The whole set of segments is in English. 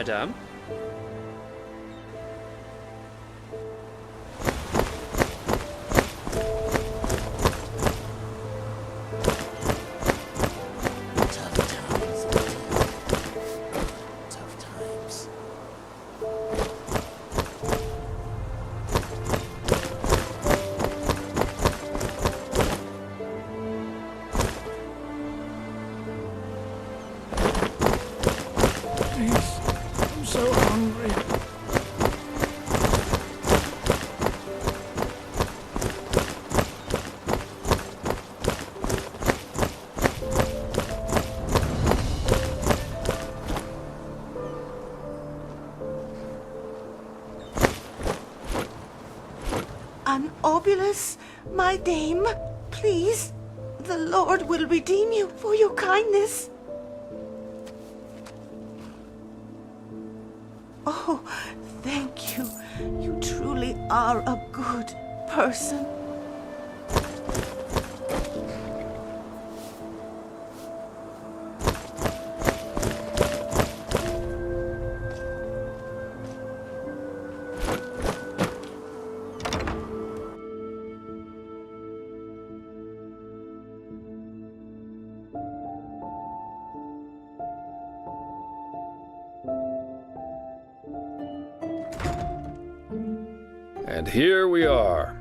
madame. I'm so hungry. An obulus, my dame, please. The Lord will redeem you for your kindness. Oh, thank you. You truly are a good person. And here we are.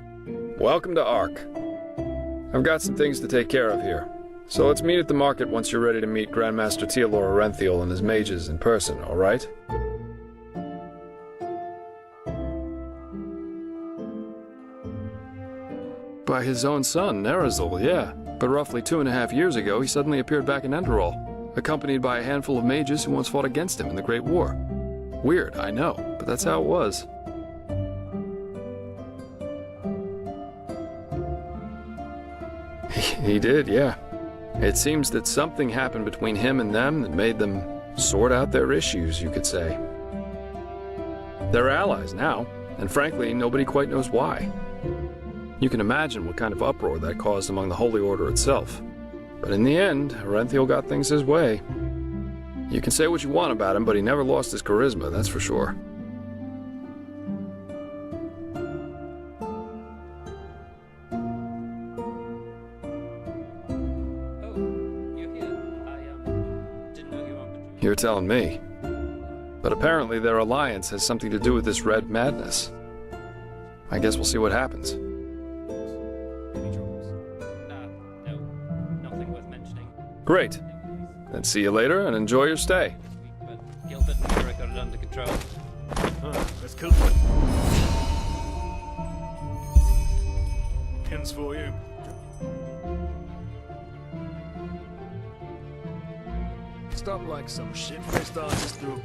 Welcome to Ark. I've got some things to take care of here, so let's meet at the market once you're ready to meet Grandmaster Aranthal and his mages in person, alright? By his own son, Nerazil, yeah. But roughly 2.5 years ago, he suddenly appeared back in Enderal, accompanied by a handful of mages who once fought against him in the Great War. Weird, I know, but that's how it was. He did, yeah. It seems that something happened between him and them that made them sort out their issues, you could say. They're allies now, and frankly, nobody quite knows why. You can imagine what kind of uproar that caused among the Holy Order itself. But in the end, Aranthal got things his way. You can say what you want about him, but he never lost his charisma, that's for sure. You're telling me. But apparently their alliance has something to do with this red madness. I guess we'll see what happens. No, nothing worth mentioning. Great. Then see you later and enjoy your stay. But Gilbert and Eric got it under control. Let's kill one. Pins for you. Stop like some shit-faced artist through.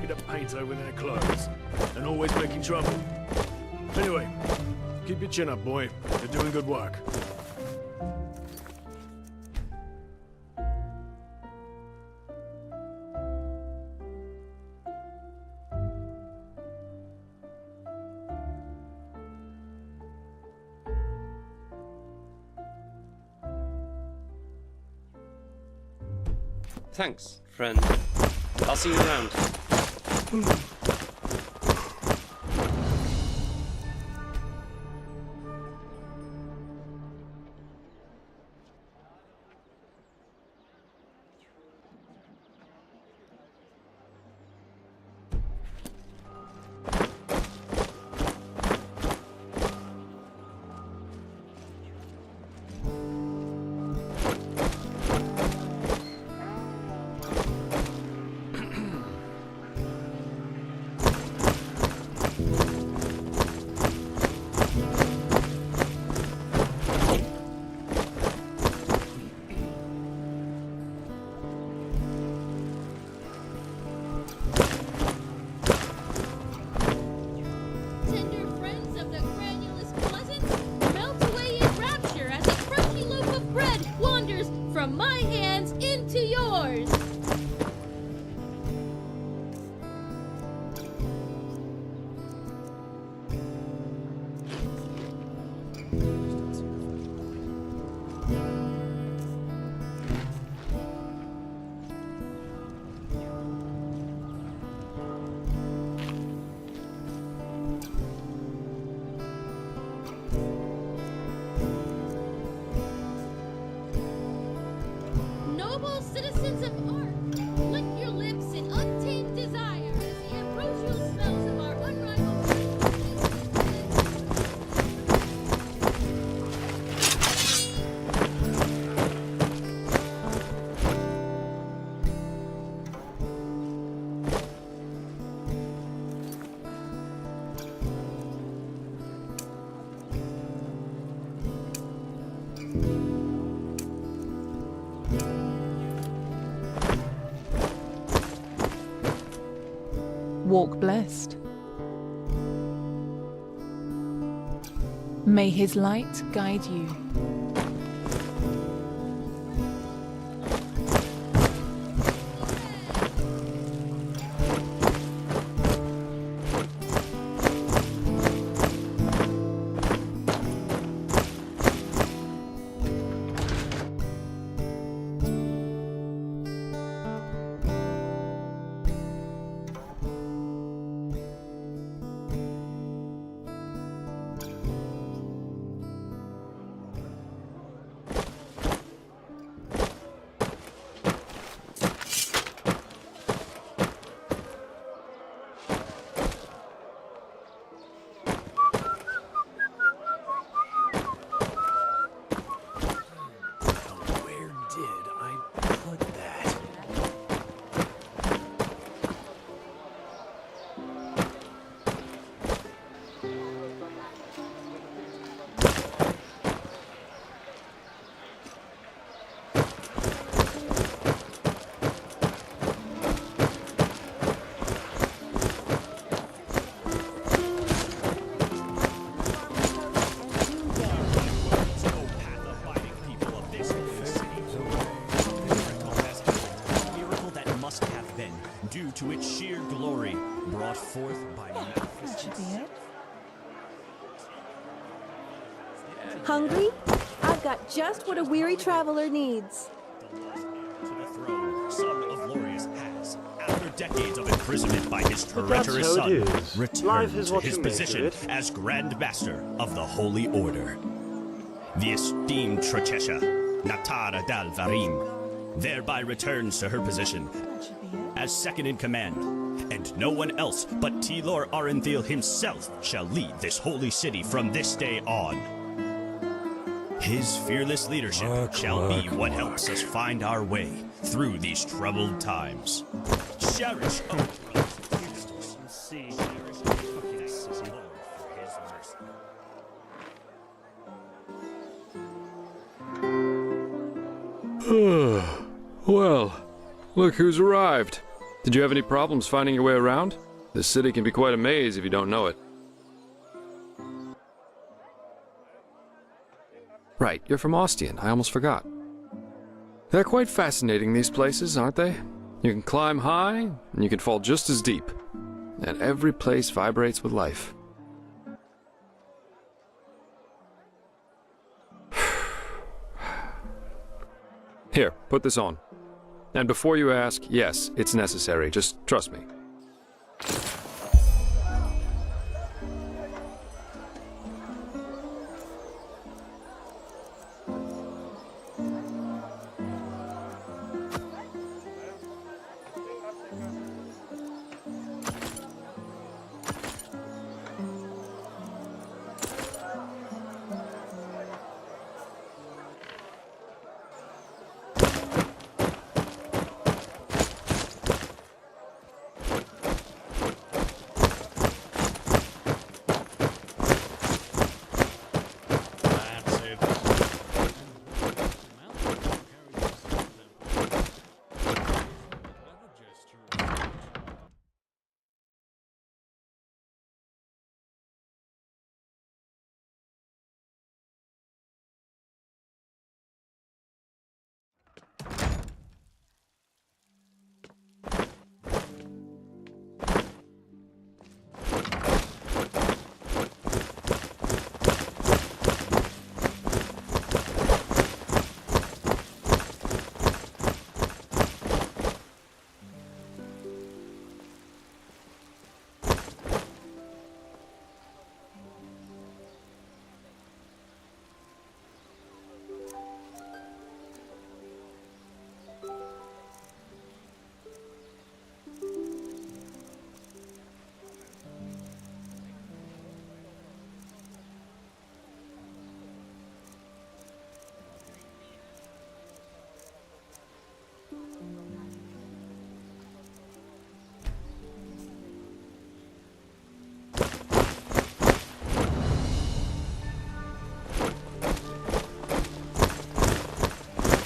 Get a paint over their clothes, and always making trouble. Anyway, keep your chin up, boy. You're doing good work. Thanks, friend. I'll see you around. Walk blessed. May his light guide you. Where did I put that? Miracle that must have been, due to its sheer glory, brought forth by That should be it. Hungry? I've got just what a weary traveler needs. to the throne, son of Lorius has, after decades of imprisonment by his treacherous how it son, is. returned Life is to what his you make of position it. as Grand Master of the Holy Order. The esteemed Trachesha, Natara dal Varim, thereby returns to her position That should be it. as second in command, and no one else but Lord Aranthal himself shall lead this holy city from this day on. His fearless leadership shall be what helps us find our way through these troubled times. Cherish see Well, look who's arrived. Did you have any problems finding your way around? This city can be quite a maze if you don't know it. Right, you're from Ostian. I almost forgot. They're quite fascinating, these places, aren't they? You can climb high, and you can fall just as deep. And every place vibrates with life. Here, put this on. And before you ask, yes, it's necessary. Just trust me. That's it.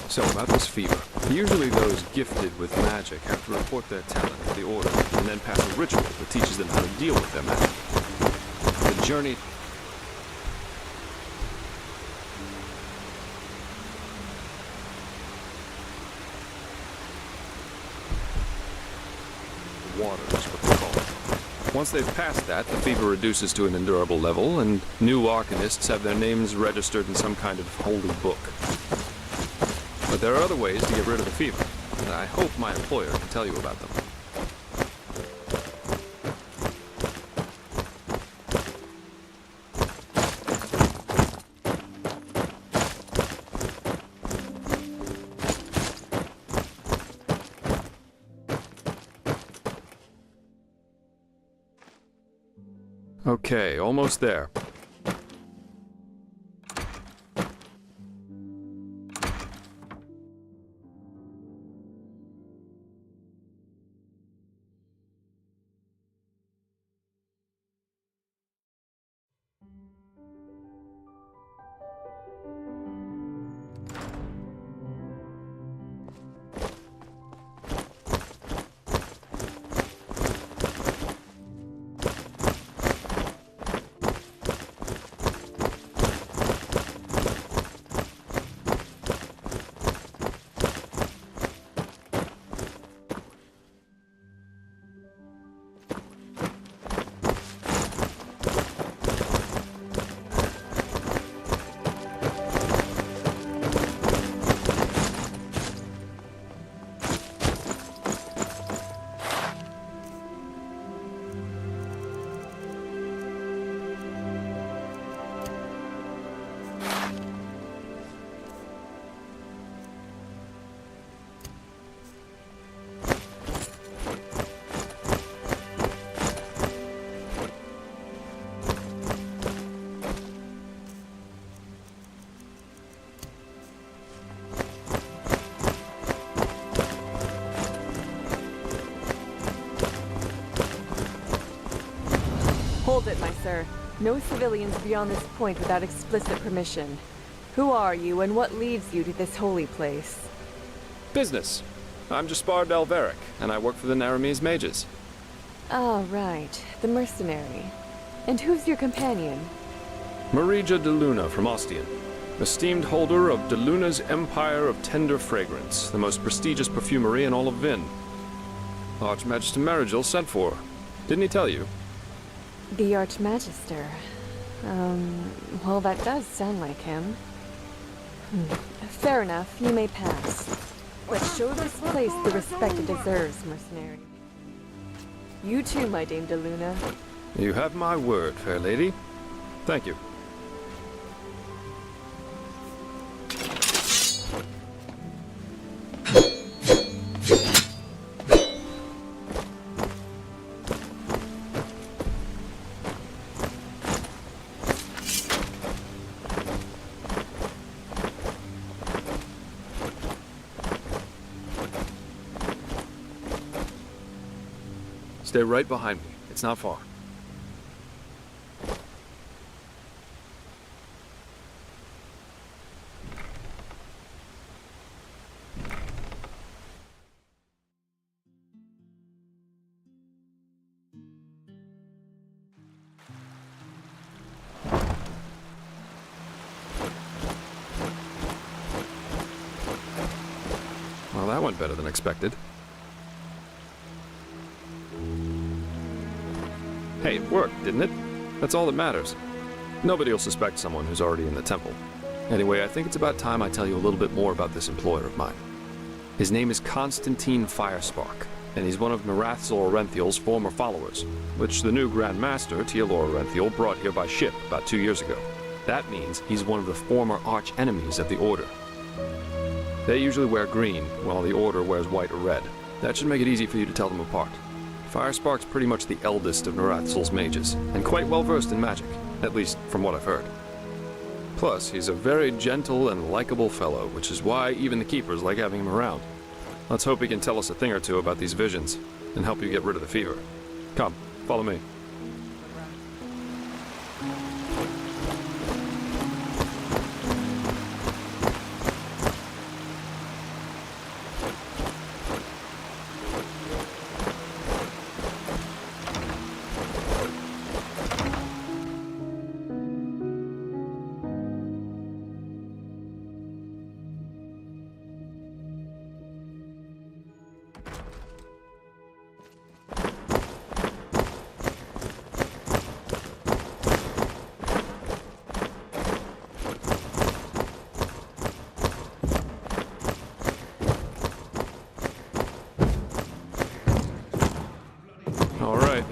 So, about this fever. Usually those gifted with magic have to report their talent to the Order, and then pass a ritual that teaches them how to deal with their magic. The journey... Water is what they call it. Once they've passed that, the fever reduces to an endurable level, and new arcanists have their names registered in some kind of holy book. But there are other ways to get rid of the fever, and I hope my employer can tell you about them. Okay, almost there. Hold it, my sir. No civilians beyond this point without explicit permission. Who are you, and what leads you to this holy place? Business. I'm Jaspar Dalveric, and I work for the Naramese mages. Ah, right. The mercenary. And who's your companion? Marija de Luna from Ostian, esteemed holder of de Luna's Empire of Tender Fragrance, the most prestigious perfumery in all of Vin. Archmagister Marigil sent for her. Didn't he tell you? The Archmagister. Well, that does sound like him. Fair enough, you may pass. But show this place the respect it deserves, mercenary. You too, my Dame de Luna. You have my word, fair lady. Thank you. Stay right behind me. It's not far. Well, that went better than expected. Hey, it worked, didn't it? That's all that matters. Nobody will suspect someone who's already in the temple. Anyway, I think it's about time I tell you a little bit more about this employer of mine. His name is Constantine Firespark, and he's one of Marathzal Aranthal's former followers, which the new Grandmaster, Tielor Aranthal, brought here by ship about 2 years ago. That means he's one of the former arch-enemies of the Order. They usually wear green, while the Order wears white or red. That should make it easy for you to tell them apart. Firespark's pretty much the eldest of Marathzal's mages, and quite well versed in magic, at least from what I've heard. Plus, he's a very gentle and likable fellow, which is why even the keepers like having him around. Let's hope he can tell us a thing or two about these visions, and help you get rid of the fever. Come, follow me.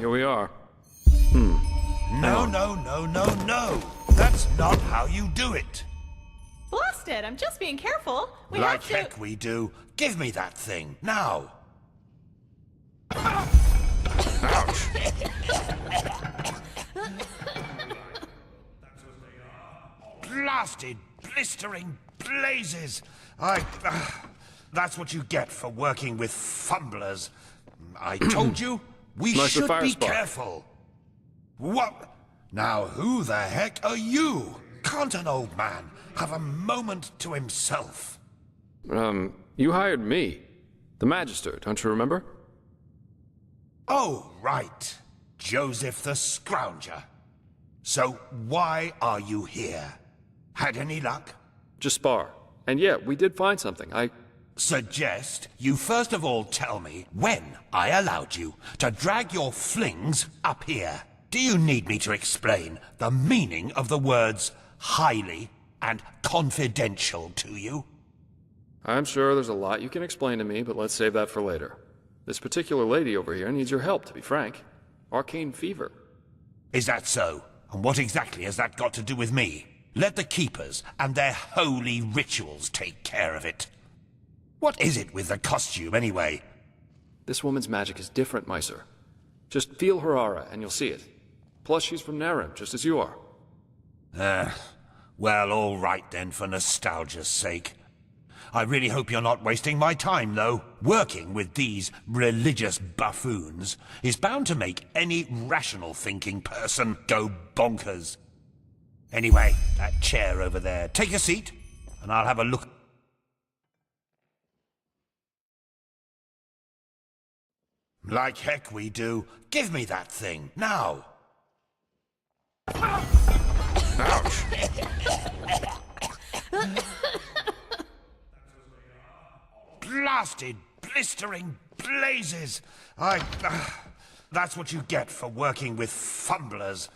here we are. No, no, no, no, no. That's not how you do it. Blast it! I'm just being careful. We Like have to... heck we do. Give me that thing, now. Ouch. Blasted, blistering blazes. That's what you get for working with fumblers. I told you, we Meister should be Firepark. careful. What? Now who the heck are you? Can't an old man have a moment to himself? You hired me. The Magister, don't you remember? Oh, right. Joseph the Scrounger. So why are you here? Had any luck? Just spar. And yeah, we did find something. Suggest you first of all tell me when I allowed you to drag your flings up here. Do you need me to explain the meaning of the words highly and confidential to you? I'm sure there's a lot you can explain to me, but let's save that for later. This particular lady over here needs your help, to be frank. Arcane fever. Is that so? And what exactly has that got to do with me? Let the Keepers and their holy rituals take care of it. What is it with the costume, anyway? This woman's magic is different, Meister. Just feel her aura, and you'll see it. Plus, she's from Narim, just as you are. Well, all right then, for nostalgia's sake. I really hope you're not wasting my time, though. Working with these religious buffoons is bound to make any rational thinking person go bonkers. Anyway, that chair over there. Take a seat, and I'll have a look. Like heck we do. Give me that thing, now. Ouch. Blasted, blistering blazes. That's what you get for working with fumblers.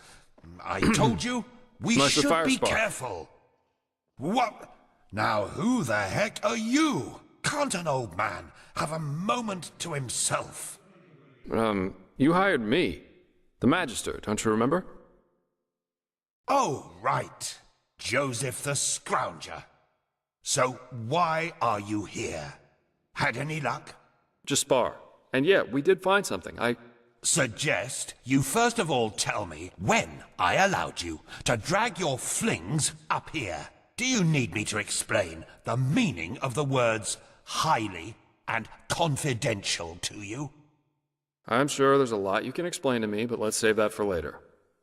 I told you, we Meister should be Firespark. careful. What? Now who the heck are you? Can't an old man have a moment to himself? You hired me. The Magister, don't you remember? Oh, right. Joseph the Scrounger. So why are you here? Had any luck? Just spar. And yeah, we did find something. Suggest you first of all tell me when I allowed you to drag your flings up here. Do you need me to explain the meaning of the words highly and confidential to you? I'm sure there's a lot you can explain to me, but let's save that for later.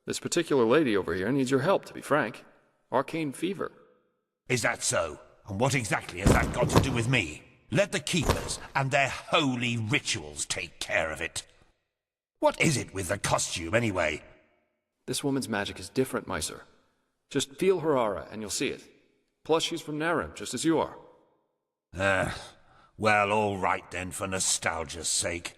This particular lady over here needs your help, to be frank. Arcane fever. Is that so? And what exactly has that got to do with me? Let the Keepers and their holy rituals take care of it. What is it with the costume, anyway? This woman's magic is different, Meister. Just feel her aura, and you'll see it. Plus, she's from Narim, just as you are. Well, all right then, for nostalgia's sake.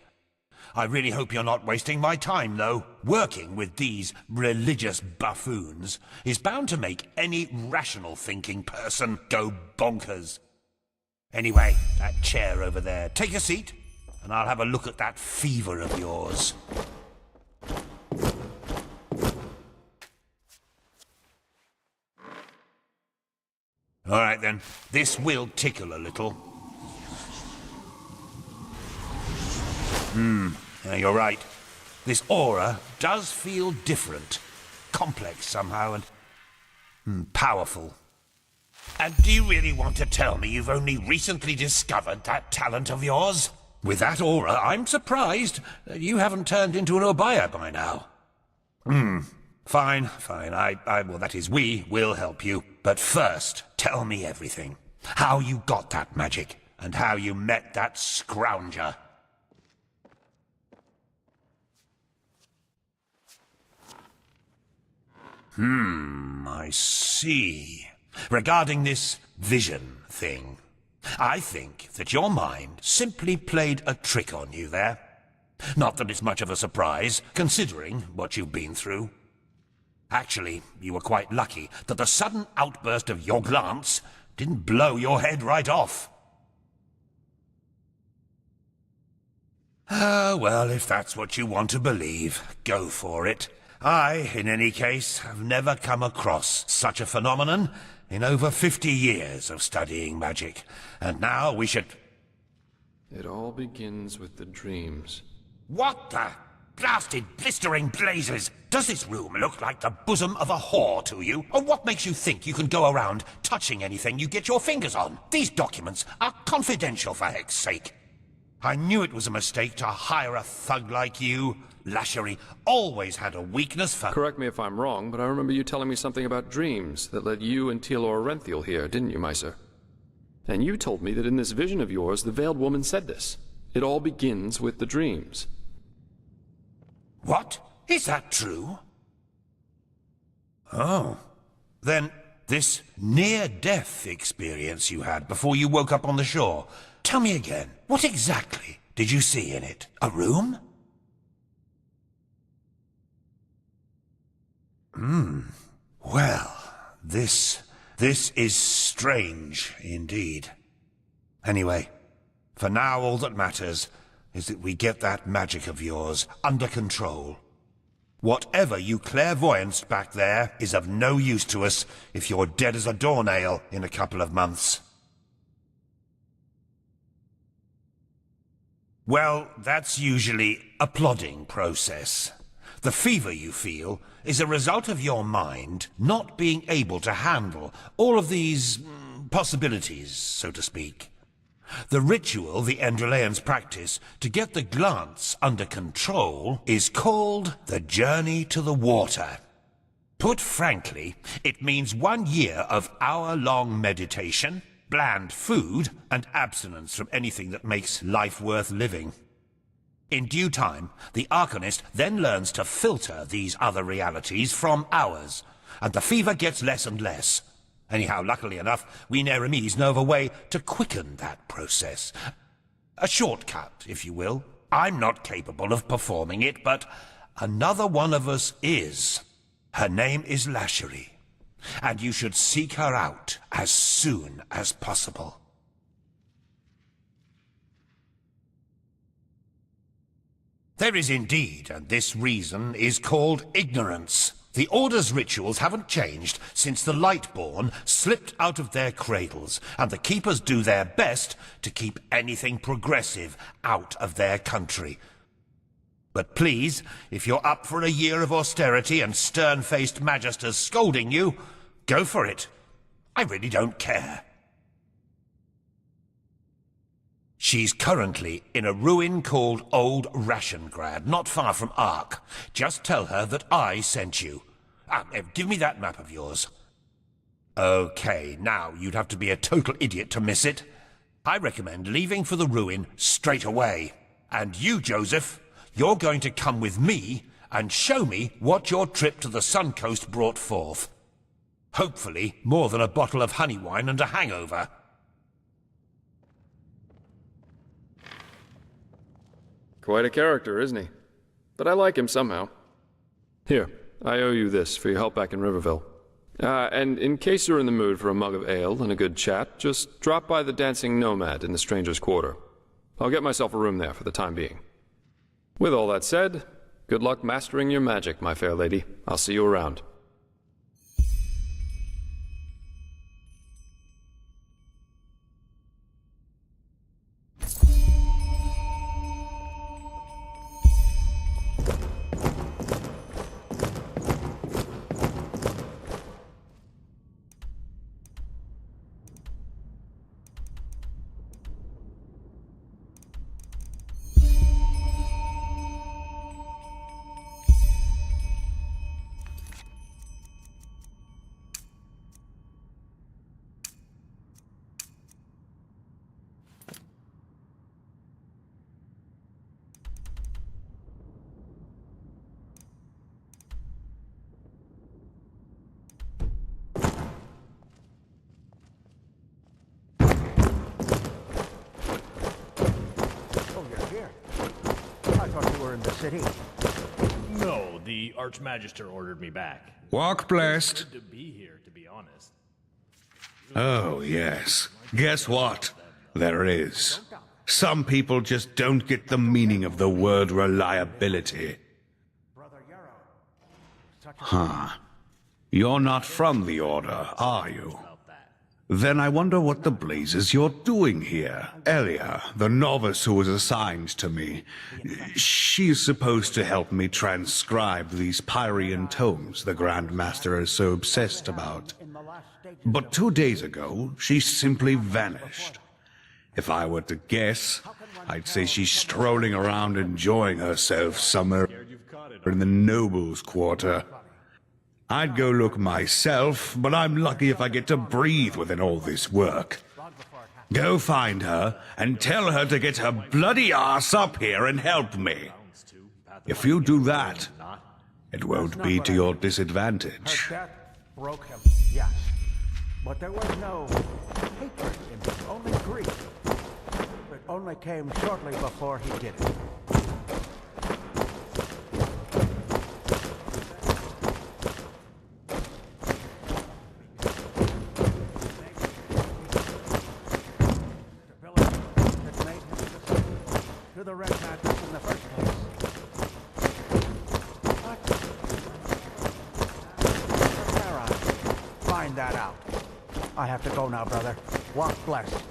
I really hope you're not wasting my time, though. Working with these religious buffoons is bound to make any rational thinking person go bonkers. Anyway, that chair over there. Take a seat, and I'll have a look at that fever of yours. All right then, this will tickle a little. Yeah, you're right. This aura does feel different. Complex somehow and powerful. And do you really want to tell me you've only recently discovered that talent of yours? With that aura, I'm surprised that you haven't turned into an Obaya by now. Fine. Well, that is, we will help you. But first, tell me everything. How you got that magic, and how you met that scrounger. I see. Regarding this vision thing, I think that your mind simply played a trick on you there. Not that it's much of a surprise, considering what you've been through. Actually, you were quite lucky that the sudden outburst of your glance didn't blow your head right off. Well, if that's what you want to believe, go for it. I, in any case, have never come across such a phenomenon in over 50 years of studying magic. And now we should... It all begins with the dreams. What the blasted blistering blazes? Does this room look like the bosom of a whore to you? Or what makes you think you can go around touching anything you get your fingers on? These documents are confidential, for heck's sake. I knew it was a mistake to hire a thug like you. Lashery always had a weakness for... Correct me if I'm wrong, but I remember you telling me something about dreams that led you and Tielor Aranthal here, didn't you, my sir? And you told me that in this vision of yours, the Veiled Woman said this. It all begins with the dreams. What? Is that true? Oh. Then this near-death experience you had before you woke up on the shore. Tell me again, what exactly did you see in it? A room? Well, this is strange indeed. Anyway, for now all that matters is that we get that magic of yours under control. Whatever you clairvoyanced back there is of no use to us if you're dead as a doornail in a couple of months. Well, that's usually a plodding process. The fever you feel is a result of your mind not being able to handle all of these possibilities, so to speak. The ritual the Enderalians practice to get the glance under control is called the Journey to the Water. Put frankly, it means 1 year of hour-long meditation, bland food, and abstinence from anything that makes life worth living. In due time, the Arcanist then learns to filter these other realities from ours, and the fever gets less and less. Anyhow, luckily enough, we Neremes know of a way to quicken that process. A shortcut, if you will. I'm not capable of performing it, but another one of us is. Her name is Lashery, and you should seek her out as soon as possible. There is indeed, and this reason is called ignorance. The Order's rituals haven't changed since the Lightborn slipped out of their cradles, and the Keepers do their best to keep anything progressive out of their country. But please, if you're up for a year of austerity and stern-faced magisters scolding you, go for it. I really don't care. She's currently in a ruin called Old Ration, not far from Ark. Just tell her that I sent you. Give me that map of yours. Okay, now you'd have to be a total idiot to miss it. I recommend leaving for the ruin straight away. And you, Joseph, you're going to come with me and show me what your trip to the Sun Coast brought forth. Hopefully more than a bottle of honey wine and a hangover. Quite a character, isn't he? But I like him somehow. Here, I owe you this for your help back in Riverville. And in case you're in the mood for a mug of ale and a good chat, just drop by the Dancing Nomad in the Stranger's Quarter. I'll get myself a room there for the time being. With all that said, good luck mastering your magic, my fair lady. I'll see you around. City? No, the Archmagister ordered me back. Walk blessed. Good to be here, to be honest. Oh, yes. Guess what? There is. Some people just don't get the meaning of the word reliability. Huh. You're not from the Order, are you? Then I wonder what the blazes you're doing here. Elia, the novice who was assigned to me, she's supposed to help me transcribe these Pyrian tomes the Grandmaster is so obsessed about. But 2 days ago, she simply vanished. If I were to guess, I'd say she's strolling around enjoying herself somewhere in the nobles' quarter. I'd go look myself, but I'm lucky if I get to breathe within all this work. Go find her and tell her to get her bloody ass up here and help me. If you do that, it won't be to your disadvantage. Her death broke him, yes. But there was no hatred in him, only grief. It only came shortly before he did it. To the Red Madness in the first place. What? Find that out. I have to go now, brother. Walk blessed.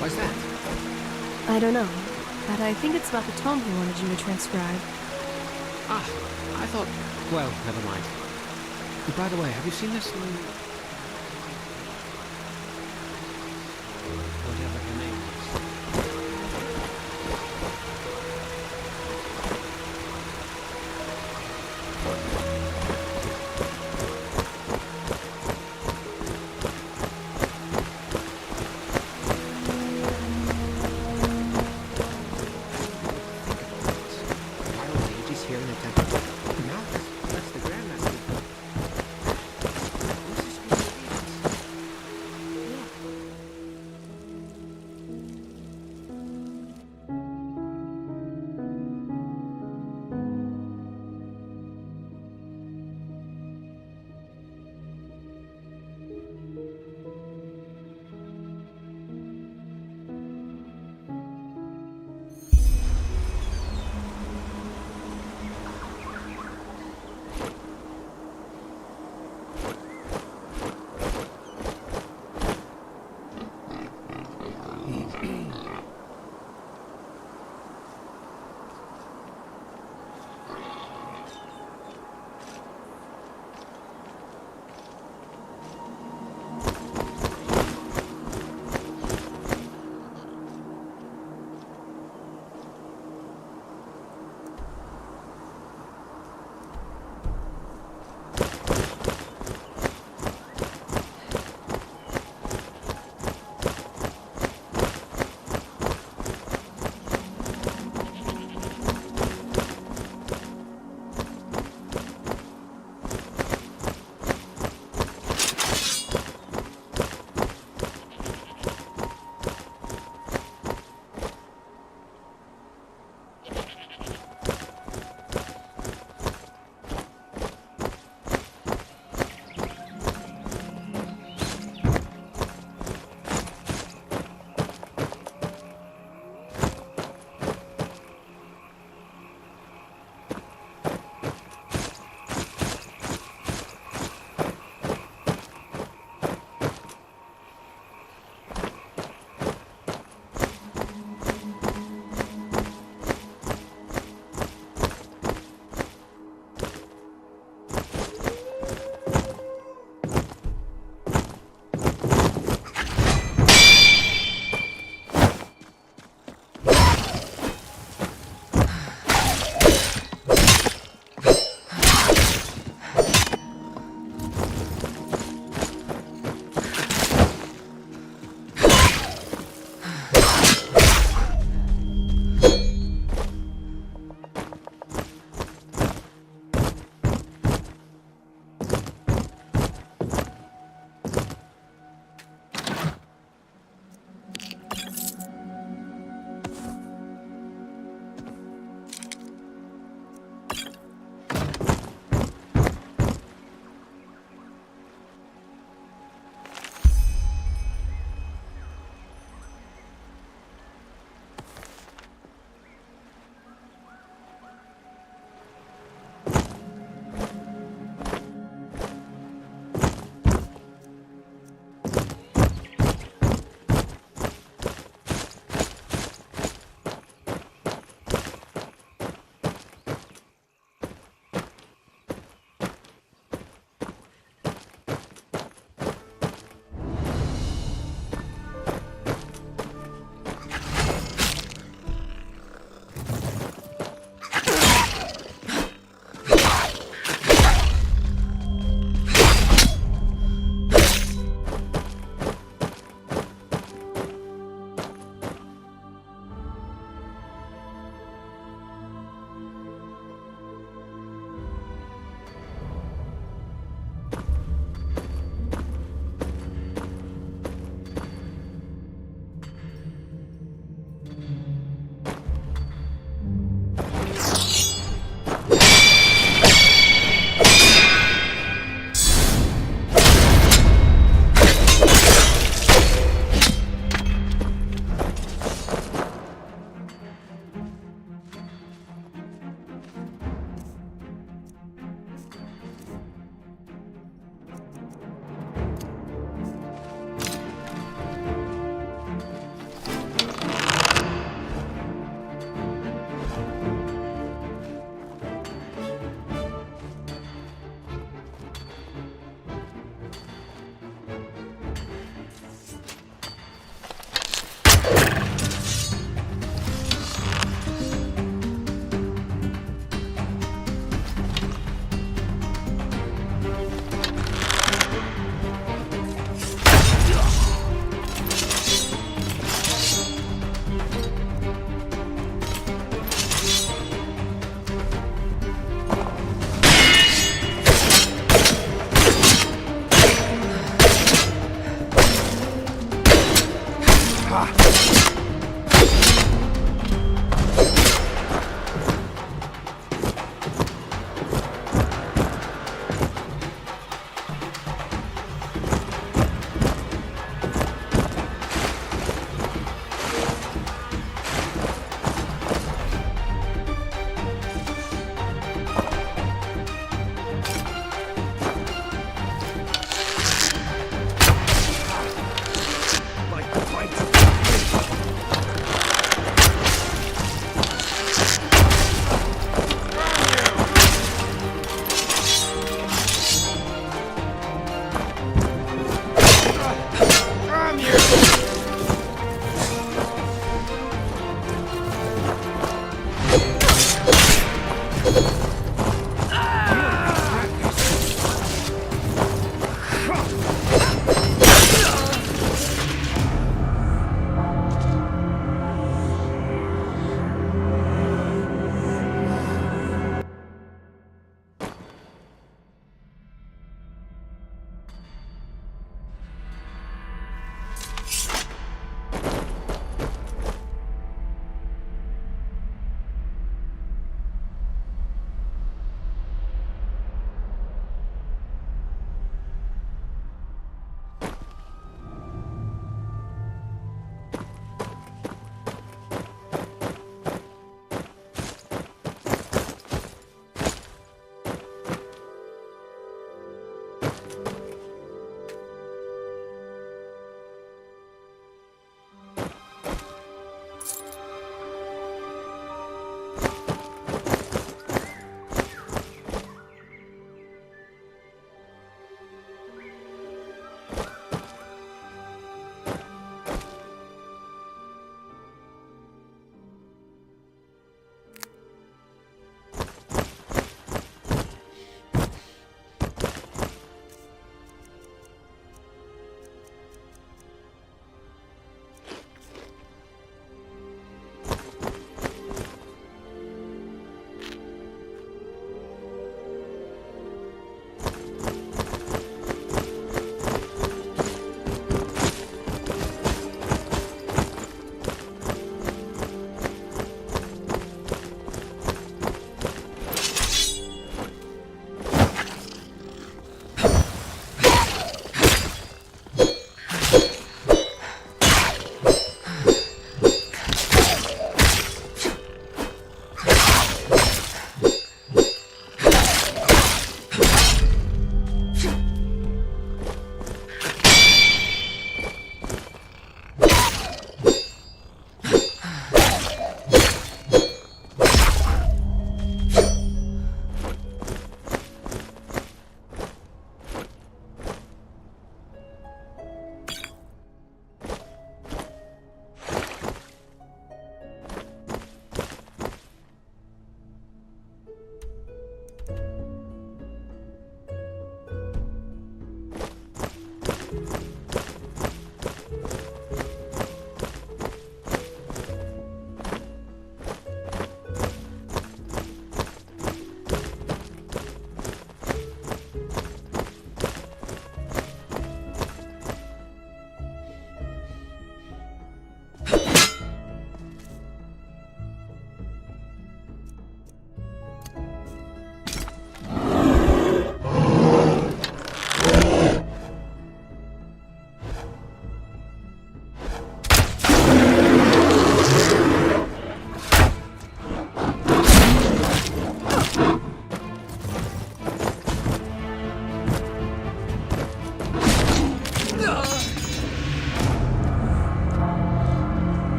What's that? I don't know, but I think it's about the tome he wanted you to transcribe. Ah, I thought... Well, never mind. By the way, have you seen this... Whatever her name is. Here in the temple. Now, that's the Grandmaster.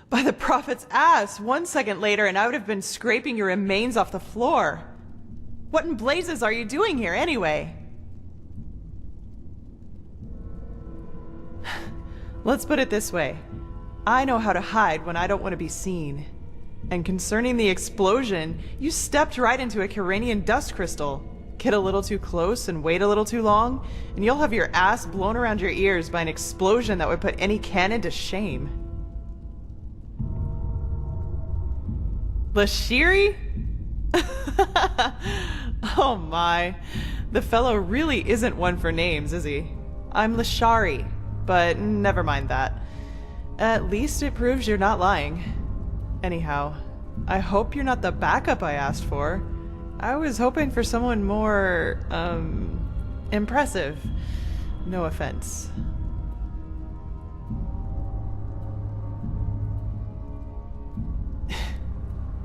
By the prophet's ass! 1 second later and I would have been scraping your remains off the floor. What in blazes are you doing here anyway? Let's put it this way. I know how to hide when I don't want to be seen. And concerning the explosion, you stepped right into a Kyranian dust crystal. Get a little too close and wait a little too long, and you'll have your ass blown around your ears by an explosion that would put any cannon to shame. Lashiri? Oh my. The fellow really isn't one for names, is he? I'm Lashari, but never mind that. At least it proves you're not lying. Anyhow, I hope you're not the backup I asked for. I was hoping for someone more, impressive. No offense.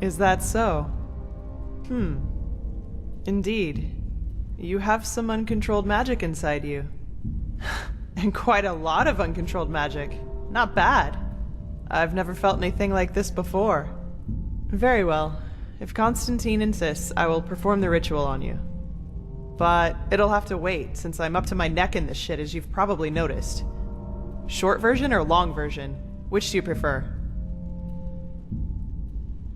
Is that so? Indeed. You have some uncontrolled magic inside you. And quite a lot of uncontrolled magic. Not bad. I've never felt anything like this before. Very well. If Constantine insists, I will perform the ritual on you. But it'll have to wait, since I'm up to my neck in this shit, as you've probably noticed. Short version or long version? Which do you prefer?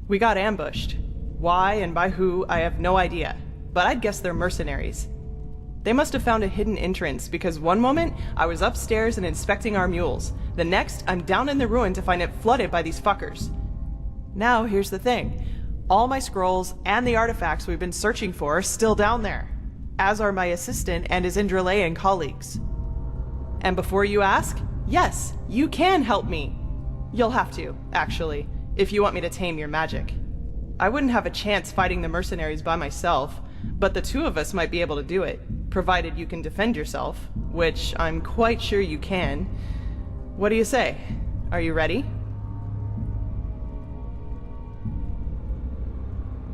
We got ambushed. Why and by who, I have no idea. But I'd guess they're mercenaries. They must have found a hidden entrance, because one moment, I was upstairs and inspecting our mules. The next, I'm down in the ruin to find it flooded by these fuckers. Now, here's the thing. All my scrolls and the artifacts we've been searching for are still down there, as are my assistant and his Enderalian colleagues. And before you ask, yes, you can help me. You'll have to, actually, if you want me to tame your magic. I wouldn't have a chance fighting the mercenaries by myself, but the two of us might be able to do it, provided you can defend yourself, which I'm quite sure you can. What do you say? Are you ready?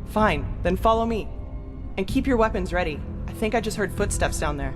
Fine, then follow me. And keep your weapons ready. I think I just heard footsteps down there.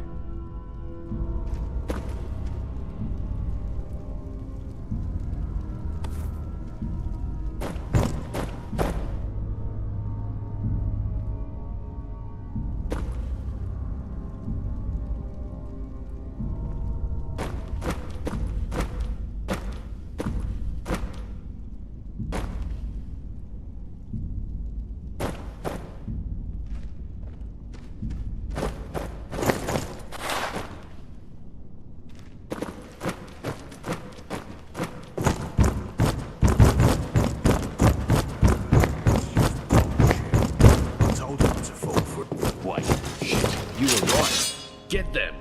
Get them.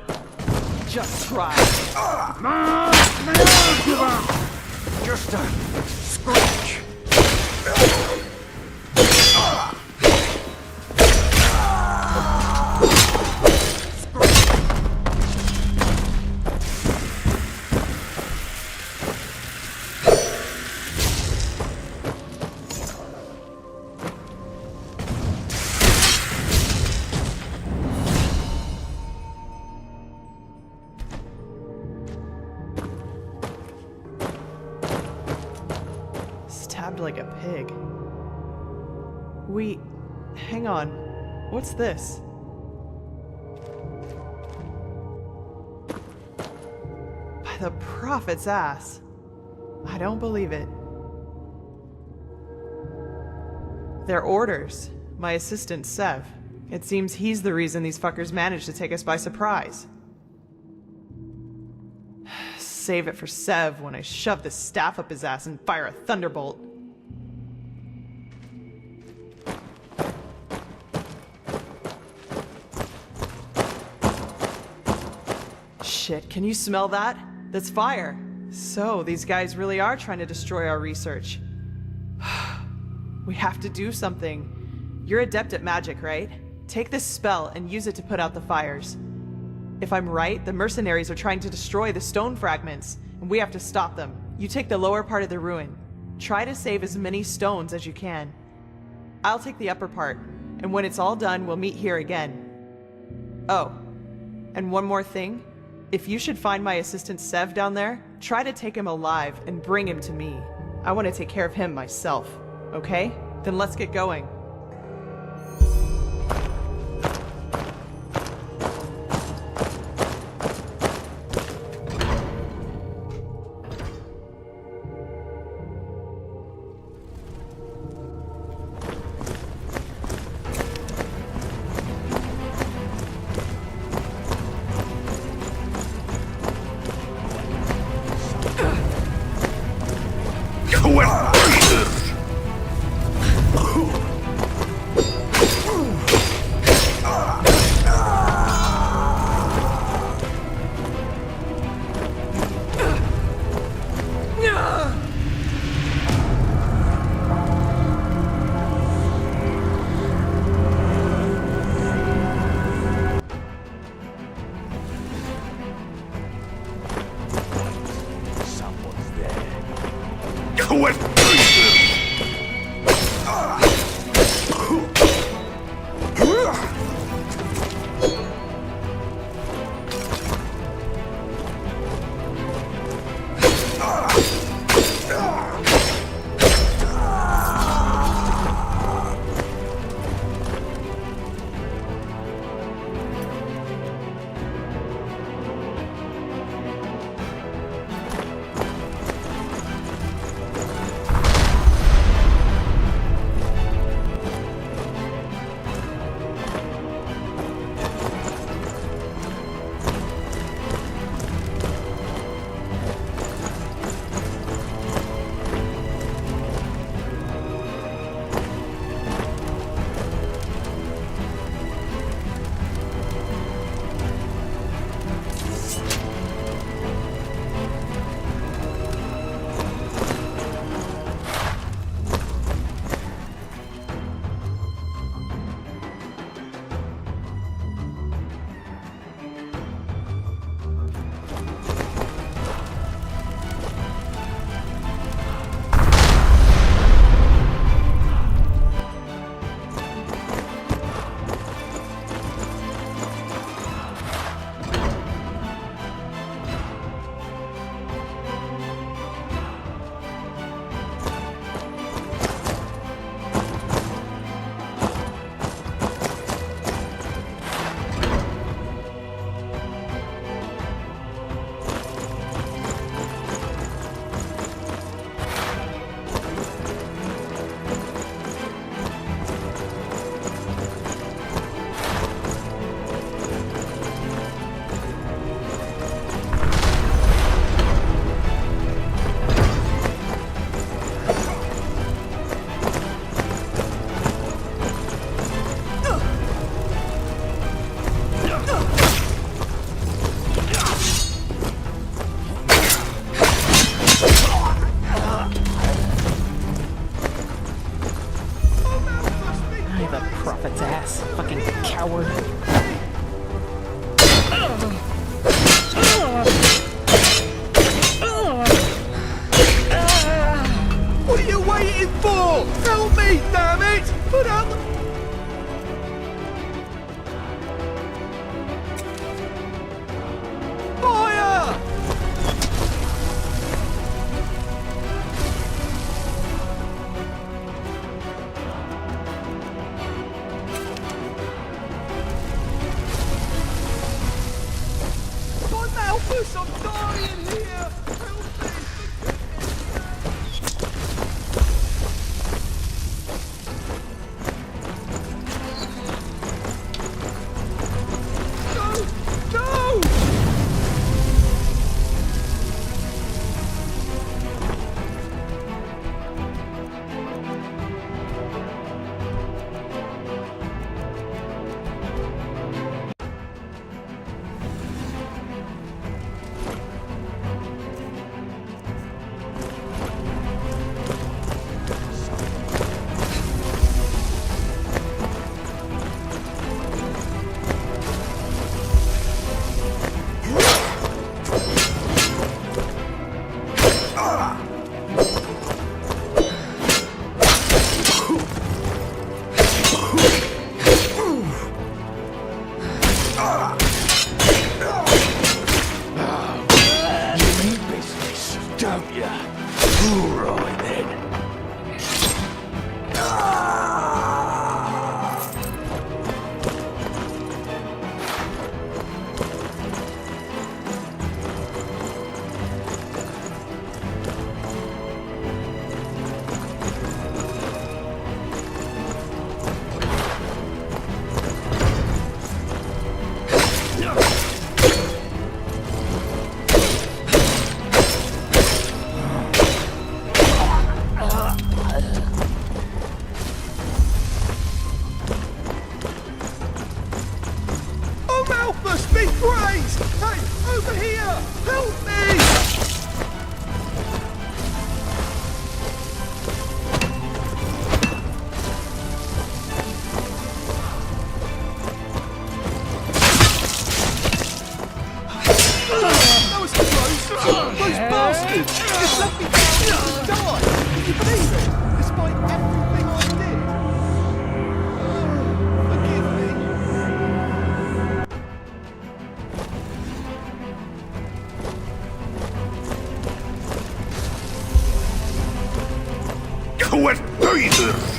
Just try. Just a scratch. Stabbed like a pig. Hang on. What's this? By the prophet's ass. I don't believe it. They're orders. My assistant, Sev. It seems he's the reason these fuckers managed to take us by surprise. Save it for Sev when I shove the staff up his ass and fire a thunderbolt. Shit, can you smell that? That's fire. So, these guys really are trying to destroy our research. We have to do something. You're adept at magic, right? Take this spell and use it to put out the fires. If I'm right, the mercenaries are trying to destroy the stone fragments, and we have to stop them. You take the lower part of the ruin. Try to save as many stones as you can. I'll take the upper part, and when it's all done, we'll meet here again. Oh, and one more thing. If you should find my assistant Sev down there, try to take him alive and bring him to me. I want to take care of him myself, okay? Then let's get going. What treason!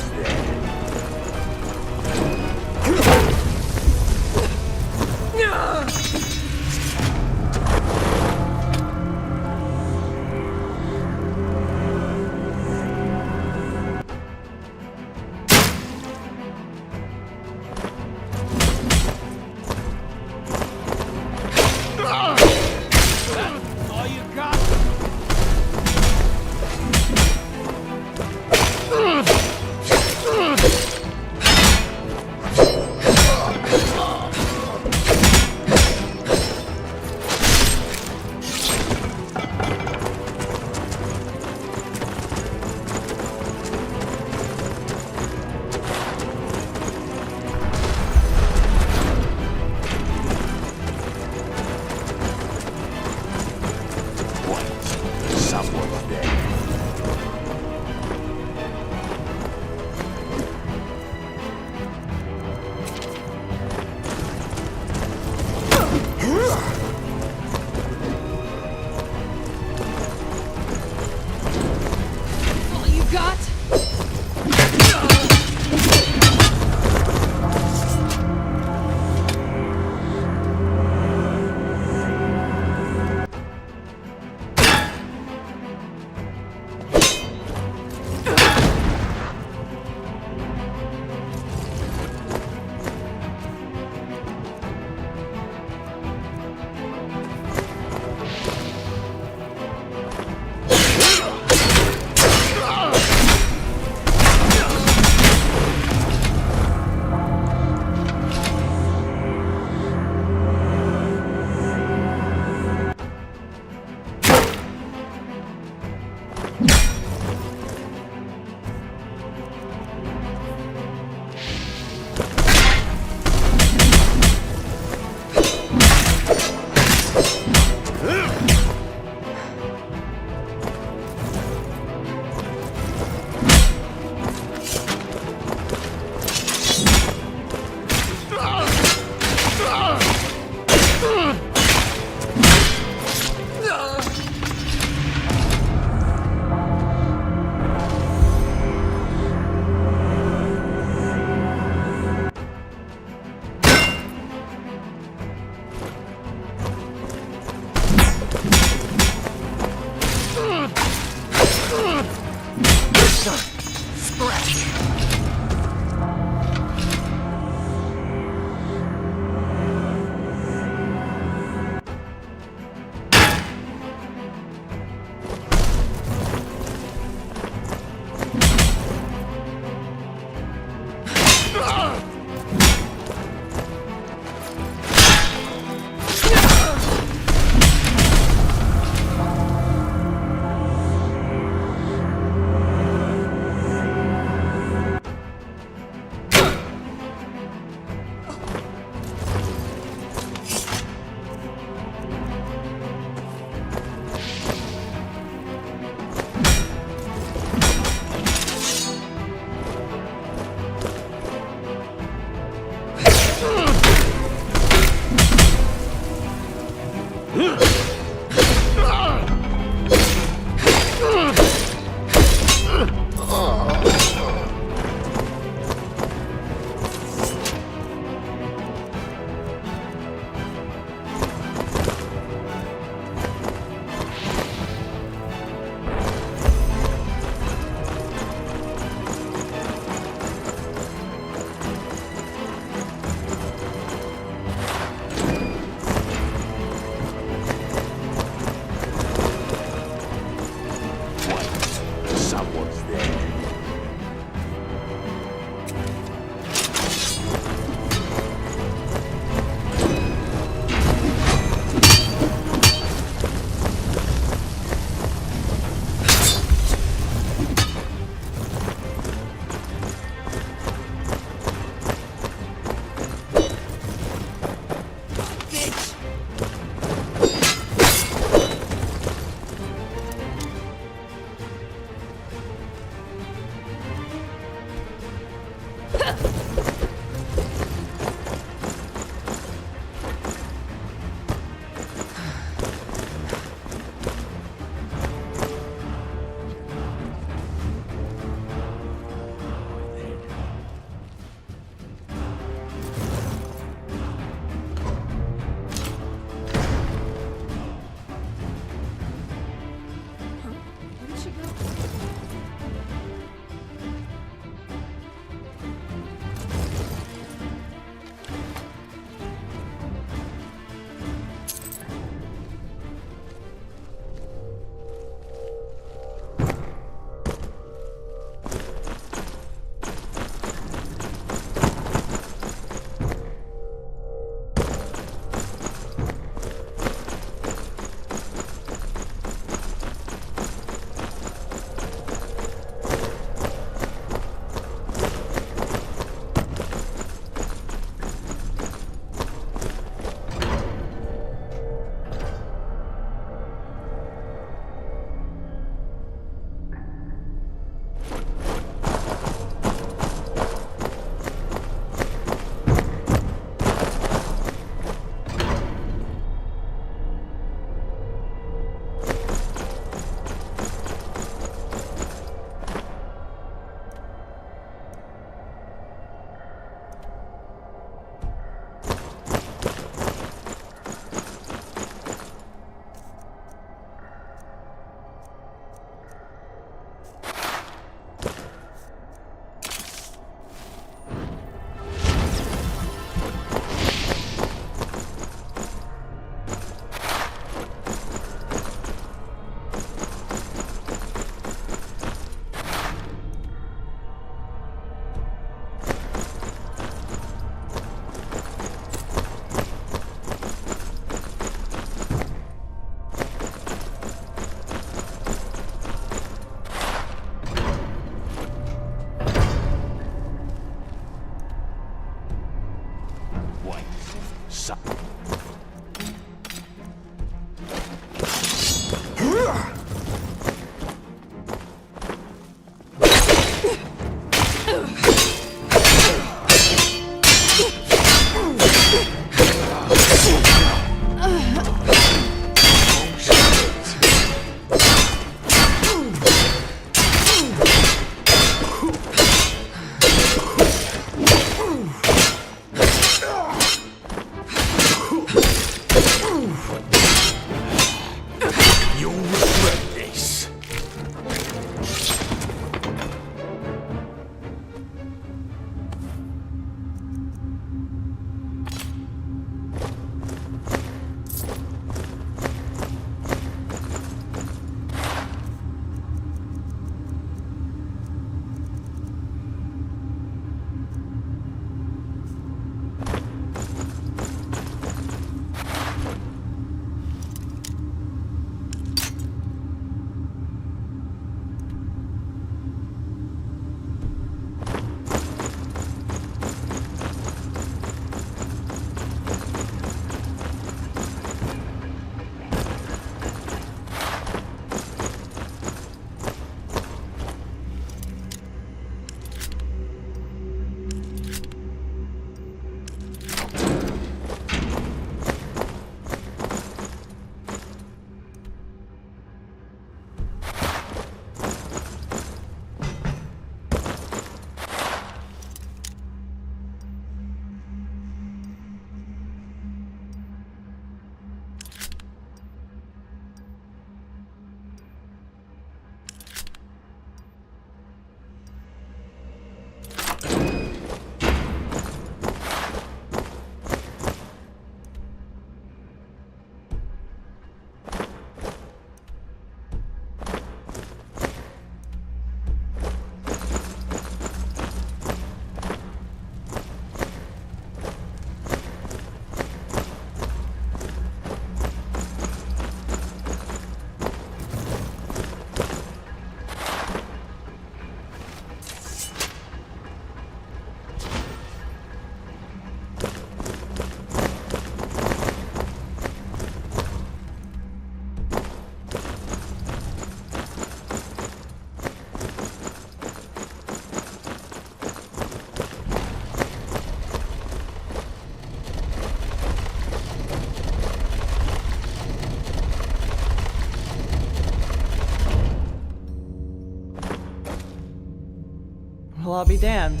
Well, I'll be damned.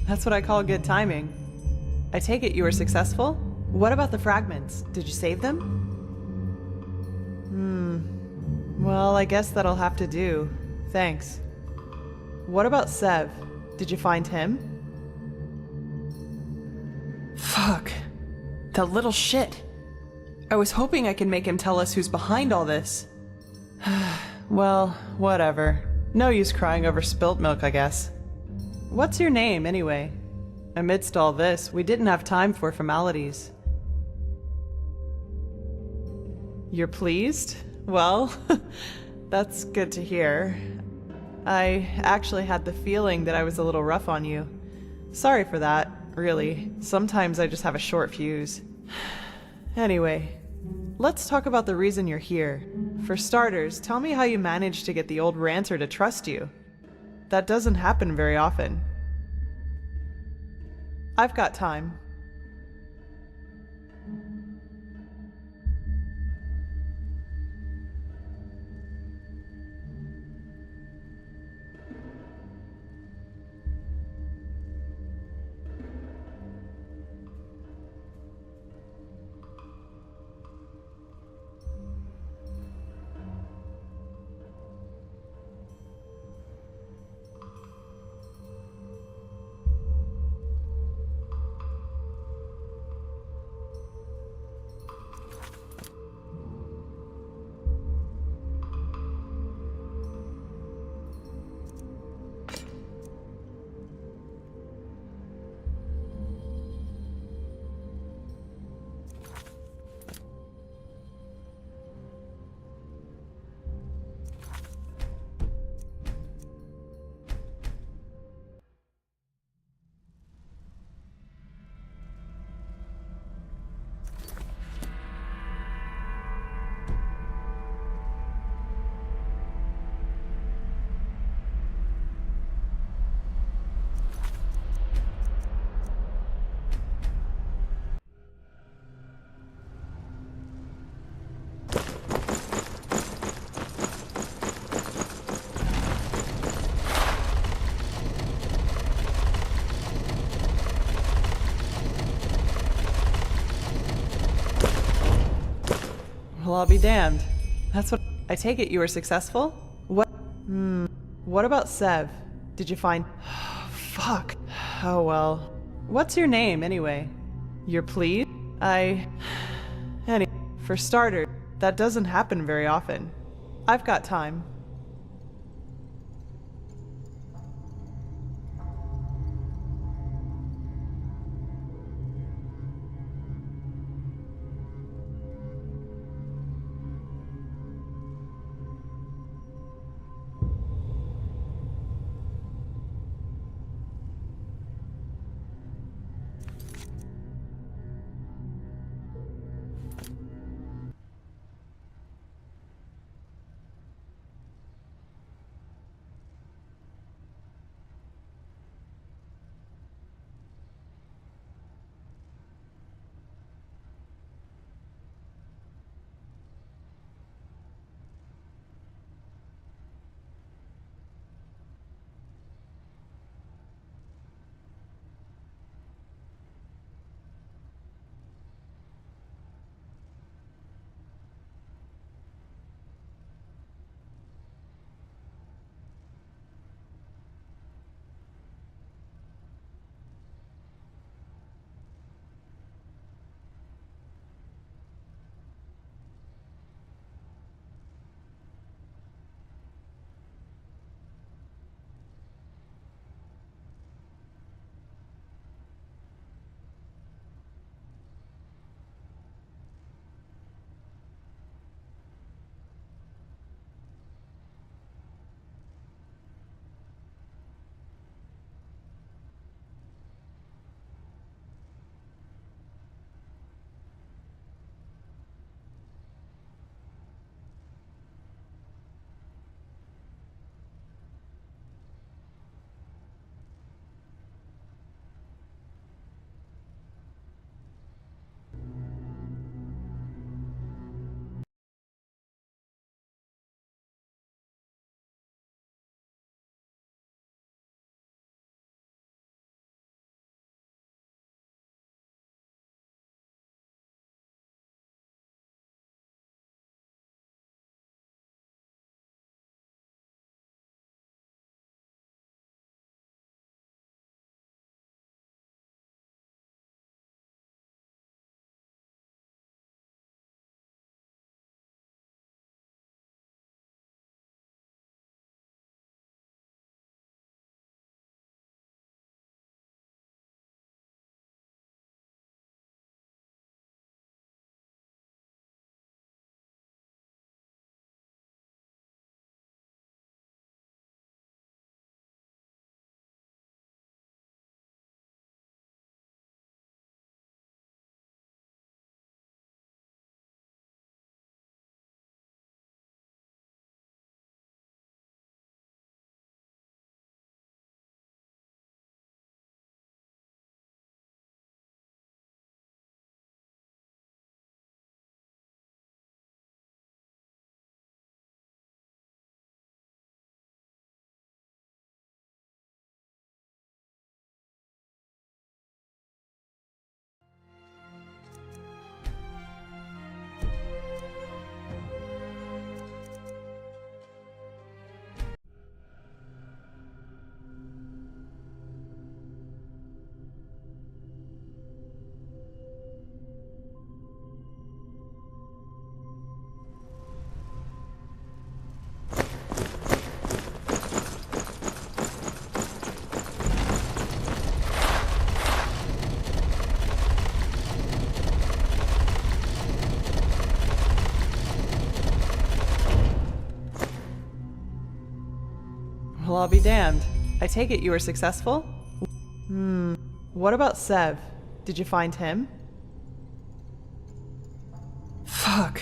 That's what I call good timing. I take it you were successful? What about the fragments? Did you save them? Well, I guess that'll have to do. Thanks. What about Sev? Did you find him? Fuck. That little shit. I was hoping I could make him tell us who's behind all this. Well, whatever. No use crying over spilt milk, I guess. What's your name, anyway? Amidst all this, we didn't have time for formalities. You're pleased? Well, that's good to hear. I actually had the feeling that I was a little rough on you. Sorry for that, really. Sometimes I just have a short fuse. Anyway, let's talk about the reason you're here. For starters, tell me how you managed to get the old ranter to trust you. That doesn't happen very often. I've got time. Well, I'll be damned. That's what... I take it you were successful? What? What about Sev? Did you find... Fuck. Oh, well. What's your name, anyway? You're pleased? For starters, that doesn't happen very often. I've got time. Well, I'll be damned. I take it you were successful? What about Sev? Did you find him? Fuck.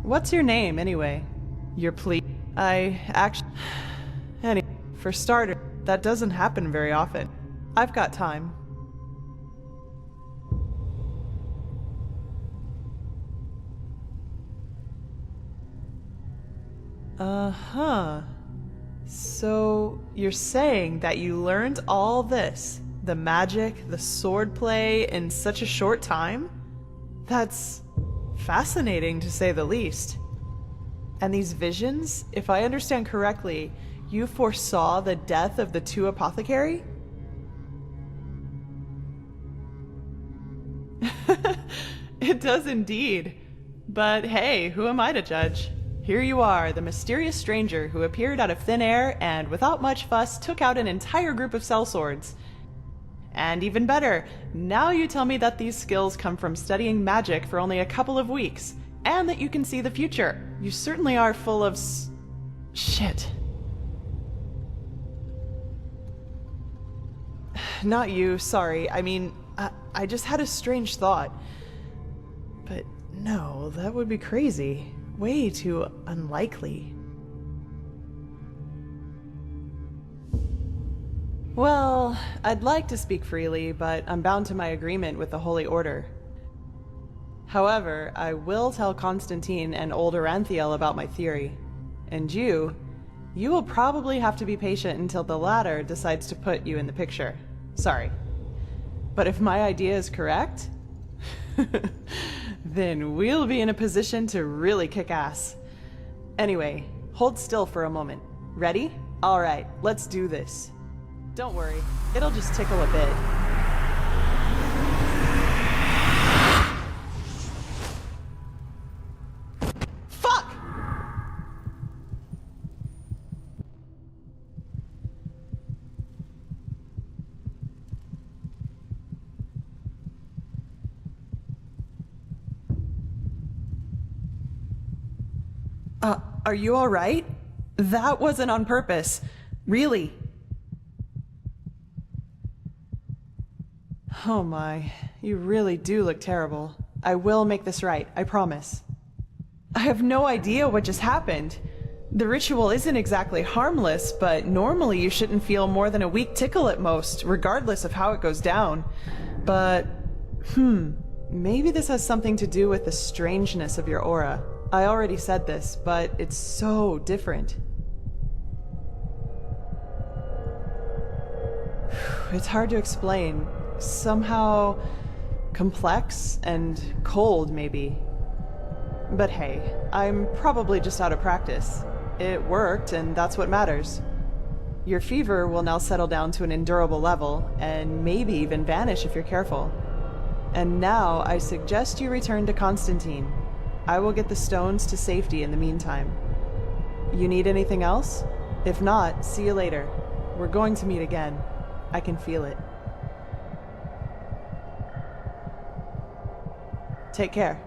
What's your name, anyway? Your plea? I actually... Anyway, for starters, that doesn't happen very often. I've got time. Uh-huh. So, you're saying that you learned all this, the magic, the swordplay, in such a short time? That's fascinating, to say the least. And these visions, if I understand correctly, you foresaw the death of the two apothecary? It does indeed. But hey, who am I to judge? Here you are, the mysterious stranger who appeared out of thin air and, without much fuss, took out an entire group of sellswords. And even better, now you tell me that these skills come from studying magic for only a couple of weeks, and that you can see the future. You certainly are full of shit. Not you, sorry. I mean, I just had a strange thought. But no, that would be crazy. Way too unlikely. Well, I'd like to speak freely, but I'm bound to my agreement with the Holy Order. However, I will tell Constantine and old Aranthal about my theory. And you will probably have to be patient until the latter decides to put you in the picture. Sorry. But if my idea is correct, then we'll be in a position to really kick ass. Anyway, hold still for a moment. Ready? All right, let's do this. Don't worry, it'll just tickle a bit. Fuck! Are you all right? That wasn't on purpose. Really. Oh my, you really do look terrible. I will make this right, I promise. I have no idea what just happened. The ritual isn't exactly harmless, but normally you shouldn't feel more than a weak tickle at most, regardless of how it goes down. But, maybe this has something to do with the strangeness of your aura. I already said this, but it's so different. It's hard to explain. Somehow complex and cold, maybe. But hey, I'm probably just out of practice. It worked, and that's what matters. Your fever will now settle down to an endurable level, and maybe even vanish if you're careful. And now I suggest you return to Constantine. I will get the stones to safety in the meantime. You need anything else? If not, see you later. We're going to meet again. I can feel it. Take care.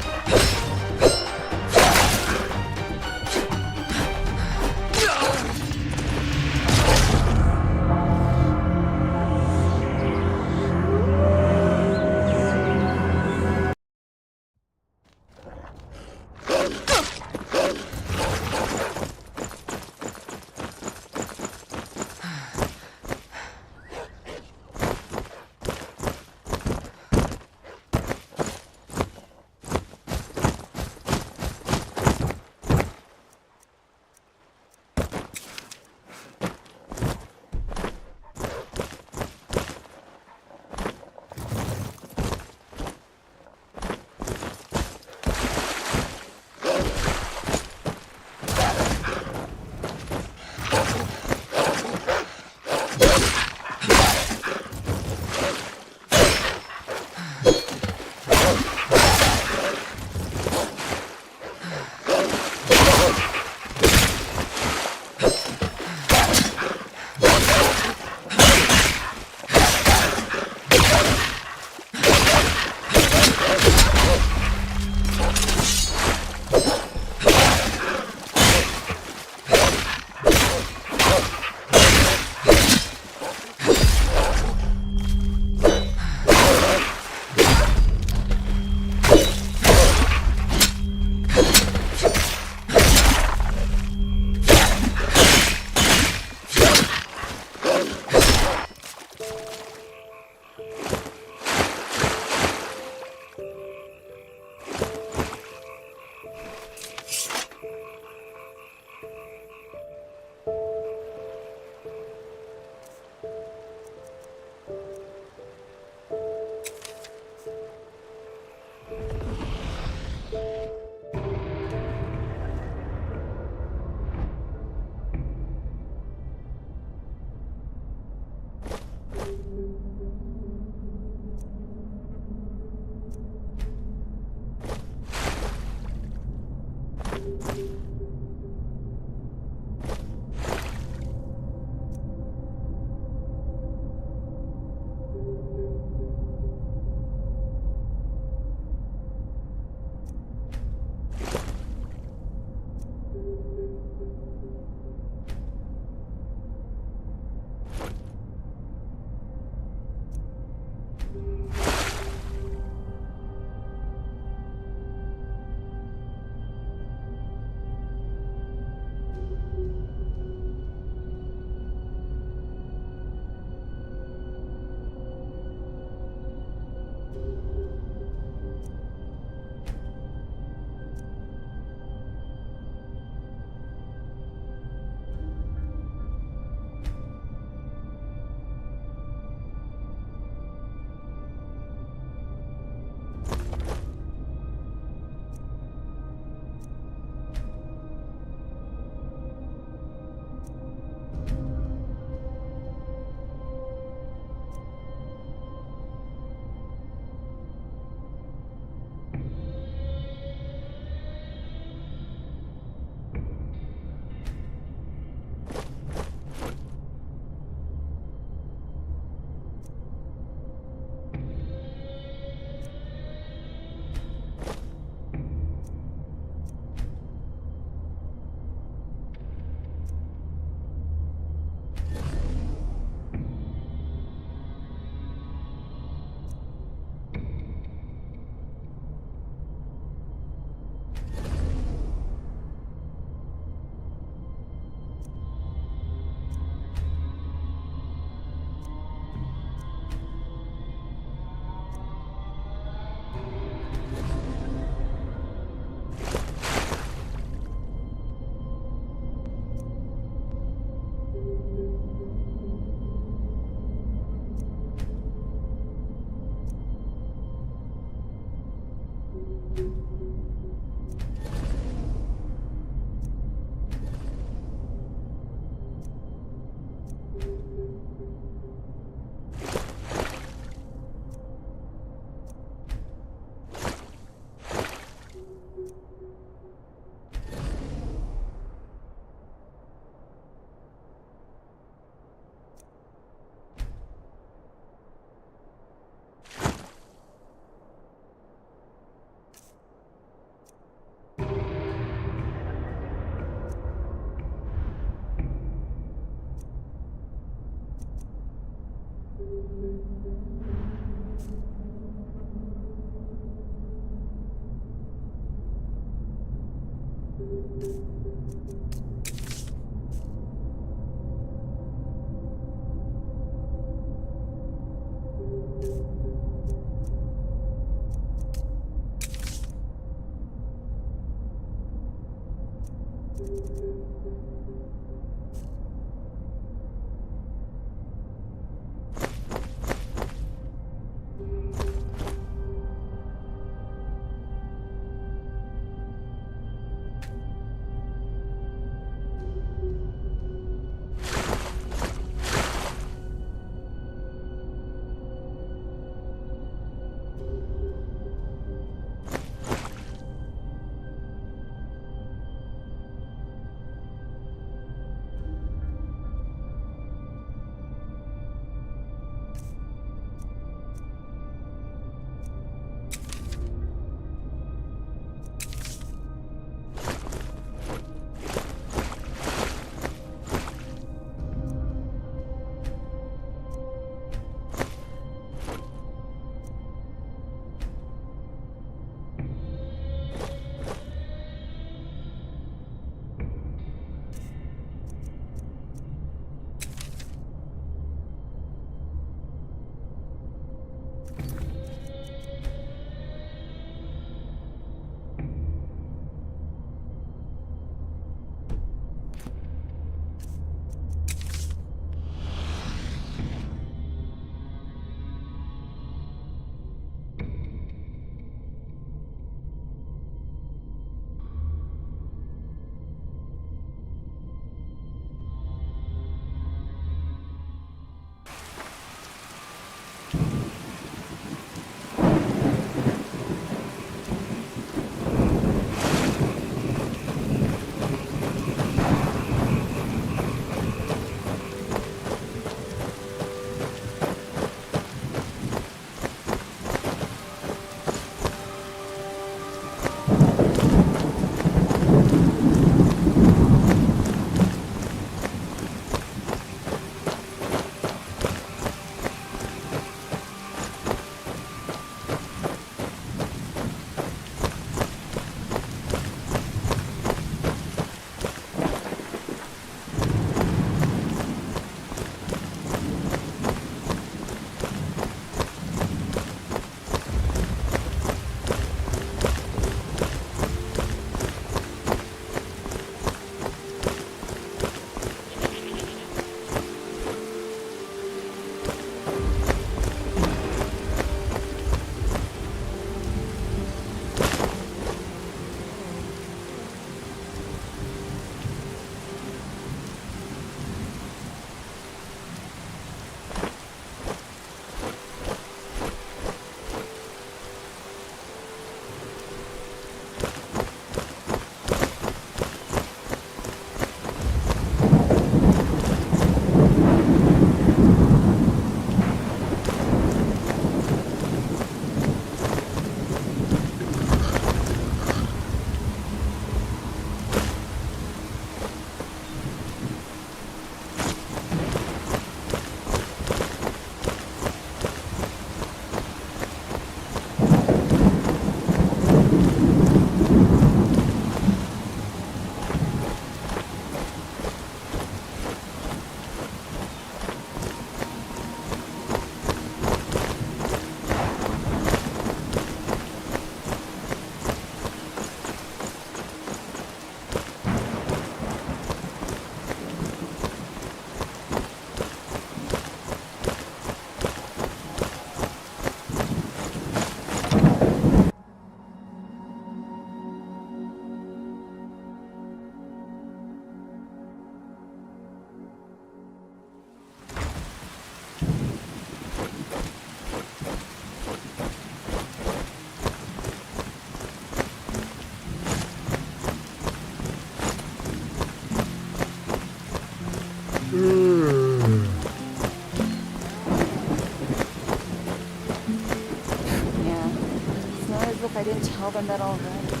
I didn't tell them that already.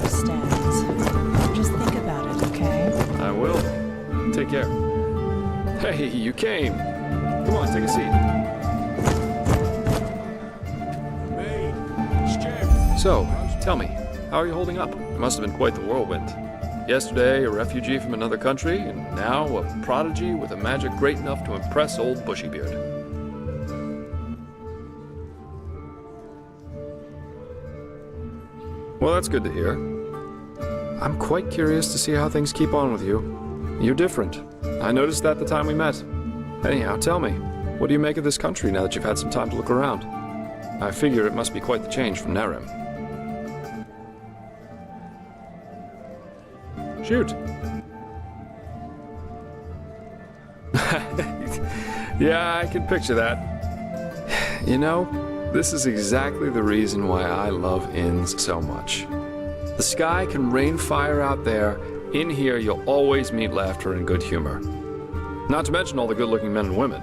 understand. Just think about it, okay? I will. Take care. Hey, you came. Come on, take a seat. So, tell me, how are you holding up? It must have been quite the whirlwind. Yesterday, a refugee from another country, and now a prodigy with a magic great enough to impress old Bushybeard. Well, that's good to hear. I'm quite curious to see how things keep on with you. You're different. I noticed that the time we met. Anyhow, tell me, what do you make of this country now that you've had some time to look around? I figure it must be quite the change from Nerim. Shoot. Yeah, I can picture that. You know, this is exactly the reason why I love inns so much. The sky can rain fire out there. In here, you'll always meet laughter and good humor. Not to mention all the good-looking men and women.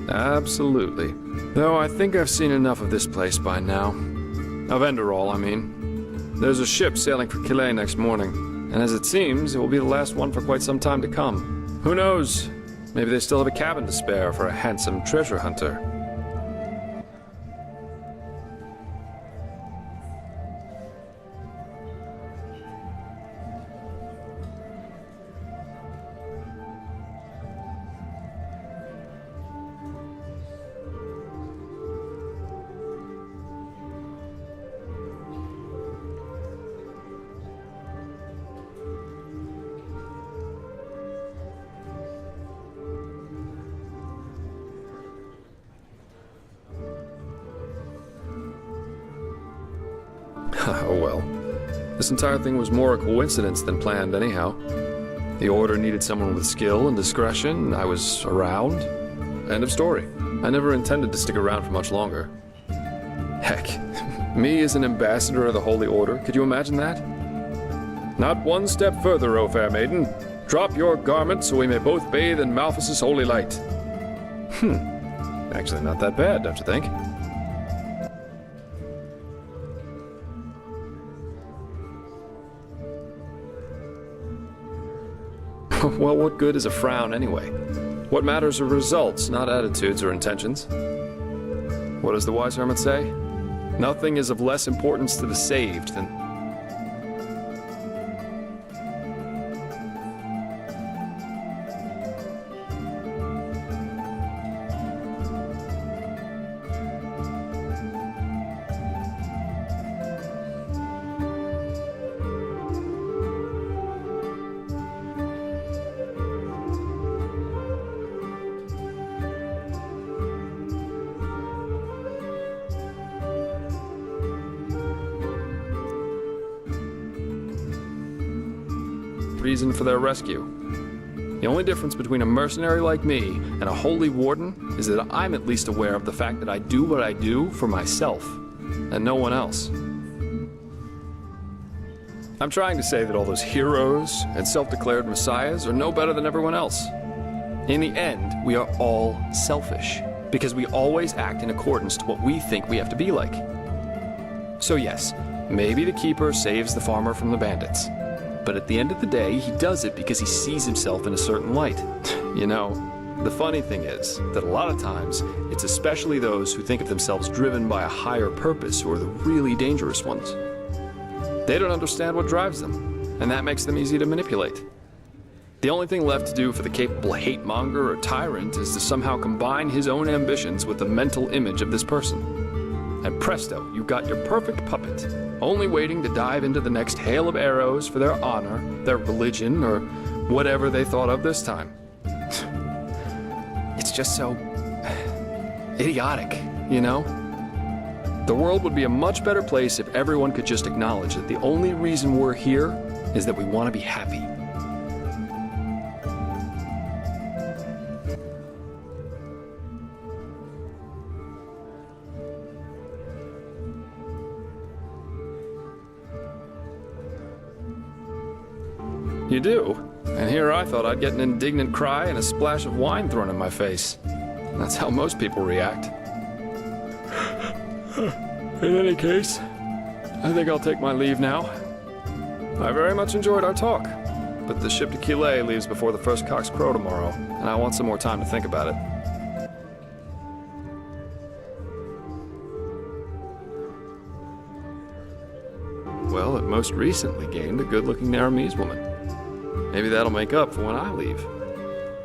Absolutely. Though I think I've seen enough of this place by now. Of Enderal, I mean. There's a ship sailing for Calais next morning, and as it seems, it will be the last one for quite some time to come. Who knows? Maybe they still have a cabin to spare for a handsome treasure hunter. Oh well. This entire thing was more a coincidence than planned anyhow. The Order needed someone with skill and discretion, I was around. End of story. I never intended to stick around for much longer. Heck, me as an ambassador of the Holy Order, could you imagine that? Not one step further, O fair maiden. Drop your garment so we may both bathe in Malphas's holy light. Actually not that bad, don't you think? Well, what good is a frown anyway? What matters are results, not attitudes or intentions. What does the wise hermit say? Nothing is of less importance to the saved than... reason for their rescue. The only difference between a mercenary like me and a holy warden is that I'm at least aware of the fact that I do what I do for myself, and no one else. I'm trying to say that all those heroes and self-declared messiahs are no better than everyone else. In the end, we are all selfish, because we always act in accordance to what we think we have to be like. So yes, maybe the keeper saves the farmer from the bandits. But at the end of the day, he does it because he sees himself in a certain light. You know, the funny thing is that a lot of times, it's especially those who think of themselves driven by a higher purpose who are the really dangerous ones. They don't understand what drives them, and that makes them easy to manipulate. The only thing left to do for the capable hate-monger or tyrant is to somehow combine his own ambitions with the mental image of this person. And presto, you've got your perfect puppet, only waiting to dive into the next hail of arrows for their honor, their religion, or whatever they thought of this time. It's just so... idiotic, you know? The world would be a much better place if everyone could just acknowledge that the only reason we're here is that we want to be happy. You do? And here I thought I'd get an indignant cry and a splash of wine thrown in my face. That's how most people react. In any case, I think I'll take my leave now. I very much enjoyed our talk, but the ship to Killet leaves before the first cocks crow tomorrow, and I want some more time to think about it. Well, it most recently gained a good-looking Naramese woman. Maybe that'll make up for when I leave.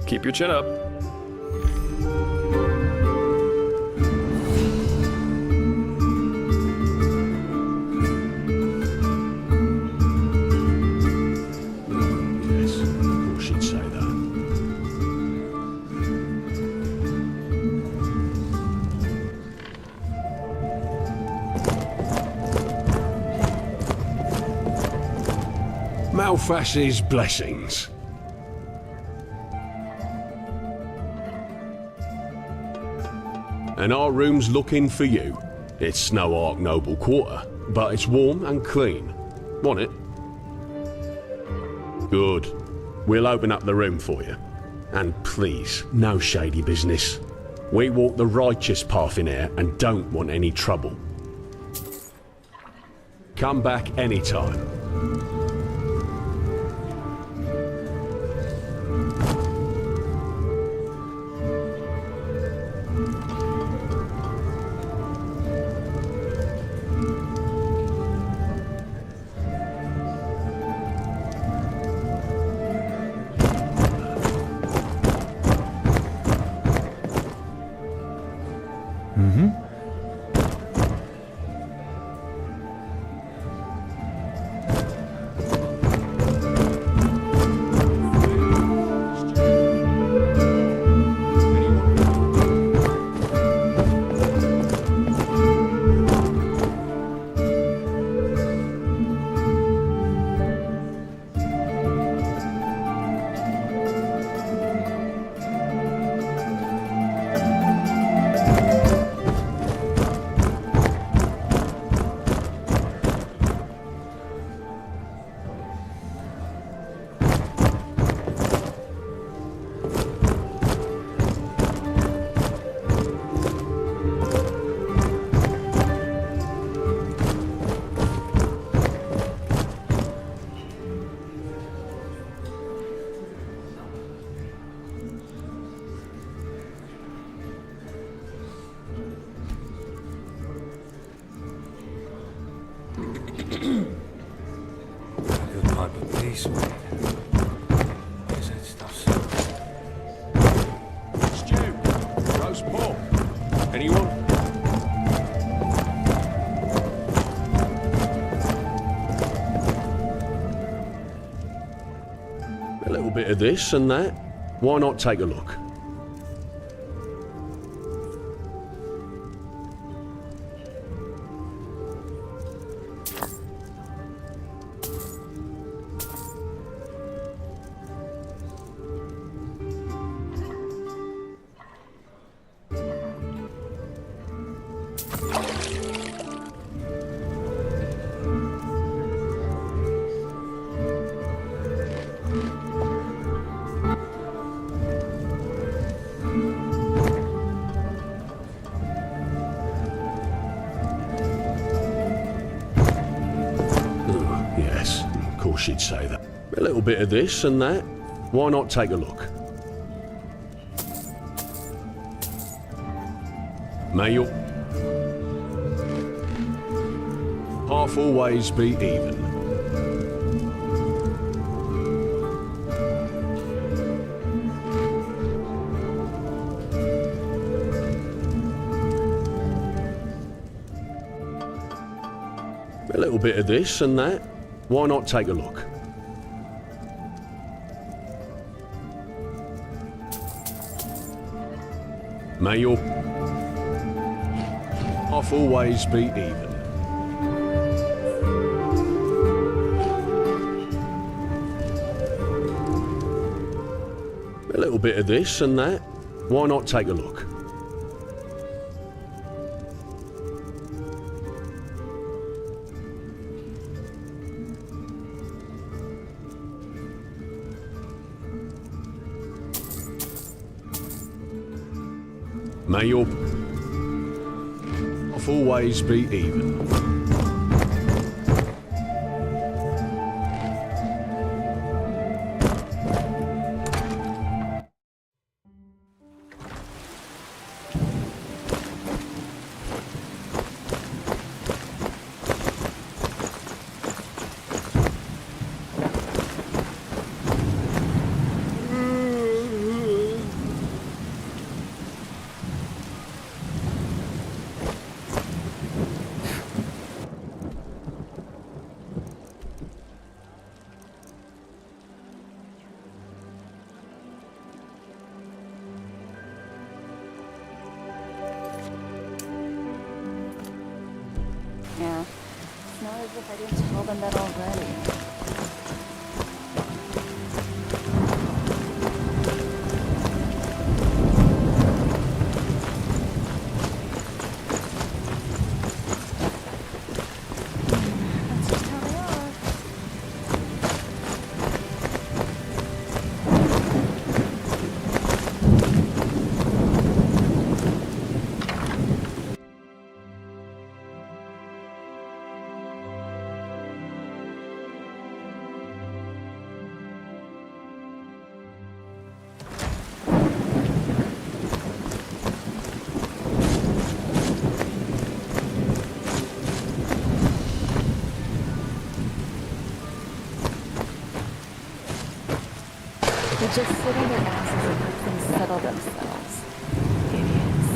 Keep your chin up. Yes, of course she'd say that. Malphas's blessings. And our room's looking for you. It's no Ark Noble quarter, but it's warm and clean. Want it? Good. We'll open up the room for you. And please, no shady business. We walk the righteous path in here and don't want any trouble. Come back anytime. Stew, roast pork. Anyone? A little bit of this and that. Why not take a look? She'd say that. A little bit of this and that. Why not take a look? May your half always be even. A little bit of this and that. Why not take a look? May your half always be even. A little bit of this and that. Why not take a look? May your half life always be even. Yeah. It's not as if I didn't tell them that already. They just sit on their asses and let things settle themselves. Idiots.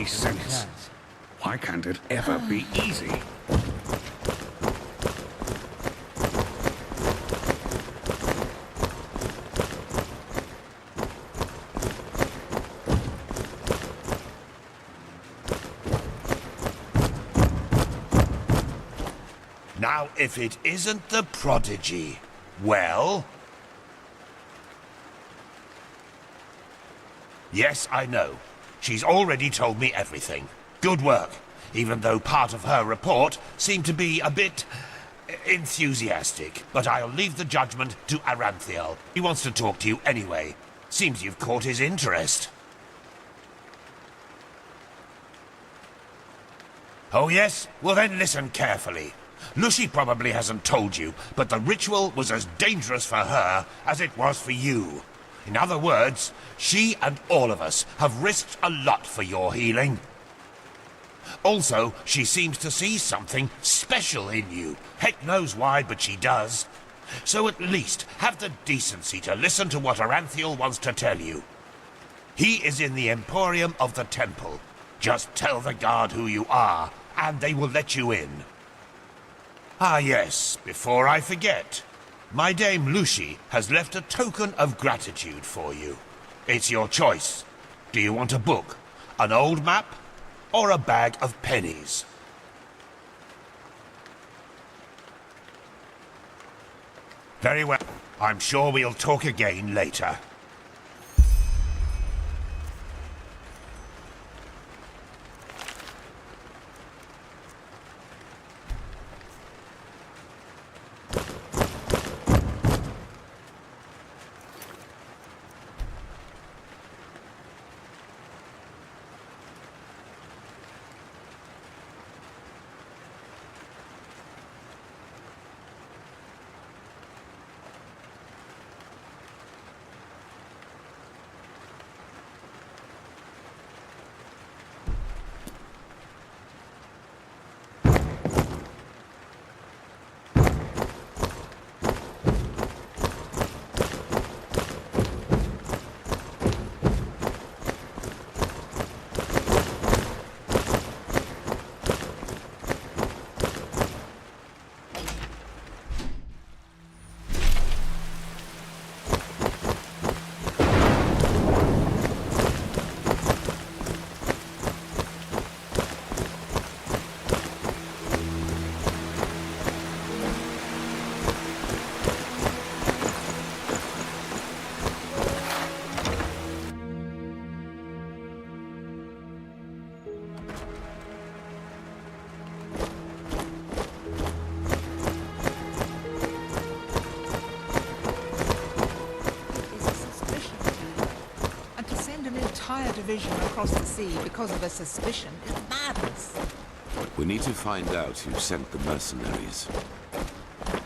Sense. Why can't it ever be easy? Now, if it isn't the prodigy, well... Yes, I know. She's already told me everything. Good work. Even though part of her report seemed to be a bit... enthusiastic, but I'll leave the judgment to Aranthal. He wants to talk to you anyway. Seems you've caught his interest. Oh yes? Well then listen carefully. Lucy probably hasn't told you, but the ritual was as dangerous for her as it was for you. In other words, she and all of us have risked a lot for your healing. Also, she seems to see something special in you. Heck knows why, but she does. So at least have the decency to listen to what Aranthal wants to tell you. He is in the Emporium of the Temple. Just tell the guard who you are, and they will let you in. Ah yes, before I forget, my dame Lucy has left a token of gratitude for you. It's your choice. Do you want a book, an old map, or a bag of pennies? Very well. I'm sure we'll talk again later. Division across the sea because of a suspicion is madness. We need to find out who sent the mercenaries.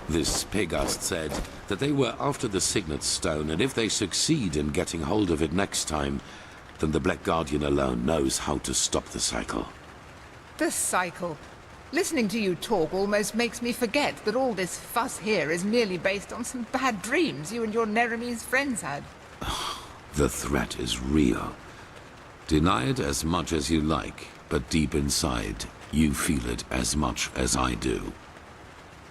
This Pegast said that they were after the Signet Stone, and if they succeed in getting hold of it next time, then the Black Guardian alone knows how to stop the cycle. The cycle? Listening to you talk almost makes me forget that all this fuss here is merely based on some bad dreams you and your Neremese friends had. The threat is real. Deny it as much as you like, but deep inside, you feel it as much as I do.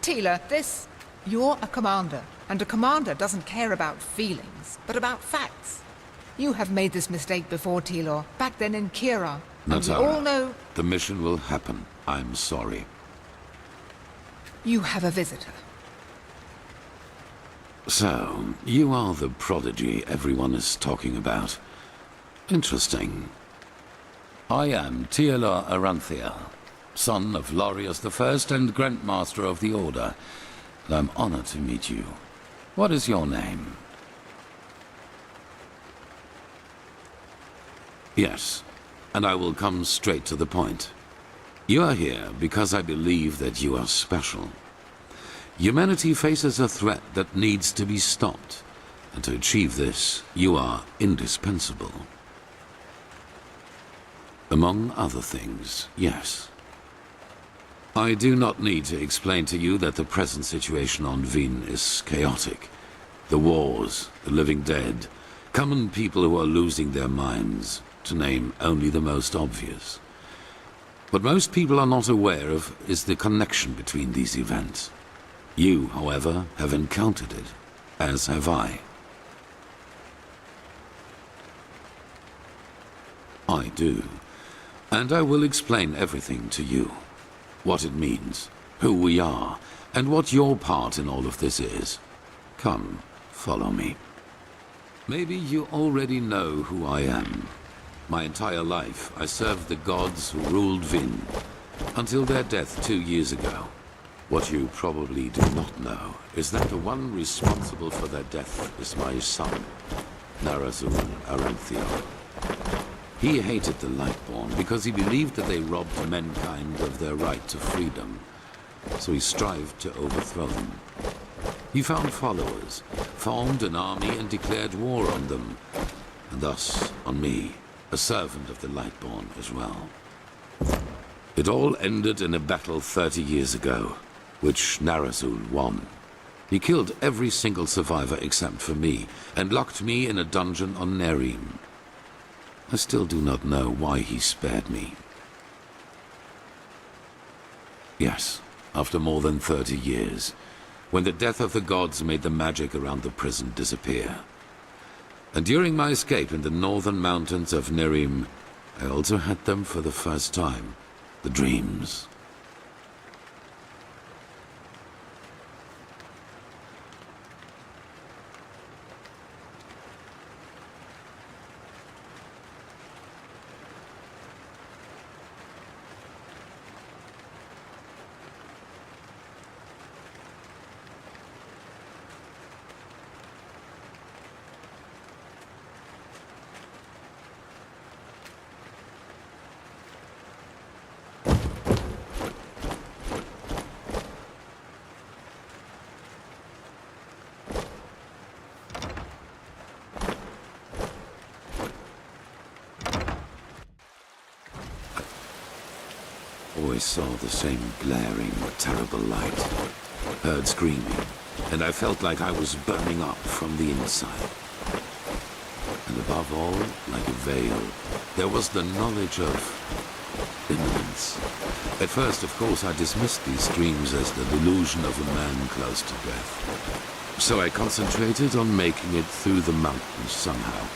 Tila, you're a commander, and a commander doesn't care about feelings, but about facts. You have made this mistake before, Tilor, back then in Kira. And we all know... The mission will happen. I'm sorry. You have a visitor. So, you are the prodigy everyone is talking about. Interesting. I am Teilor Aranthal, son of Lorius I and Grandmaster of the Order, and I'm honored to meet you. What is your name? Yes, and I will come straight to the point. You are here because I believe that you are special. Humanity faces a threat that needs to be stopped, and to achieve this, you are indispensable. Among other things, yes. I do not need to explain to you that the present situation on Vin is chaotic. The wars, the living dead, common people who are losing their minds, to name only the most obvious. What most people are not aware of is the connection between these events. You, however, have encountered it, as have I. I do. And I will explain everything to you. What it means, who we are, and what your part in all of this is. Come, follow me. Maybe you already know who I am. My entire life, I served the gods who ruled Vin, until their death 2 years ago. What you probably do not know is that the one responsible for their death is my son, Grandmaster Aranthal. He hated the Lightborn because he believed that they robbed mankind of their right to freedom, so he strived to overthrow them. He found followers, formed an army and declared war on them, and thus on me, a servant of the Lightborn as well. It all ended in a battle 30 years ago, which Narazul won. He killed every single survivor except for me, and locked me in a dungeon on Nerim. I still do not know why he spared me. Yes, after more than 30 years, when the death of the gods made the magic around the prison disappear. And during my escape in the northern mountains of Nerim, I also had them for the first time, the dreams. Always saw the same glaring, terrible light, heard screaming, and I felt like I was burning up from the inside. And above all, like a veil, there was the knowledge of imminence. At first, of course, I dismissed these dreams as the delusion of a man close to death. So I concentrated on making it through the mountains somehow.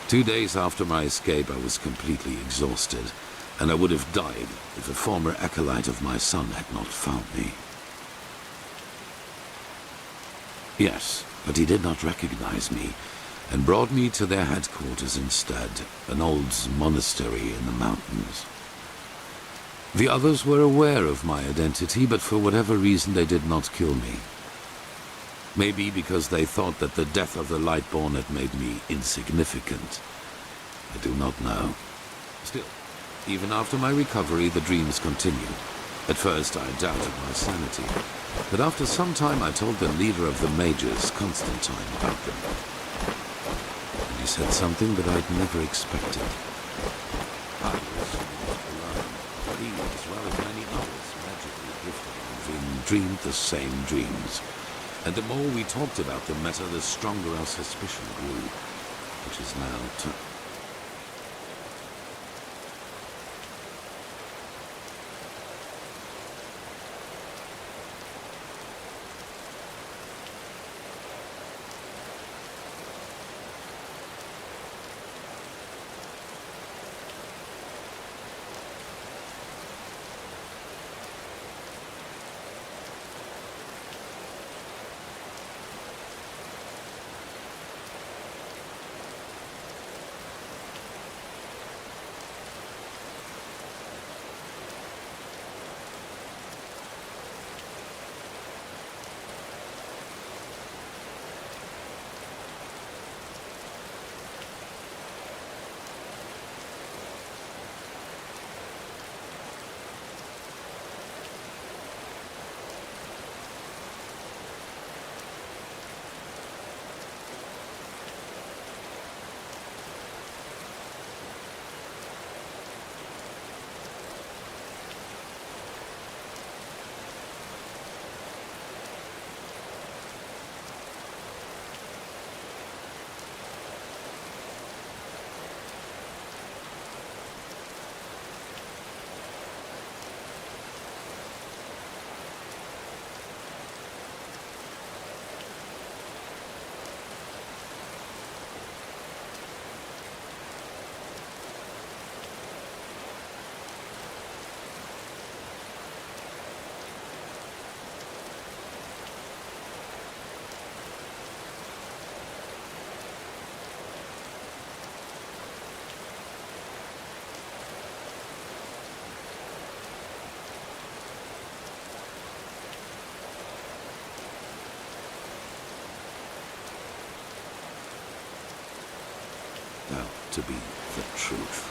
2 days after my escape, I was completely exhausted, and I would have died if a former acolyte of my son had not found me. Yes, but he did not recognize me, and brought me to their headquarters instead, an old monastery in the mountains. The others were aware of my identity, but for whatever reason they did not kill me. Maybe because they thought that the death of the Lightborn had made me insignificant. I do not know. Still, even after my recovery, the dreams continued. At first, I doubted my sanity, but after some time I told the leader of the mages, Constantine, about them. And he said something that I'd never expected. I was not alone. He, as well as many others, magically gifted and dreamed the same dreams. And the more we talked about the matter, the stronger our suspicion grew, which is now out to be the truth.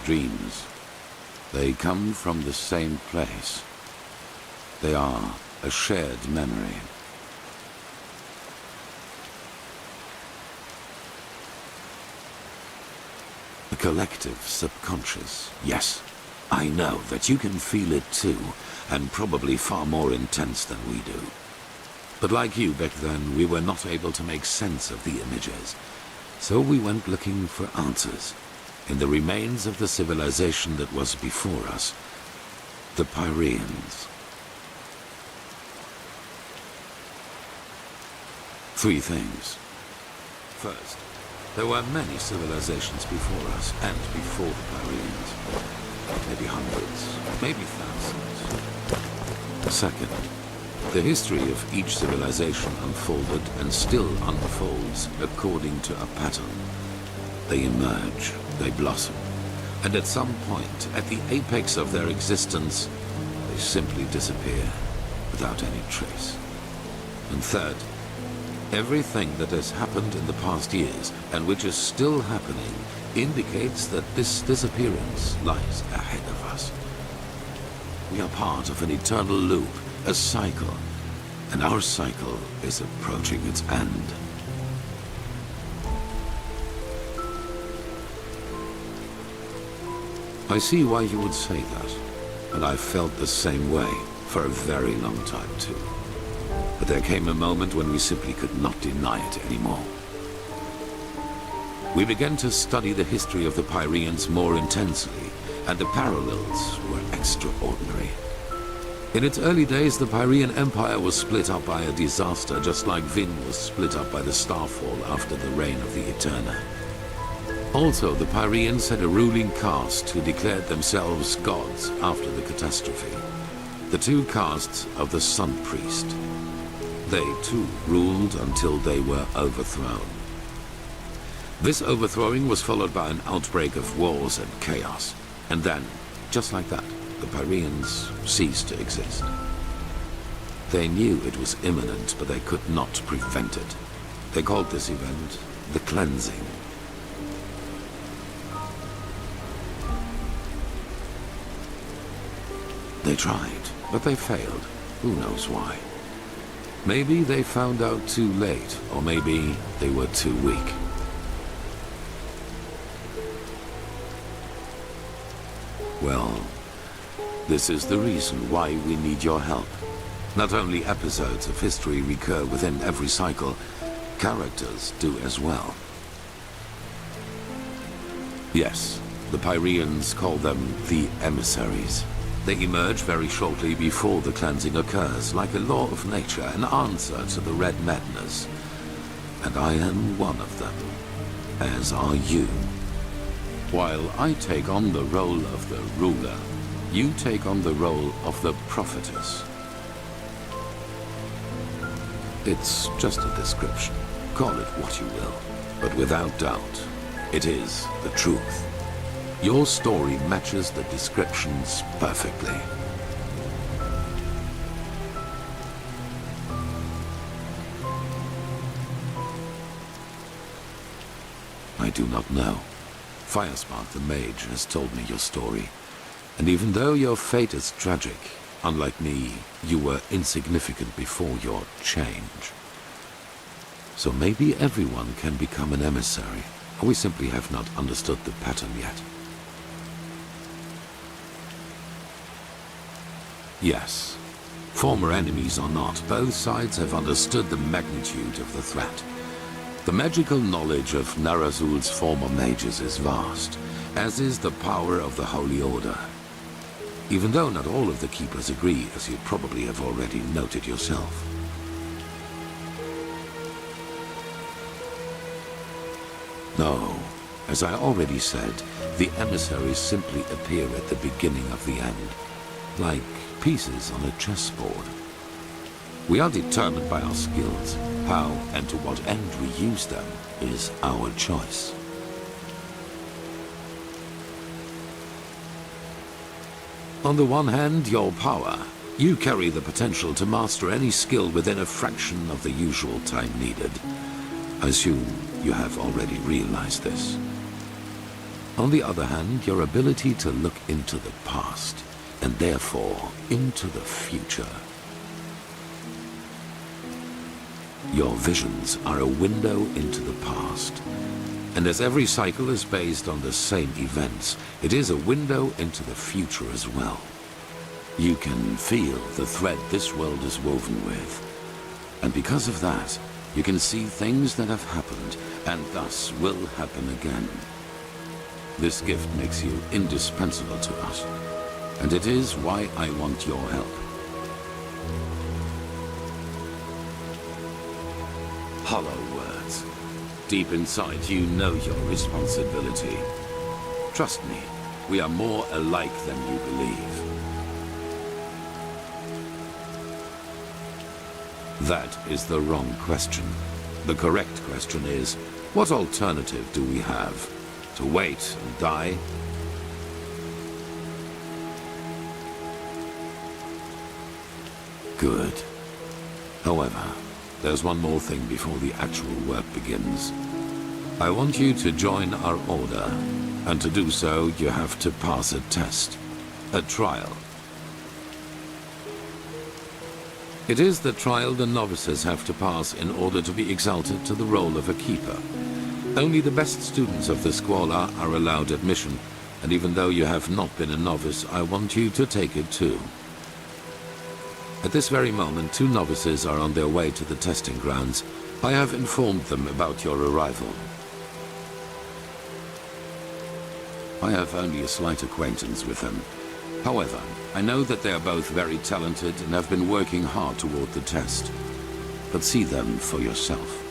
Dreams. They come from the same place. They are a shared memory. A collective subconscious. Yes, I know that you can feel it too, and probably far more intense than we do. But like you back then, we were not able to make sense of the images. So we went looking for answers in the remains of the civilization that was before us, the Pyreans. 3 things. First, there were many civilizations before us and before the Pyreans. Maybe hundreds, maybe thousands. Second, the history of each civilization unfolded and still unfolds according to a pattern. They emerge, they blossom, and at some point, at the apex of their existence, they simply disappear without any trace. And third, everything that has happened in the past years, and which is still happening, indicates that this disappearance lies ahead of us. We are part of an eternal loop, a cycle, and our cycle is approaching its end. I see why you would say that, and I've felt the same way for a very long time too. But there came a moment when we simply could not deny it anymore. We began to study the history of the Pyreans more intensely, and the parallels were extraordinary. In its early days, the Pyrean Empire was split up by a disaster, just like Vin was split up by the Starfall after the reign of the Eterna. Also, the Pyreans had a ruling caste who declared themselves gods after the catastrophe. The 2 castes of the Sun Priest. They, too, ruled until they were overthrown. This overthrowing was followed by an outbreak of wars and chaos. And then, just like that, the Pyreans ceased to exist. They knew it was imminent, but they could not prevent it. They called this event the Cleansing. They tried, but they failed. Who knows why? Maybe they found out too late, or maybe they were too weak. Well, this is the reason why we need your help. Not only episodes of history recur within every cycle, characters do as well. Yes, the Pyreans call them the Emissaries. They emerge very shortly before the cleansing occurs, like a law of nature, an answer to the Red Madness. And I am one of them, as are you. While I take on the role of the ruler, you take on the role of the prophetess. It's just a description. Call it what you will. But without doubt, it is the truth. Your story matches the descriptions perfectly. I do not know. Firepark the mage has told me your story. And even though your fate is tragic, unlike me, you were insignificant before your change. So maybe everyone can become an emissary, or we simply have not understood the pattern yet. Yes. Former enemies or not, both sides have understood the magnitude of the threat. The magical knowledge of Narazul's former mages is vast, as is the power of the Holy Order. Even though not all of the Keepers agree, as you probably have already noted yourself. No. As I already said, the emissaries simply appear at the beginning of the end, like pieces on a chessboard. We are determined by our skills. How and to what end we use them is our choice. On the one hand, your power. You carry the potential to master any skill within a fraction of the usual time needed. I assume you have already realized this. On the other hand, your ability to look into the past, and therefore into the future. Your visions are a window into the past. And as every cycle is based on the same events, it is a window into the future as well. You can feel the thread this world is woven with. And because of that, you can see things that have happened, and thus will happen again. This gift makes you indispensable to us, and it is why I want your help. Hollow words. Deep inside, you know your responsibility. Trust me, we are more alike than you believe. That is the wrong question. The correct question is, what alternative do we have? To wait and die? Good. However, there's one more thing before the actual work begins. I want you to join our order, and to do so, you have to pass a test. A trial. It is the trial the novices have to pass in order to be exalted to the role of a keeper. Only the best students of the Squalor are allowed admission, and even though you have not been a novice, I want you to take it too. At this very moment, 2 novices are on their way to the testing grounds. I have informed them about your arrival. I have only a slight acquaintance with them. However, I know that they are both very talented and have been working hard toward the test. But see them for yourself.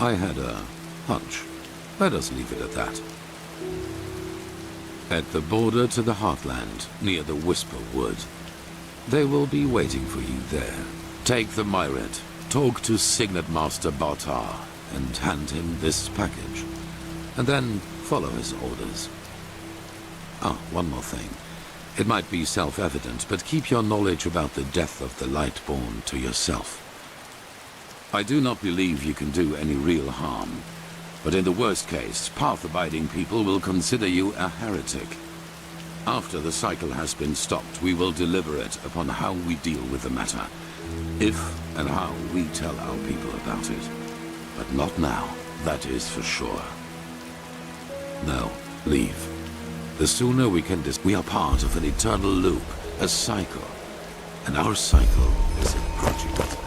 I had a hunch. Let us leave it at that. At the border to the Heartland, near the Whisper Wood. They will be waiting for you there. Take the Myret, talk to Signet Master Bartar, and hand him this package. And then follow his orders. Ah, one more thing. It might be self-evident, but keep your knowledge about the death of the Lightborn to yourself. I do not believe you can do any real harm, but in the worst case, path-abiding people will consider you a heretic. After the cycle has been stopped, we will deliberate upon how we deal with the matter, if and how we tell our people about it. But not now, that is for sure. No, leave. The sooner we can we are part of an eternal loop, a cycle, and our cycle is a project.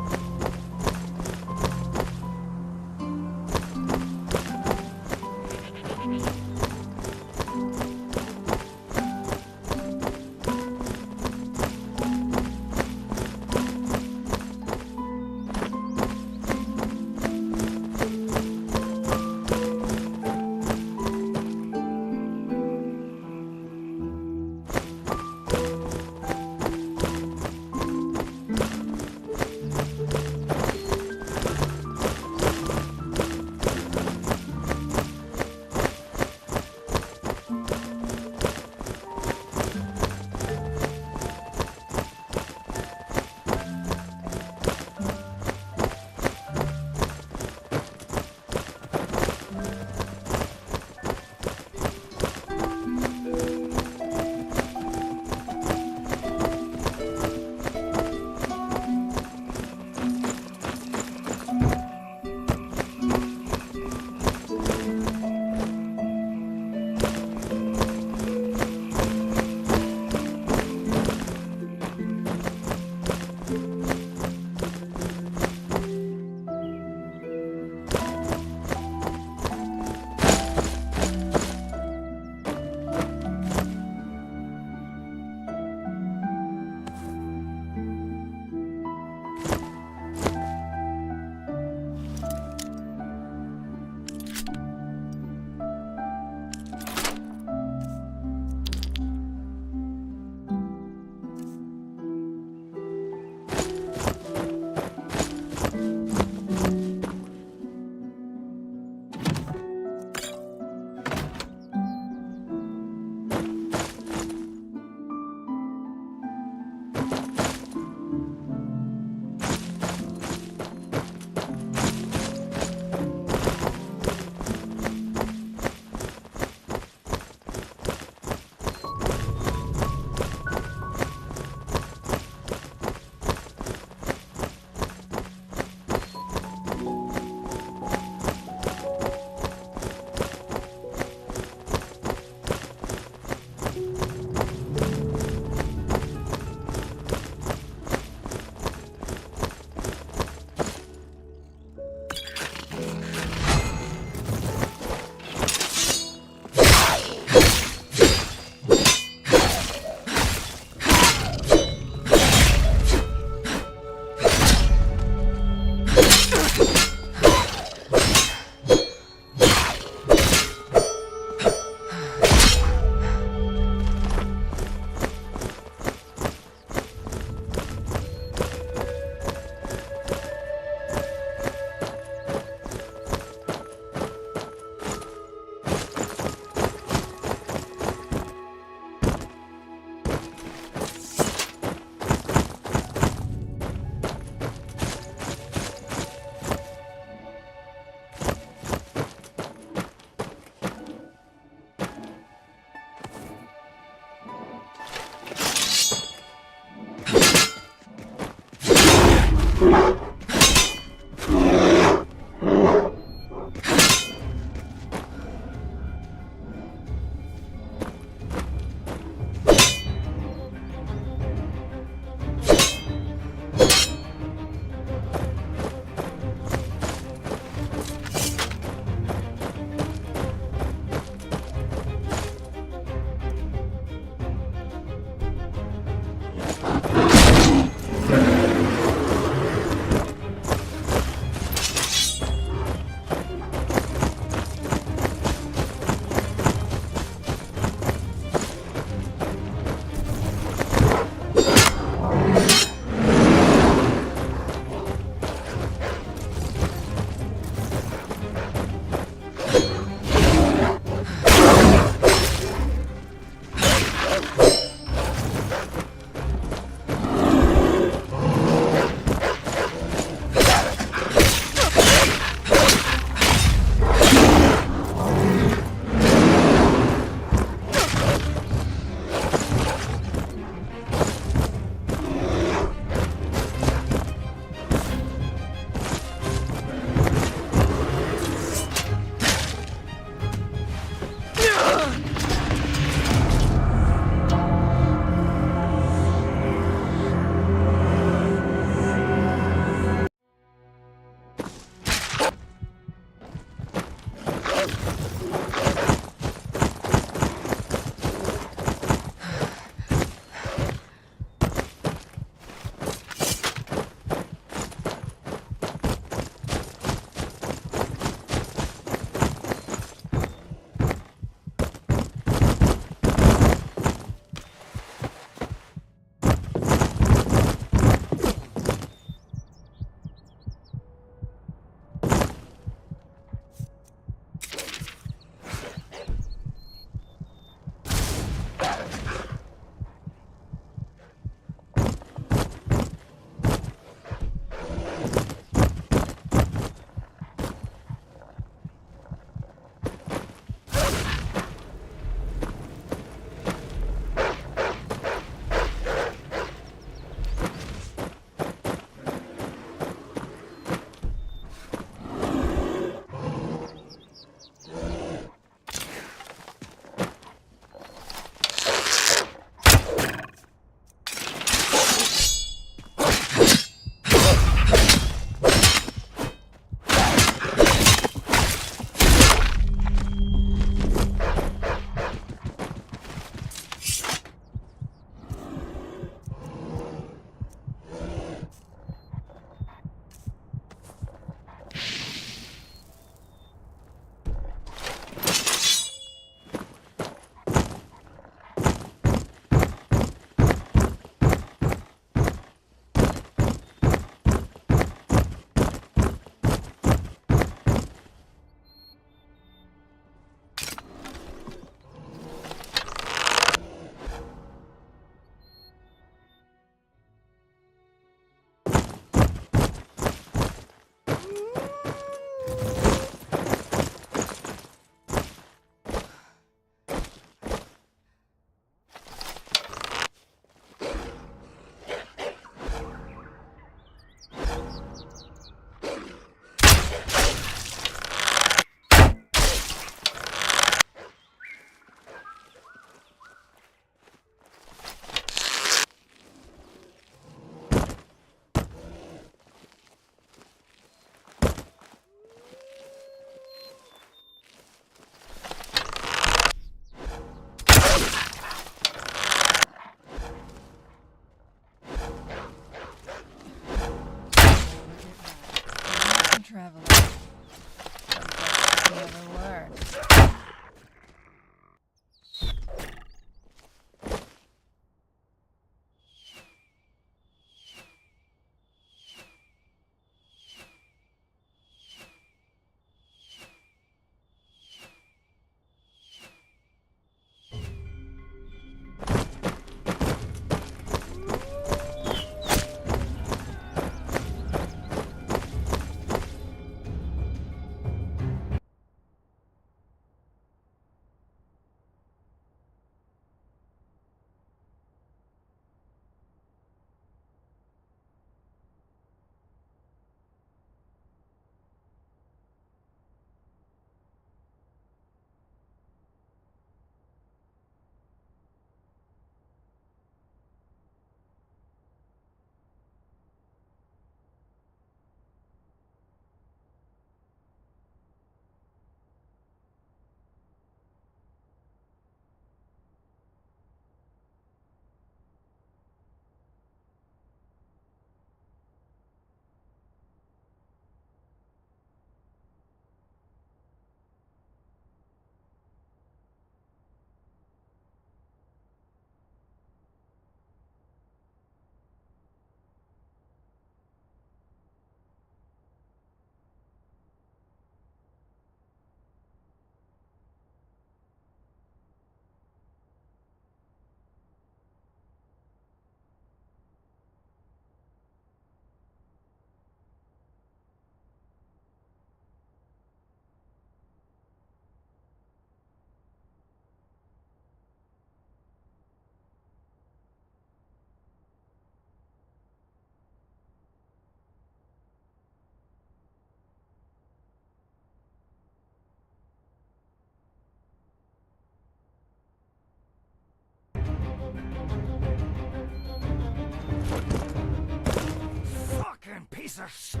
fucking piece of shit.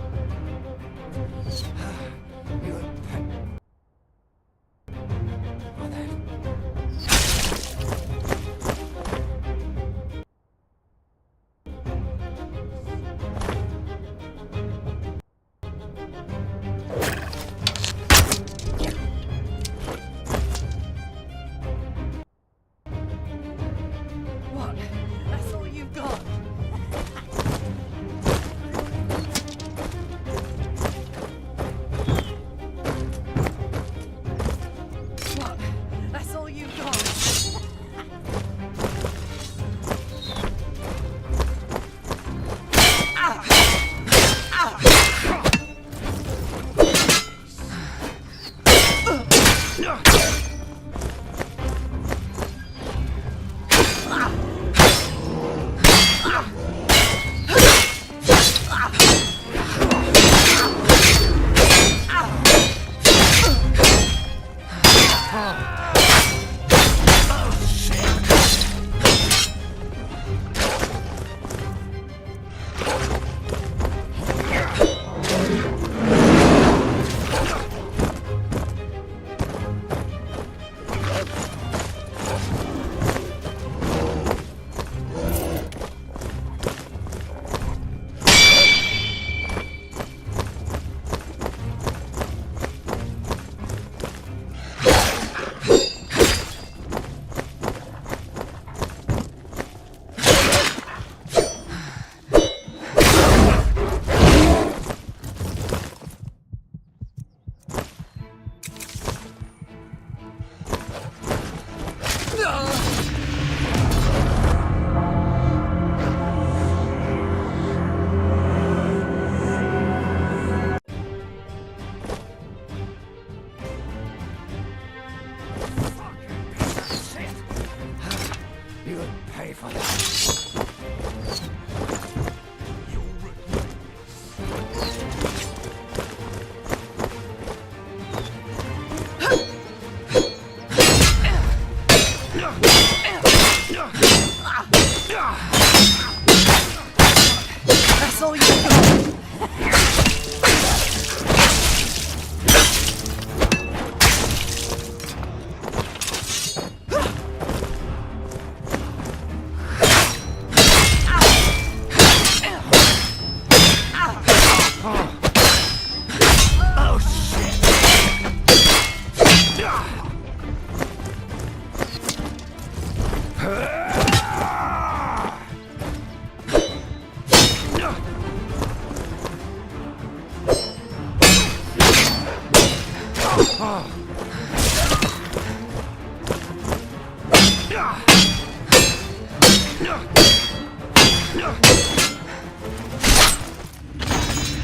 You for that. What? That's all you've got? What? That's all you've got? You would pay for that. That's all you've got?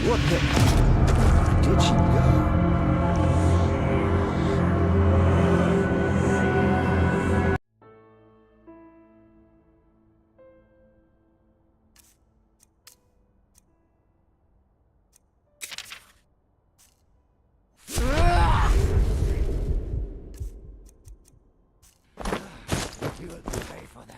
What the... Did she go? You would pay for that.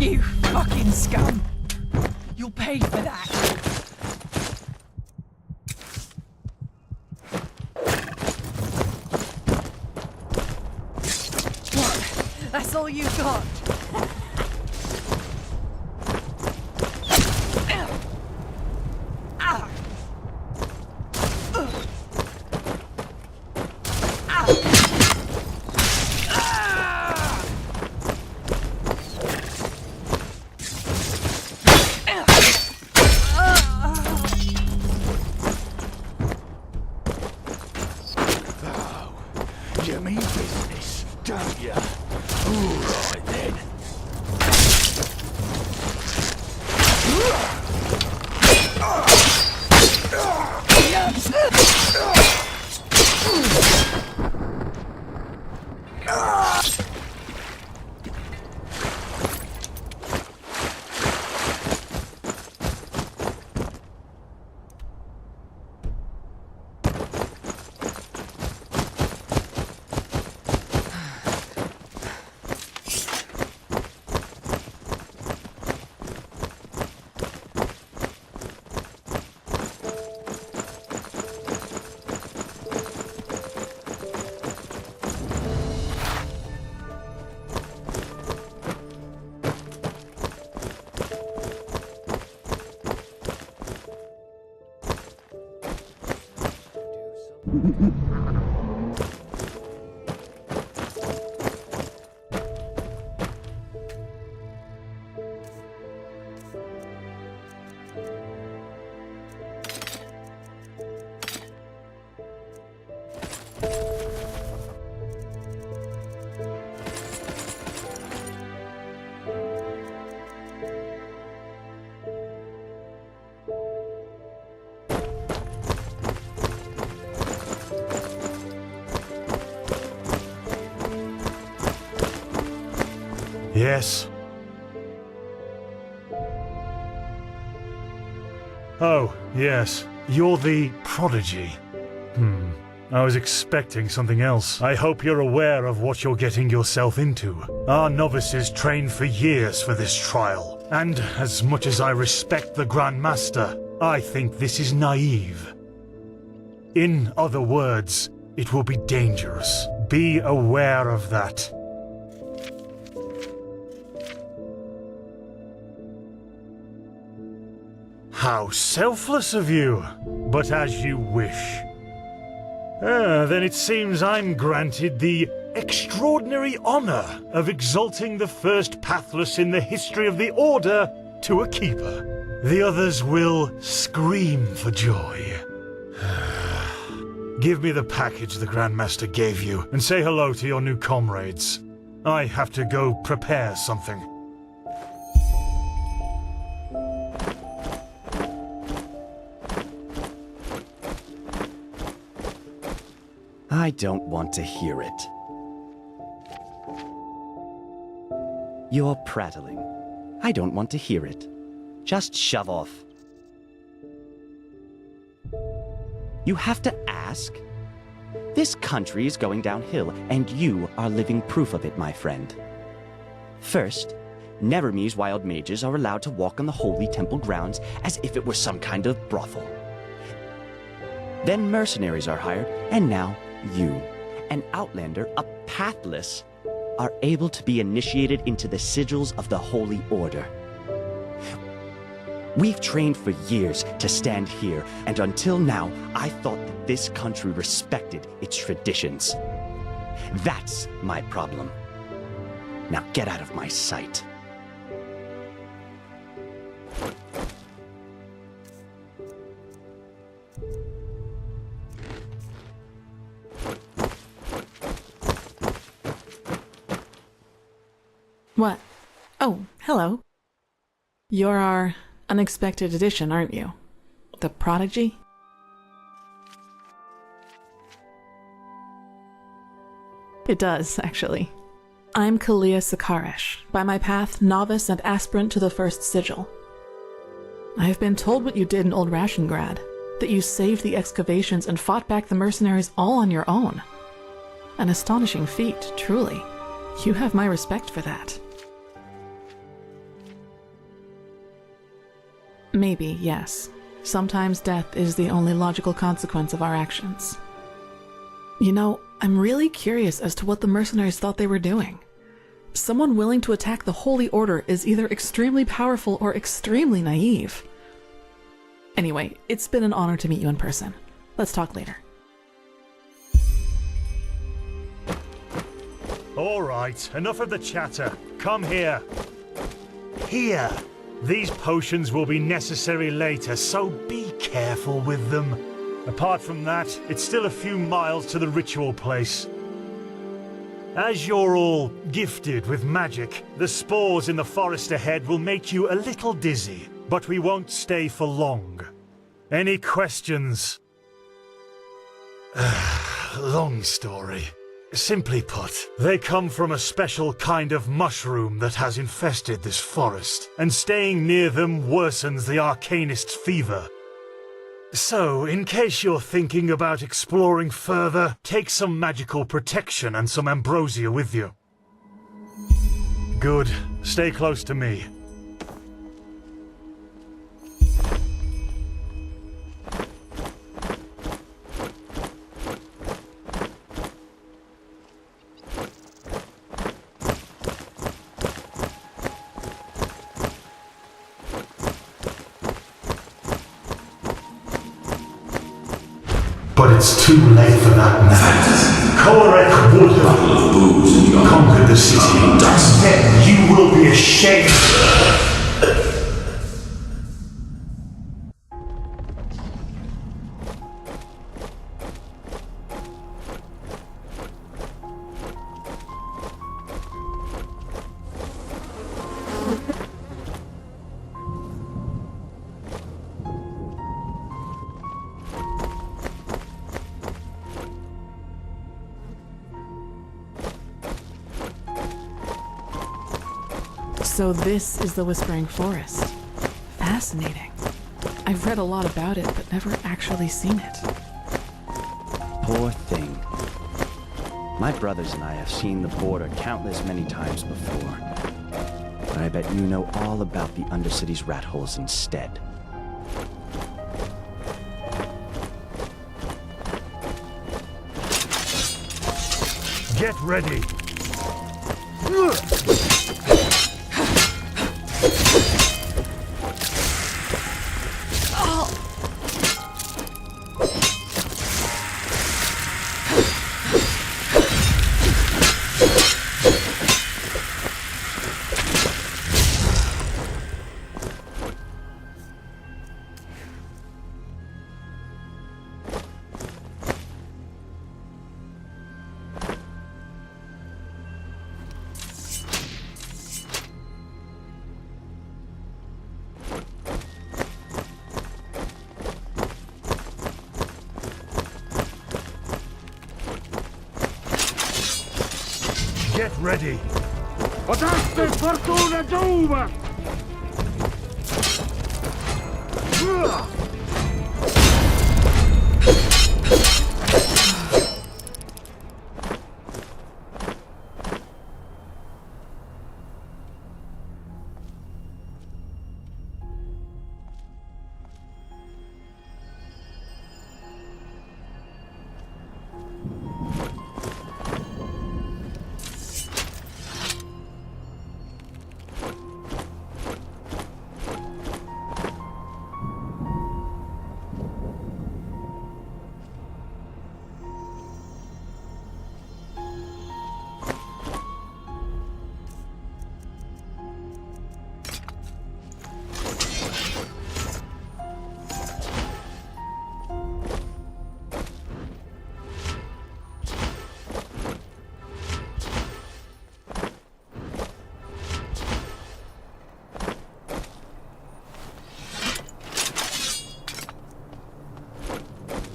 You fucking scum! You'll pay for that! What? That's all you got? You mean business, don't you? Alright then. Yes. Oh, yes. You're the prodigy. I was expecting something else. I hope you're aware of what you're getting yourself into. Our novices trained for years for this trial. And as much as I respect the Grandmaster, I think this is naive. In other words, it will be dangerous. Be aware of that. How selfless of you! But as you wish. Then it seems I'm granted the extraordinary honor of exalting the first Pathless in the history of the Order to a Keeper. The others will scream for joy. Give me the package the Grandmaster gave you, and say hello to your new comrades. I have to go prepare something. I don't want to hear it. You're prattling. I don't want to hear it. Just shove off. You have to ask? This country is going downhill, and you are living proof of it, my friend. First, Neverme's wild mages are allowed to walk on the holy temple grounds as if it were some kind of brothel. Then mercenaries are hired, and now you, an outlander, a pathless, are able to be initiated into the sigils of the Holy Order. We've trained for years to stand here, and until now, I thought that this country respected its traditions. That's my problem. Now get out of my sight. What? Oh, hello. You're our unexpected addition, aren't you? The prodigy? It does, actually. I'm Kalia Sakaresh, by my path novice and aspirant to the first sigil. I have been told what you did in Old Ration Grad, that you saved the excavations and fought back the mercenaries all on your own. An astonishing feat, truly. You have my respect for that. Maybe, yes. Sometimes death is the only logical consequence of our actions. You know, I'm really curious as to what the mercenaries thought they were doing. Someone willing to attack the Holy Order is either extremely powerful or extremely naive. Anyway, it's been an honor to meet you in person. Let's talk later. All right, enough of the chatter. Come here. Here. These potions will be necessary later, so be careful with them. Apart from that, it's still a few miles to the ritual place. As you're all gifted with magic, the spores in the forest ahead will make you a little dizzy, but we won't stay for long. Any questions? Long story. Simply put, they come from a special kind of mushroom that has infested this forest, and staying near them worsens the arcanist's fever. So, in case you're thinking about exploring further, take some magical protection and some ambrosia with you. Good. Stay close to me. But it's too late for that now. Korek would have conquered the city, and then you will be ashamed. So this is the Whispering Forest. Fascinating. I've read a lot about it, but never actually seen it. Poor thing. My brothers and I have seen the border countless many times before. But I bet you know all about the Undercity's rat holes instead. Get ready. Get ready. Potaste fortuna giuva!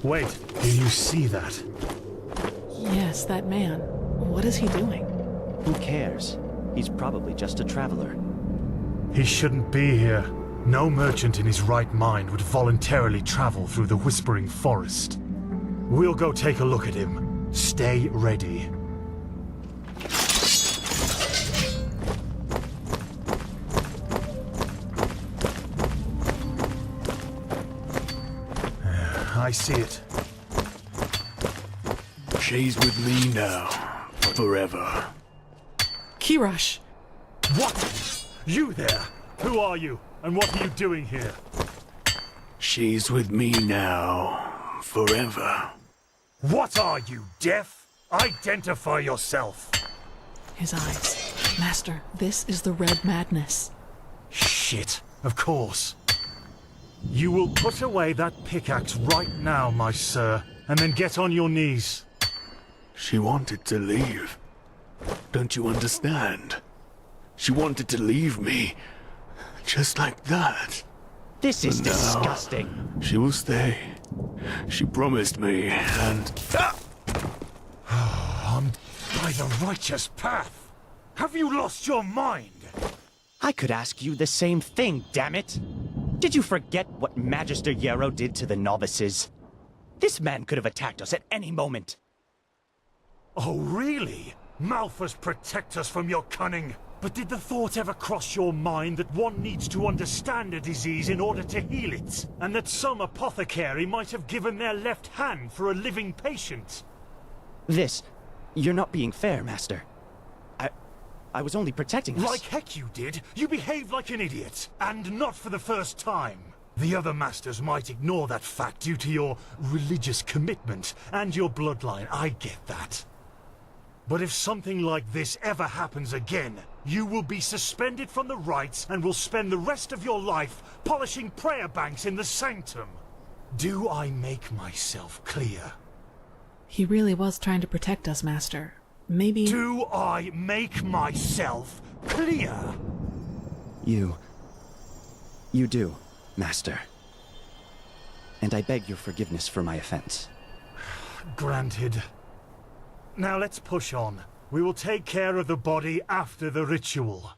Wait, do you see that? Yes, that man. What is he doing? Who cares? He's probably just a traveler. He shouldn't be here. No merchant in his right mind would voluntarily travel through the Whispering Forest. We'll go take a look at him. Stay ready. I see it. She's with me now. Forever. Kirash! What? You there? Who are you? And what are you doing here? She's with me now. Forever. What are you, deaf? Identify yourself. His eyes. Master, this is the Red Madness. Shit, of course. You will put away that pickaxe right now, my sir, and then get on your knees. She wanted to leave. Don't you understand? She wanted to leave me. Just like that. This is But now, disgusting. She will stay. She promised me, and... I'm by the righteous path. Have you lost your mind? I could ask you the same thing, damn it. Did you forget what Magister Yarrow did to the novices? This man could have attacked us at any moment. Oh, really? Malphus, protect us from your cunning. But did the thought ever cross your mind that one needs to understand a disease in order to heal it? And that some apothecary might have given their left hand for a living patient? You're not being fair, Master. I was only protecting us. Like heck you did. You behaved like an idiot. And not for the first time. The other masters might ignore that fact due to your religious commitment and your bloodline. I get that. But if something like this ever happens again, you will be suspended from the rites and will spend the rest of your life polishing prayer banks in the sanctum. Do I make myself clear? He really was trying to protect us, Master. Maybe... Do I make myself clear? You do, Master. And I beg your forgiveness for my offense. Granted. Now let's push on. We will take care of the body after the ritual.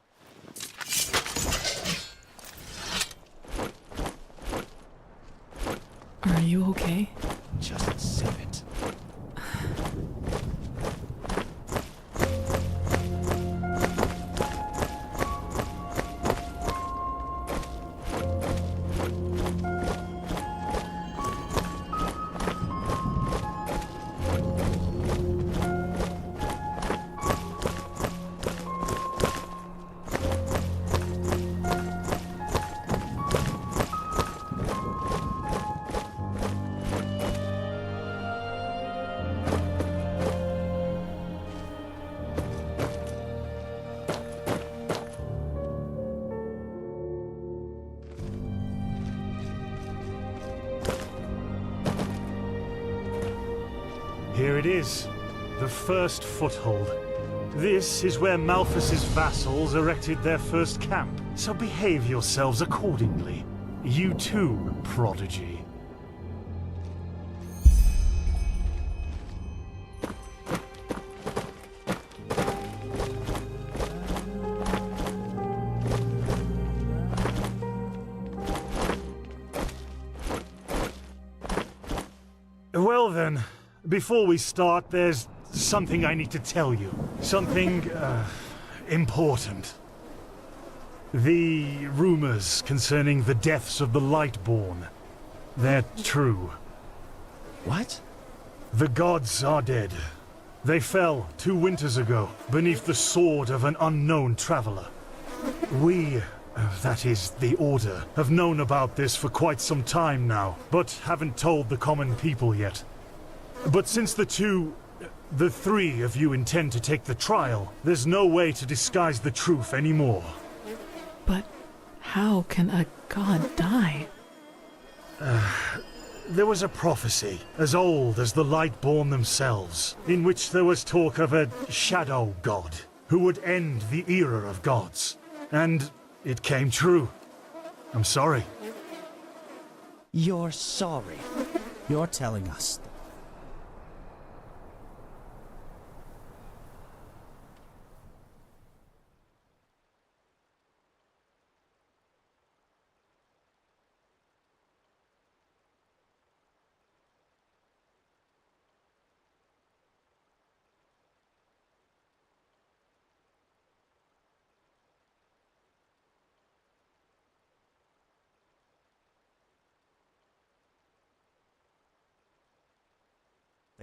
Are you okay? Just save it. Here it is, the first foothold. This is where Malphus's vassals erected their first camp, so behave yourselves accordingly. You too, prodigy. Well then, before we start, there's something I need to tell you. Something, important. The rumors concerning the deaths of the Lightborn, they're true. What? The gods are dead. They fell 2 winters ago, beneath the sword of an unknown traveler. We, that is, the Order, have known about this for quite some time now, but haven't told the common people yet. But since the 3 of you intend to take the trial, there's no way to disguise the truth anymore. But how can a god die? There was a prophecy, as old as the Lightborn themselves, in which there was talk of a shadow god, who would end the era of gods. And it came true. I'm sorry. You're sorry? You're telling us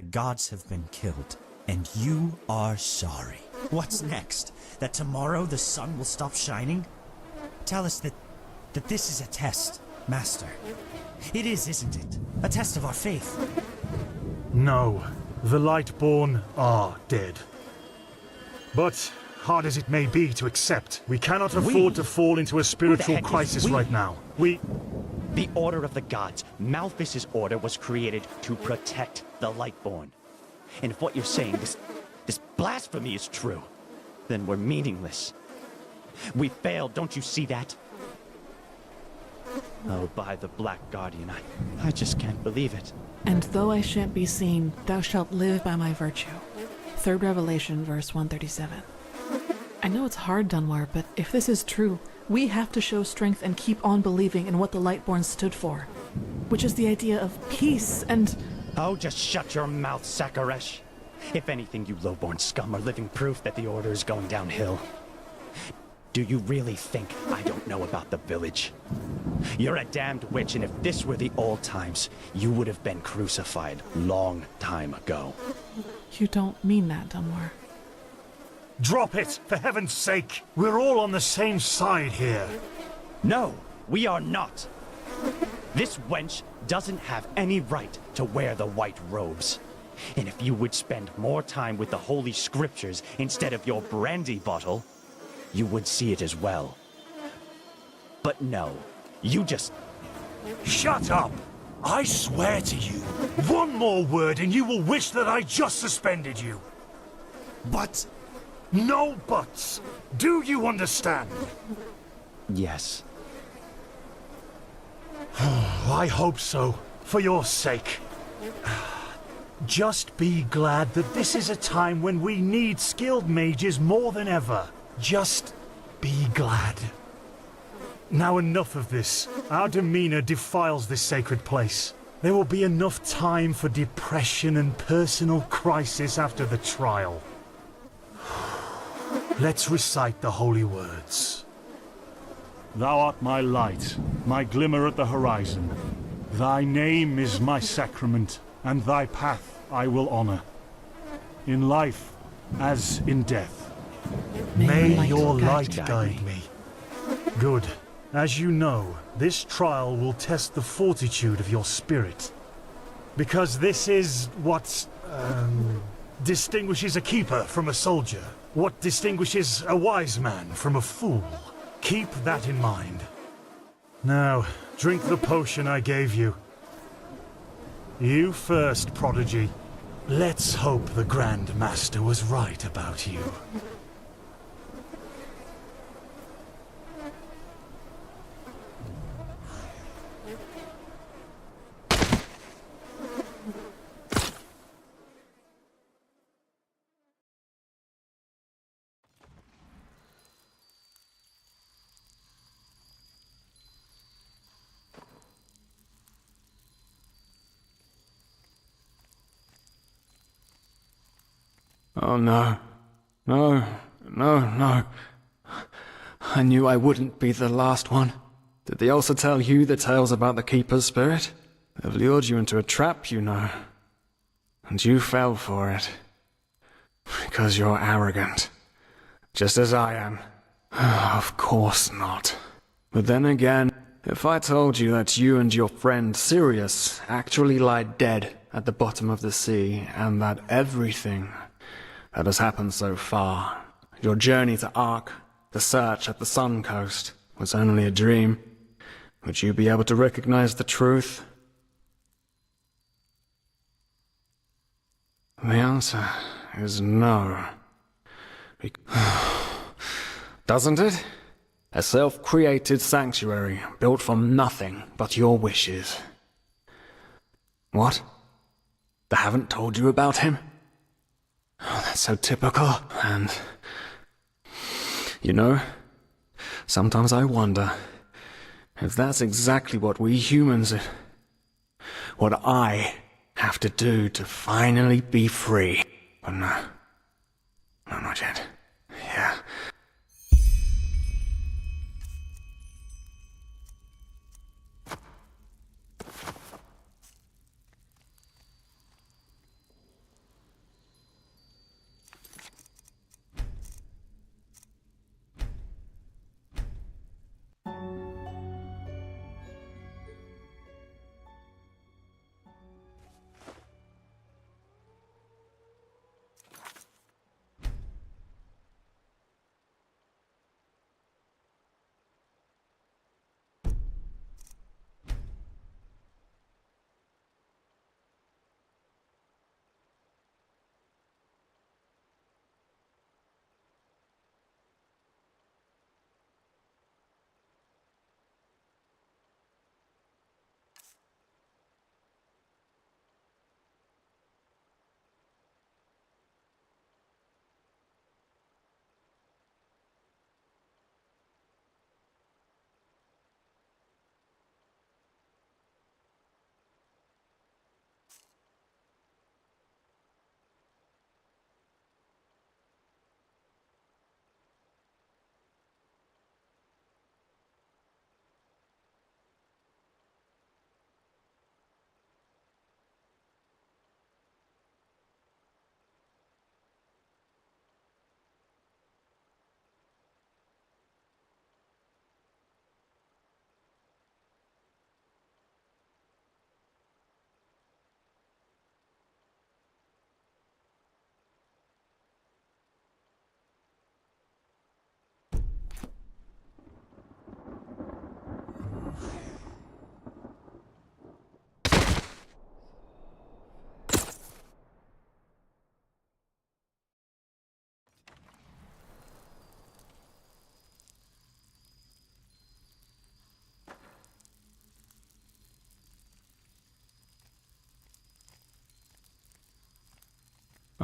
that gods have been killed, and you are sorry. What's next? That tomorrow the sun will stop shining? Tell us that this is a test, Master. It is, isn't it? A test of our faith. No, the Lightborn are dead. But, hard as it may be to accept, we cannot afford to fall into a spiritual crisis right now. The Order of the Gods, Malthus's order, was created to protect the Lightborn. And if what you're saying, this blasphemy is true, then we're meaningless. We failed, don't you see that? Oh, by the Black Guardian, I just can't believe it. And though I shan't be seen, thou shalt live by my virtue. 3rd Revelation, verse 137. I know it's hard, Dunwar, but if this is true, we have to show strength and keep on believing in what the Lightborn stood for, which is the idea of peace and... Oh, just shut your mouth, Sakaresh. If anything, you lowborn scum are living proof that the Order is going downhill. Do you really think I don't know about the village? You're a damned witch, and if this were the old times, you would have been crucified long time ago. You don't mean that, Dunwar. Drop it, for heaven's sake! We're all on the same side here. No, we are not. This wench doesn't have any right to wear the white robes. And if you would spend more time with the Holy Scriptures instead of your brandy bottle, you would see it as well. But no, you just... Shut up! I swear to you, one more word and you will wish that I just suspended you. But... No buts! Do you understand? Yes. I hope so, for your sake. Just be glad that this is a time when we need skilled mages more than ever. Just be glad. Now enough of this. Our demeanor defiles this sacred place. There will be enough time for depression and personal crisis after the trial. Let's recite the holy words. Thou art my light, my glimmer at the horizon. Thy name is my sacrament, and thy path I will honor. In life, as in death. May your light guide me. Good. As you know, this trial will test the fortitude of your spirit. Because this is what, distinguishes a keeper from a soldier. What distinguishes a wise man from a fool. Keep that in mind. Now, drink the potion I gave you. You first, Prodigy. Let's hope the Grandmaster was right about you. Oh no. No. I knew I wouldn't be the last one. Did they also tell you the tales about the Keeper's spirit? They've lured you into a trap, you know. And you fell for it. Because you're arrogant. Just as I am. Of course not. But then again, if I told you that you and your friend Sirius actually lie dead at the bottom of the sea, and that everything that has happened so far, your journey to Ark, the search at the Sun Coast, was only a dream, would you be able to recognize the truth? The answer is no. Doesn't it? A self-created sanctuary built from nothing but your wishes. What? They haven't told you about him? Oh, that's so typical. And, you know, sometimes I wonder if that's exactly what we humans, what I have to do to finally be free. But no, not yet. Yeah.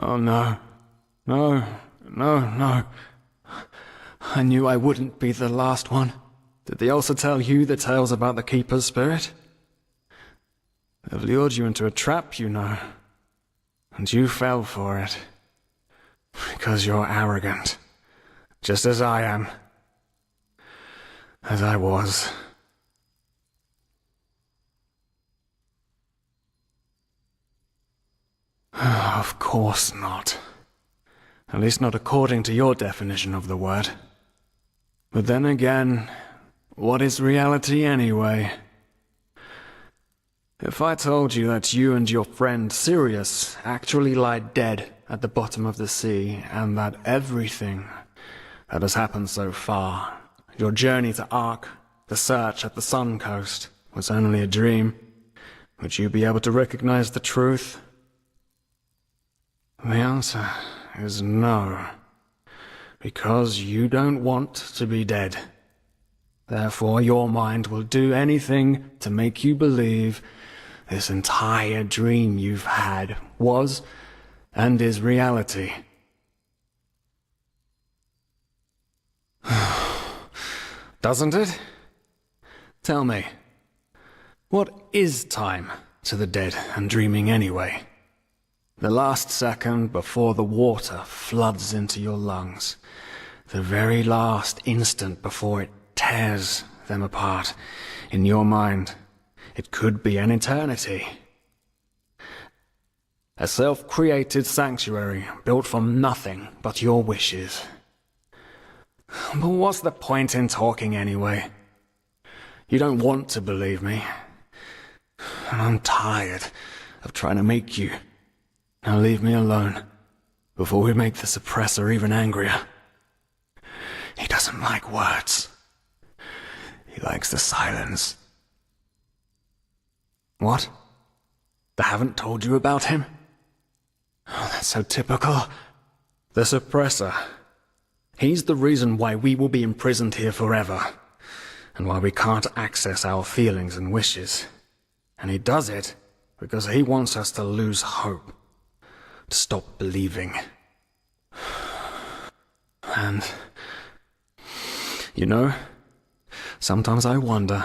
Oh no. No, no. I knew I wouldn't be the last one. Did they also tell you the tales about the Keeper's spirit? They've lured you into a trap, you know. And you fell for it. Because you're arrogant. Just as I am. As I was. Of course not. At least not according to your definition of the word. But then again, what is reality anyway? If I told you that you and your friend Sirius actually lie dead at the bottom of the sea, and that everything that has happened so far, your journey to Ark, the search at the Sun Coast, was only a dream, would you be able to recognize the truth? The answer is no. Because you don't want to be dead. Therefore, your mind will do anything to make you believe this entire dream you've had was and is reality. Doesn't it? Tell me, what is time to the dead and dreaming anyway? The last second before the water floods into your lungs. The very last instant before it tears them apart in your mind. It could be an eternity. A self-created sanctuary built from nothing but your wishes. But what's the point in talking anyway? You don't want to believe me. And I'm tired of trying to make you. Now leave me alone, before we make the suppressor even angrier. He doesn't like words. He likes the silence. What? They haven't told you about him? Oh, that's so typical. The suppressor. He's the reason why we will be imprisoned here forever, and why we can't access our feelings and wishes. And he does it because he wants us to lose hope. To stop believing. And, you know, sometimes I wonder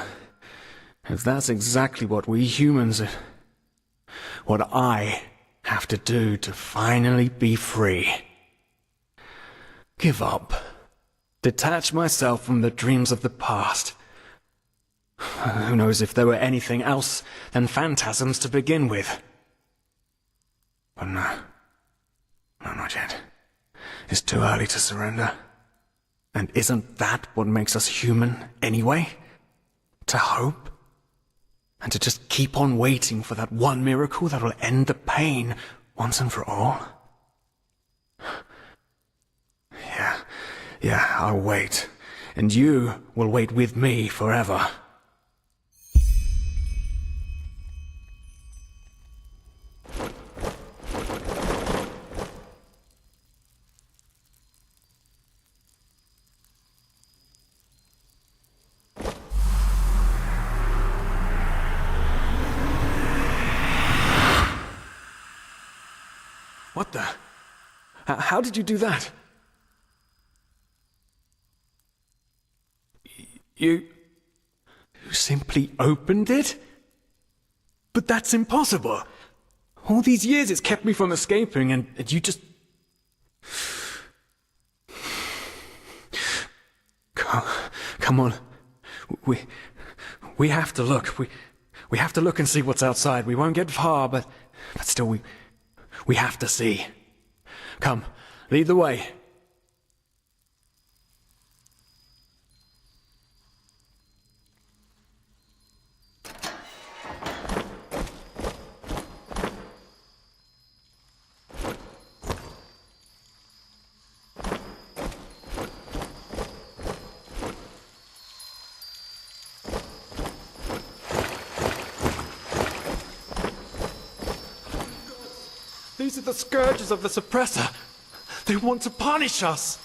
if that's exactly what we humans, what I have to do to finally be free. Give up. Detach myself from the dreams of the past. Who knows if there were anything else than phantasms to begin with. But no. No, not yet. It's too early to surrender. And isn't that what makes us human, anyway? To hope? And to just keep on waiting for that one miracle that will end the pain once and for all? Yeah, I'll wait. And you will wait with me forever. What the? How did you do that? You simply opened it? But that's impossible. All these years it's kept me from escaping, and you just... Come on. We have to look. We have to look and see what's outside. We won't get far, but still we have to see. Come, lead the way. These are the scourges of the suppressor. They want to punish us.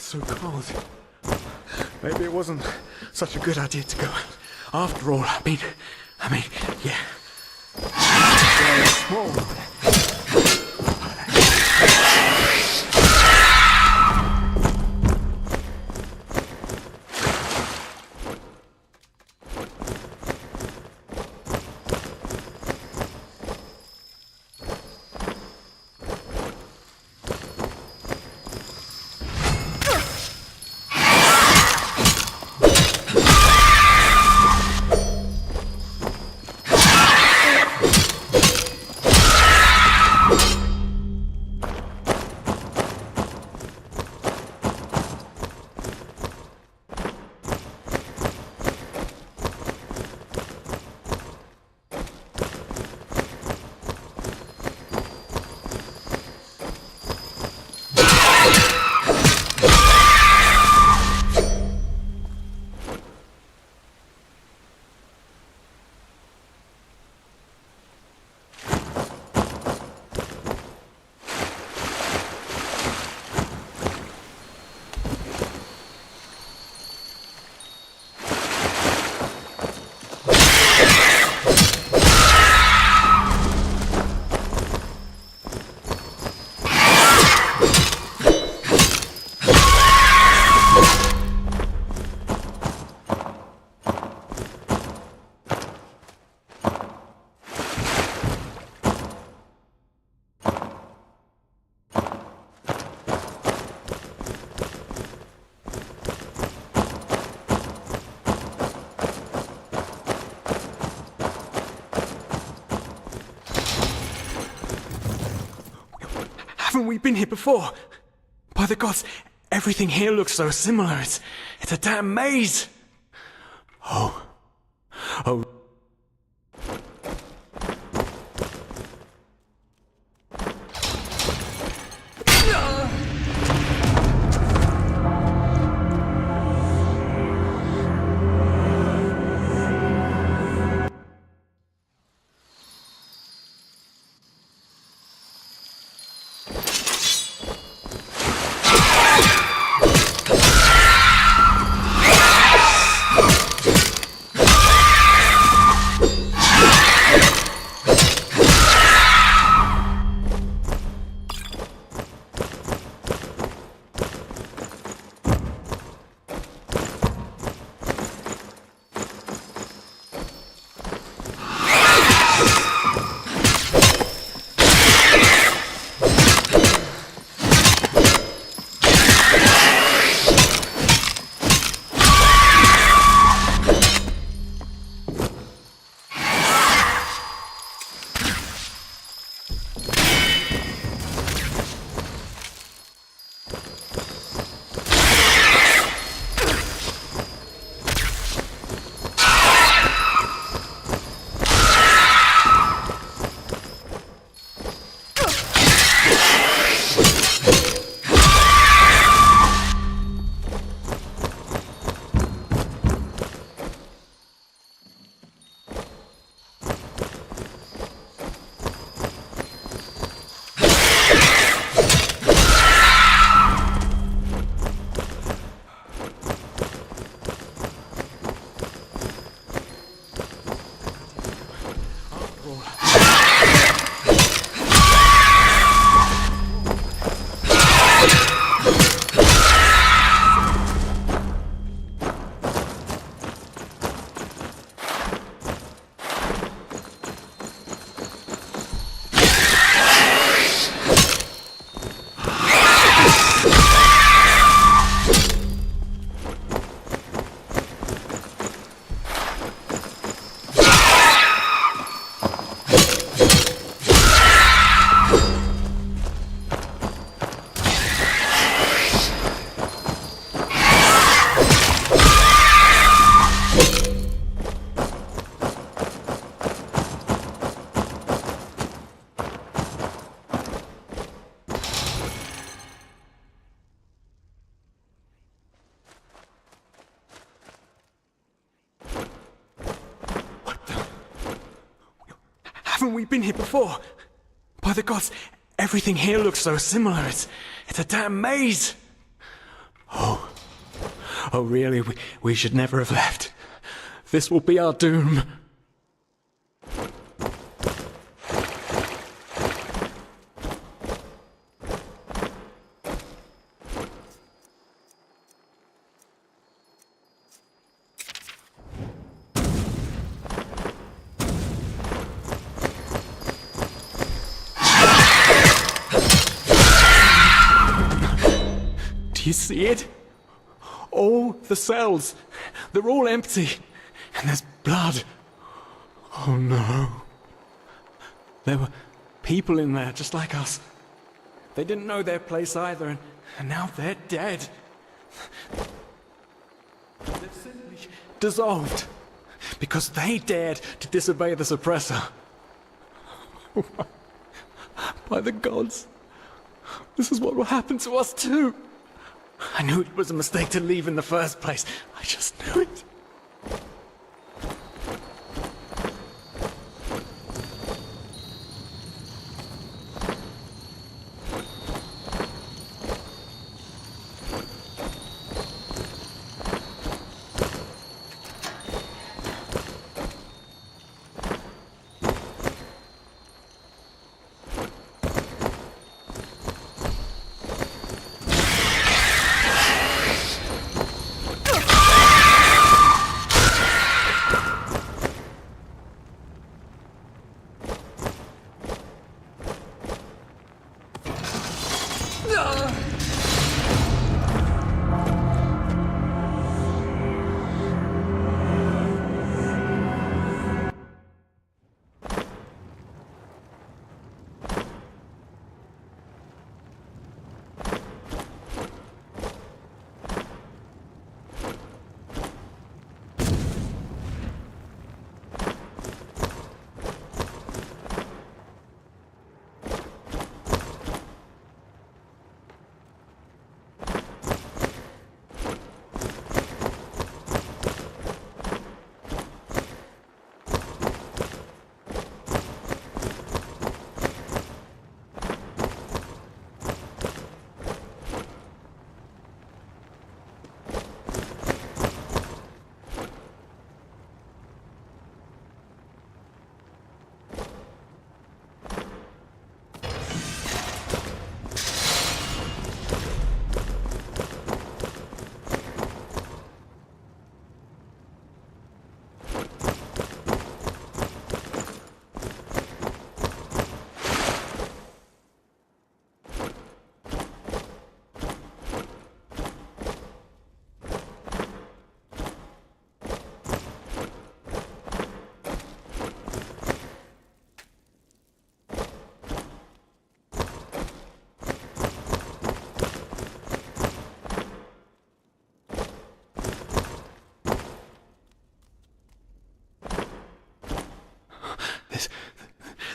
so cold. Maybe it wasn't such a good idea to go out. After all, I mean, yeah. Whoa. Haven't we been here before? By the gods, everything here looks so similar. It's a damn maze. Oh. Haven't we been here before? By the gods, everything here looks so similar. It's a damn maze. Oh. Oh, really? We should never have left. This will be our doom. Do you see it? All the cells, they're all empty, and there's blood. Oh no. There were people in there just like us. They didn't know their place either, and now they're dead. They've simply dissolved because they dared to disobey the suppressor. By the gods, this is what will happen to us too. I knew it was a mistake to leave in the first place. I just knew it.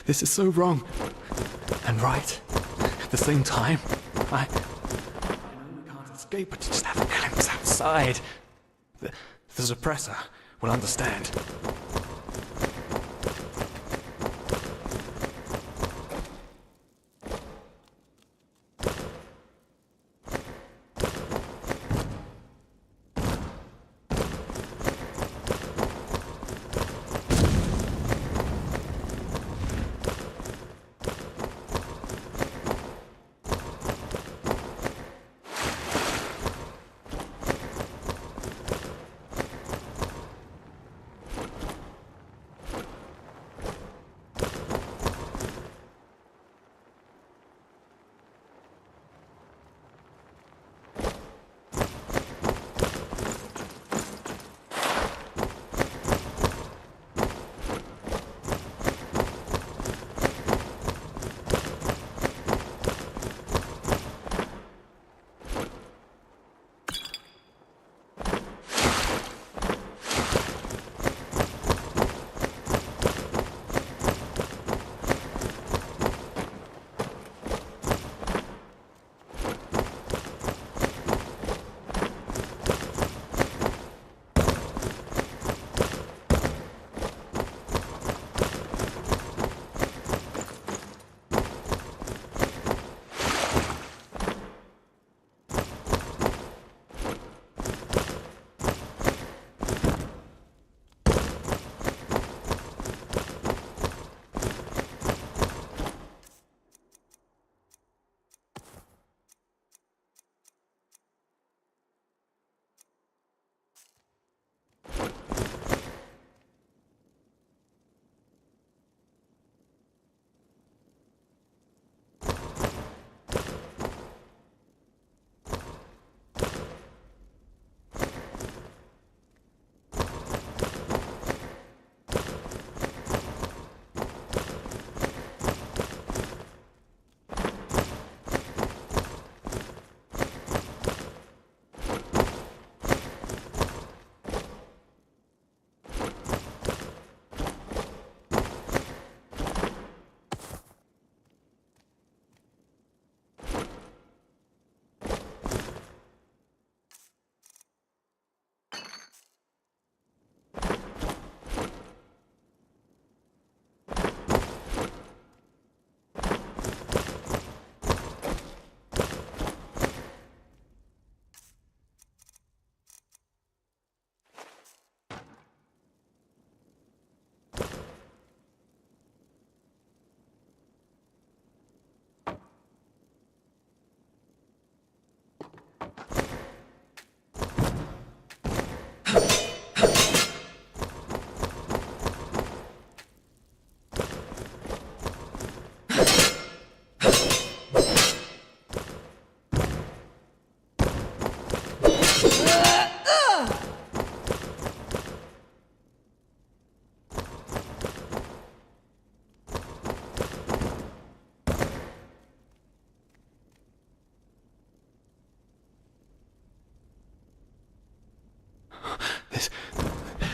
This is so wrong and right at the same time. I can't escape, but to just have a glimpse outside. The suppressor will understand.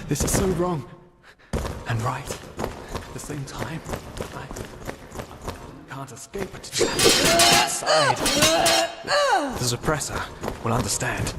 This is so wrong. And right. At the same time, I can't escape it. Side. The suppressor will understand.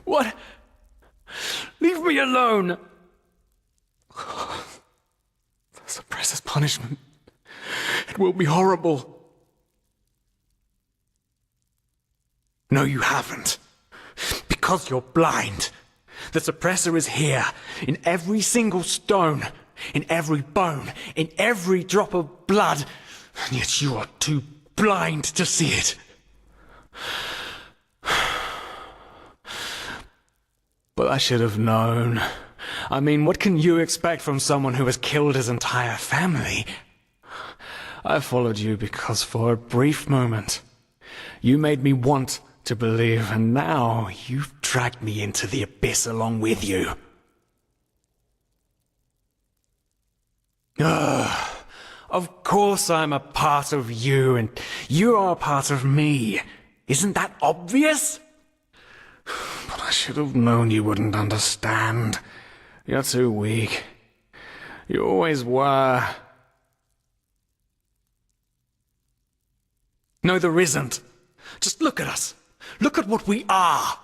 What? Leave me alone! The suppressor's punishment. It will be horrible. No, you haven't. Because you're blind. The suppressor is here, in every single stone, in every bone, in every drop of blood, and yet you are too blind to see it. But I should have known. I mean, what can you expect from someone who has killed his entire family? I followed you because for a brief moment, you made me want to believe, and now you've dragged me into the abyss along with you. Of course I'm a part of you, and you are a part of me. Isn't that obvious? But I should have known you wouldn't understand. You're too weak. You always were. No, there isn't. Just look at us. Look at what we are.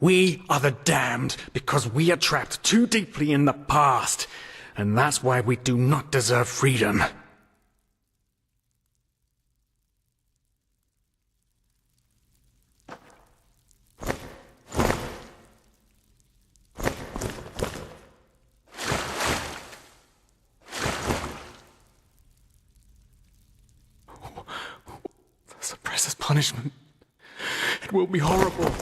We are the damned because we are trapped too deeply in the past. And that's why we do not deserve freedom. The suppressor's punishment. It will be horrible.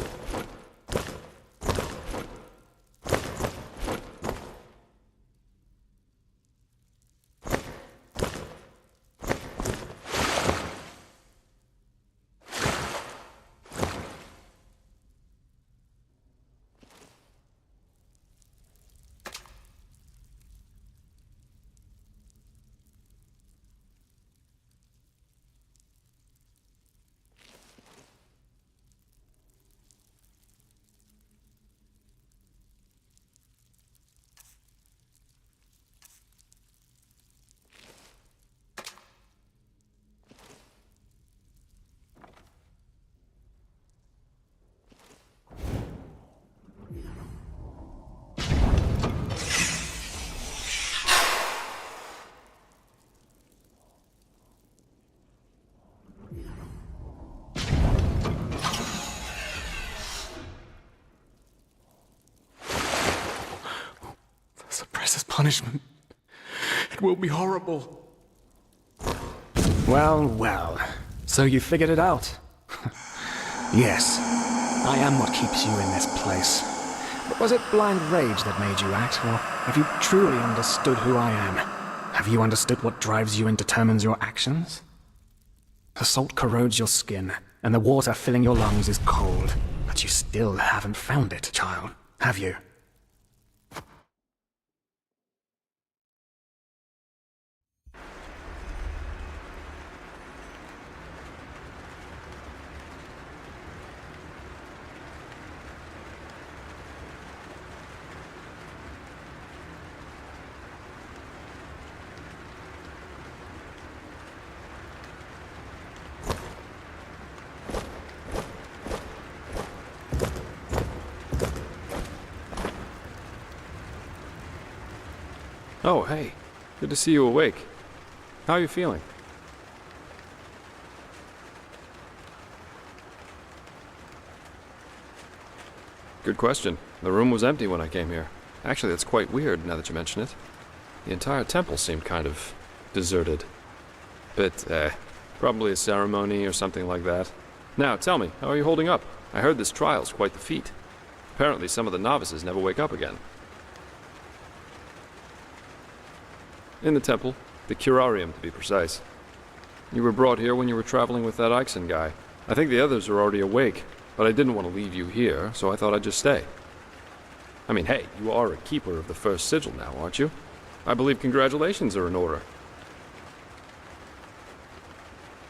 Punishment. It will be horrible. Well, well. So you figured it out? Yes. I am what keeps you in this place. But was it blind rage that made you act, or have you truly understood who I am? Have you understood what drives you and determines your actions? The salt corrodes your skin, and the water filling your lungs is cold. But you still haven't found it, child, have you? Oh, hey. Good to see you awake. How are you feeling? Good question. The room was empty when I came here. Actually, that's quite weird now that you mention it. The entire temple seemed kind of deserted. Probably a ceremony or something like that. Now, tell me, how are you holding up? I heard this trial's quite the feat. Apparently some of the novices never wake up again. In the temple, the curarium to be precise. You were brought here when you were traveling with that Ixon guy. I think the others were already awake, but I didn't want to leave you here, so I thought I'd just stay. I mean, hey, you are a keeper of the first sigil now, aren't you? I believe congratulations are in order.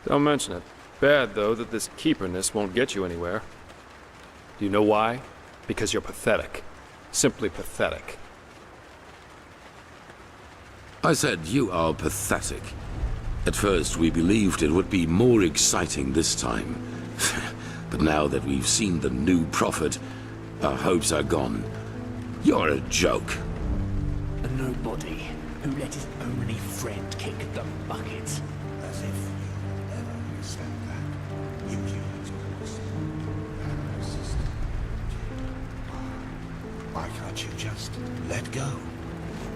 Don't mention it. Bad, though, that this keeperness won't get you anywhere. Do you know why? Because you're pathetic. Simply pathetic. I said you are pathetic. At first we believed it would be more exciting this time. But now that we've seen the new prophet, our hopes are gone. You're a joke. A nobody who let his only friend kick the bucket. As if you ever understand that. You why can't you just let go?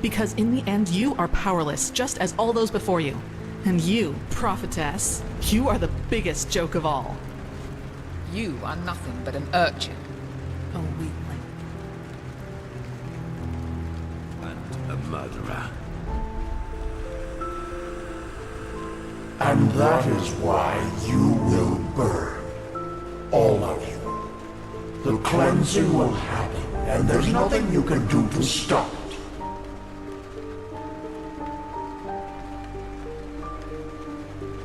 Because in the end, you are powerless, just as all those before you. And you, prophetess, you are the biggest joke of all. You are nothing but an urchin. A weakling. And a murderer. And that is why you will burn. All of you. The cleansing will happen, and there's nothing you can do to stop it.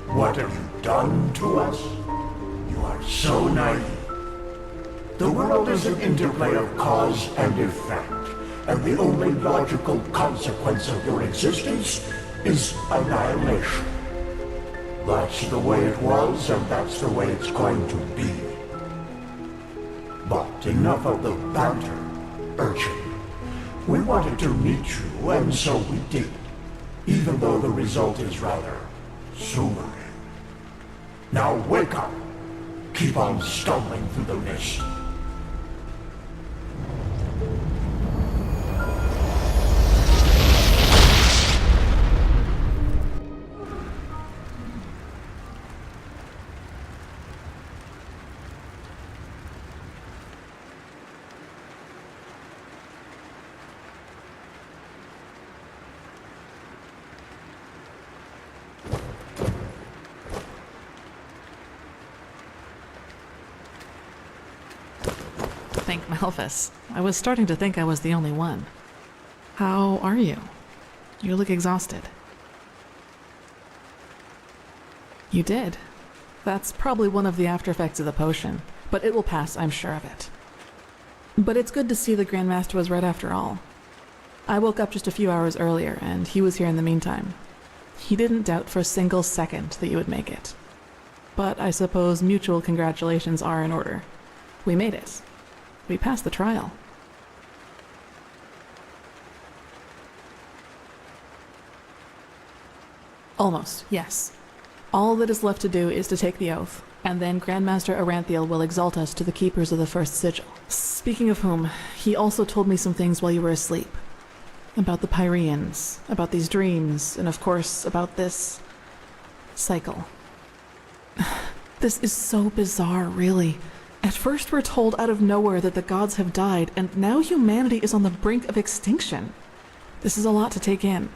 What have you done to us? You are so naive. The world is an interplay of cause and effect, and the only logical consequence of your existence is annihilation. That's the way it was, and that's the way it's going to be. But enough of the banter, urchin. We wanted to meet you, and so we did, even though the result is rather sobering. Now wake up! Keep on stumbling through the mist. Thank Malphus. I was starting to think I was the only one. How are you? You look exhausted. You did. That's probably one of the after effects of the potion, but it will pass, I'm sure of it. But it's good to see the Grandmaster was right after all. I woke up just a few hours earlier, and he was here in the meantime. He didn't doubt for a single second that you would make it. But I suppose mutual congratulations are in order. We made it. We passed the trial. Almost, yes. All that is left to do is to take the oath, and then Grandmaster Aranthal will exalt us to the keepers of the first sigil. Speaking of whom, he also told me some things while you were asleep. About the Pyreans, about these dreams, and of course about this cycle. This is so bizarre, really. At first we're told out of nowhere that the gods have died, and now humanity is on the brink of extinction. This is a lot to take in.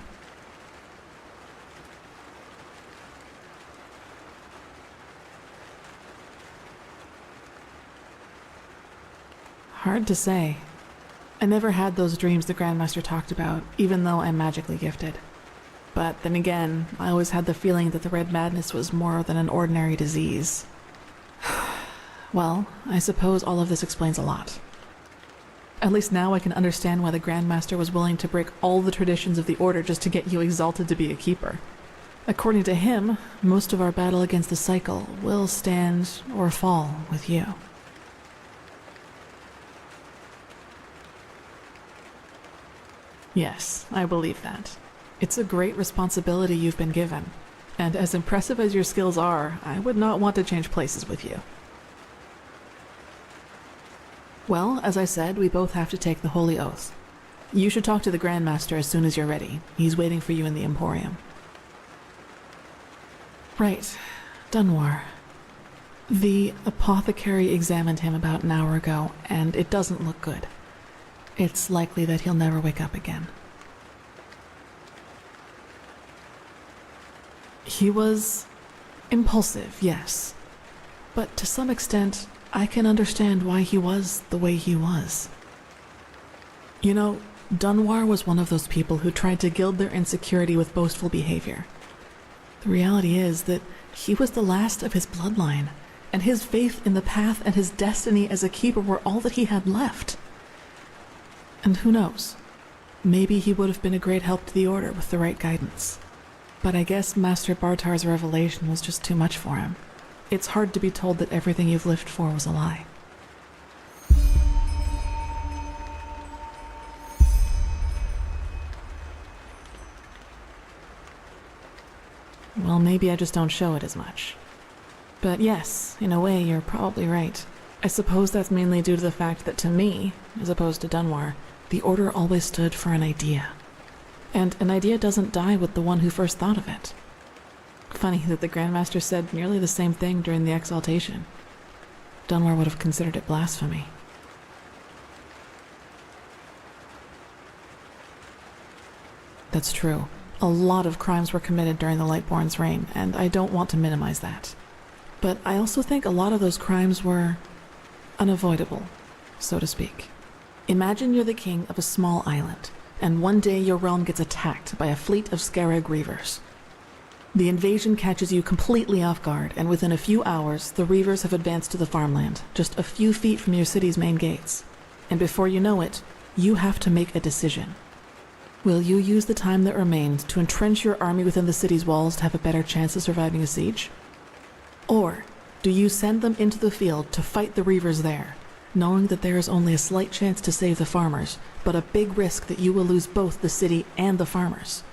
Hard to say. I never had those dreams the Grandmaster talked about, even though I'm magically gifted. But then again, I always had the feeling that the Red Madness was more than an ordinary disease. Well, I suppose all of this explains a lot. At least now I can understand why the Grandmaster was willing to break all the traditions of the Order just to get you exalted to be a keeper. According to him, most of our battle against the cycle will stand or fall with you. Yes, I believe that. It's a great responsibility you've been given, and as impressive as your skills are, I would not want to change places with you. Well, as I said, we both have to take the Holy Oath. You should talk to the Grandmaster as soon as you're ready. He's waiting for you in the Emporium. Right. Dunwar. The apothecary examined him about an hour ago, and it doesn't look good. It's likely that he'll never wake up again. He was impulsive, yes. But to some extent, I can understand why he was the way he was. You know, Dunwar was one of those people who tried to gild their insecurity with boastful behavior. The reality is that he was the last of his bloodline, and his faith in the path and his destiny as a keeper were all that he had left. And who knows? Maybe he would have been a great help to the Order with the right guidance. But I guess Master Bartar's revelation was just too much for him. It's hard to be told that everything you've lived for was a lie. Well, maybe I just don't show it as much. But yes, in a way, you're probably right. I suppose that's mainly due to the fact that to me, as opposed to Dunwar, the Order always stood for an idea. And an idea doesn't die with the one who first thought of it. Funny that the Grandmaster said nearly the same thing during the exaltation. Dunwar would have considered it blasphemy. That's true. A lot of crimes were committed during the Lightborn's reign, and I don't want to minimize that. But I also think a lot of those crimes were unavoidable, so to speak. Imagine you're the king of a small island, and one day your realm gets attacked by a fleet of Scarab Reavers. The invasion catches you completely off guard, and within a few hours, the Reavers have advanced to the farmland, just a few feet from your city's main gates. And before you know it, you have to make a decision. Will you use the time that remains to entrench your army within the city's walls to have a better chance of surviving a siege? Or do you send them into the field to fight the Reavers there, knowing that there is only a slight chance to save the farmers, but a big risk that you will lose both the city and the farmers?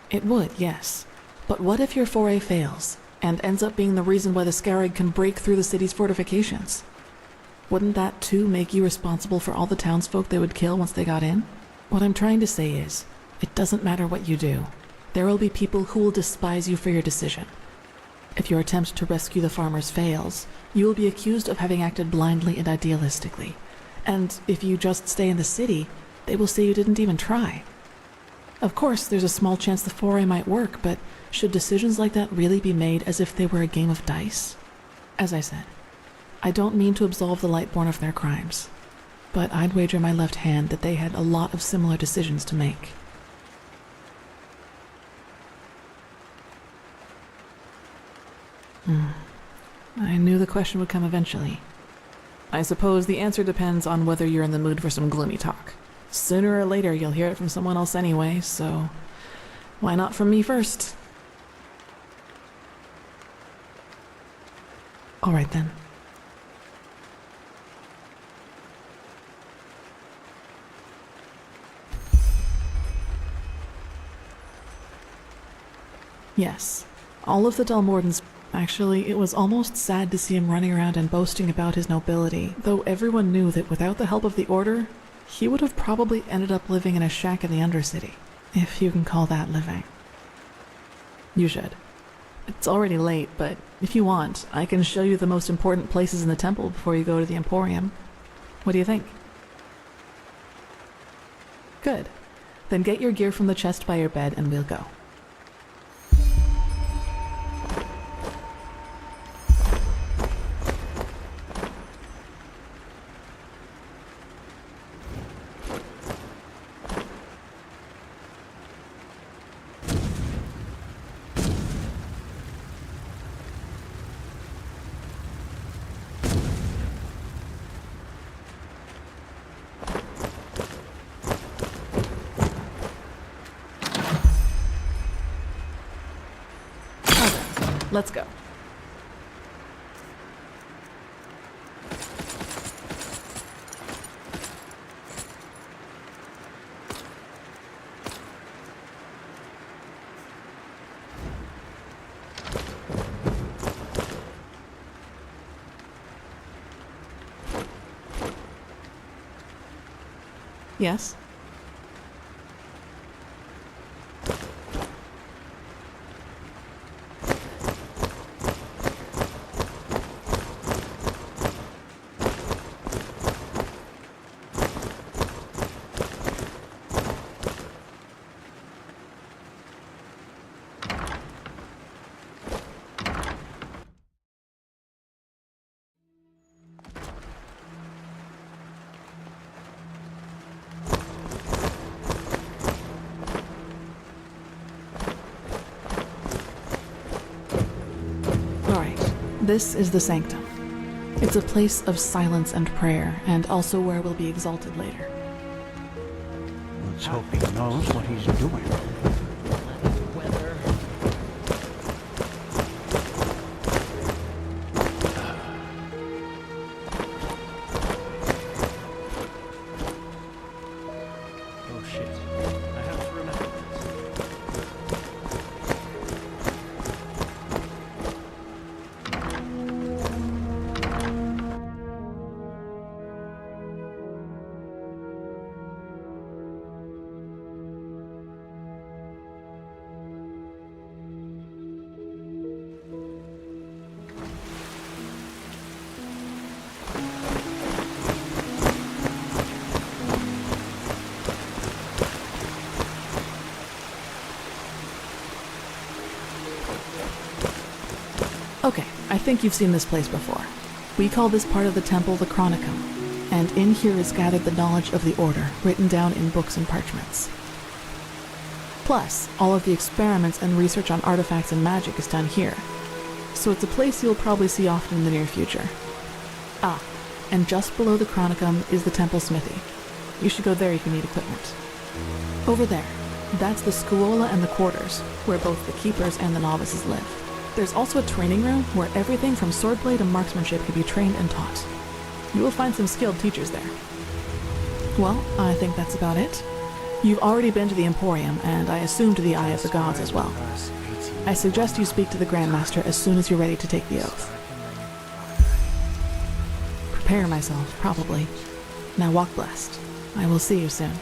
It would, yes. But what if your foray fails, and ends up being the reason why the Scarab can break through the city's fortifications? Wouldn't that too make you responsible for all the townsfolk they would kill once they got in? What I'm trying to say is, it doesn't matter what you do. There will be people who will despise you for your decision. If your attempt to rescue the farmers fails, you will be accused of having acted blindly and idealistically. And if you just stay in the city, they will say you didn't even try. Of course, there's a small chance the foray might work, but should decisions like that really be made as if they were a game of dice? As I said, I don't mean to absolve the Lightborn of their crimes, but I'd wager my left hand that they had a lot of similar decisions to make. I knew the question would come eventually. I suppose the answer depends on whether you're in the mood for some gloomy talk. Sooner or later you'll hear it from someone else anyway, so why not from me first? All right then. Yes, all of the Dalmordans. Actually, it was almost sad to see him running around and boasting about his nobility, though everyone knew that without the help of the Order, he would have probably ended up living in a shack in the Undercity, if you can call that living. You should. It's already late, but if you want, I can show you the most important places in the temple before you go to the Emporium. What do you think? Good. Then get your gear from the chest by your bed and we'll go. Let's go. Yes? This is the sanctum. It's a place of silence and prayer, and also where we'll be exalted later. Let's hope he knows what he's doing. Oh shit. I have to remember this. Okay, I think you've seen this place before. We call this part of the temple the Chronicum, and in here is gathered the knowledge of the Order, written down in books and parchments. Plus, all of the experiments and research on artifacts and magic is done here, so it's a place you'll probably see often in the near future. Ah, and just below the Chronicum is the temple smithy. You should go there if you need equipment. Over there, that's the Scuola and the quarters, where both the keepers and the novices live. There's also a training room where everything from swordplay to marksmanship can be trained and taught. You will find some skilled teachers there. Well, I think that's about it. You've already been to the Emporium, and I assume to the Eye of the Gods as well. I suggest you speak to the Grandmaster as soon as you're ready to take the oath. Prepare myself, probably. Now walk blessed. I will see you soon.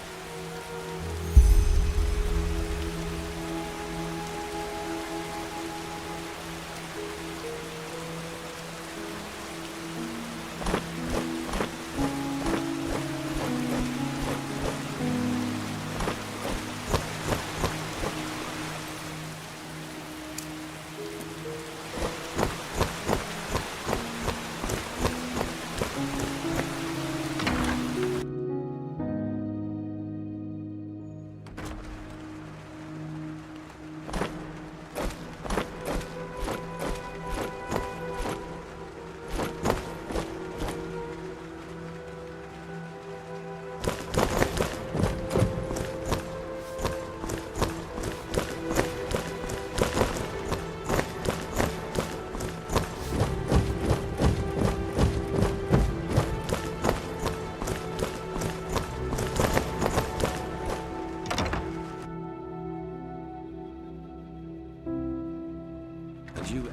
Do you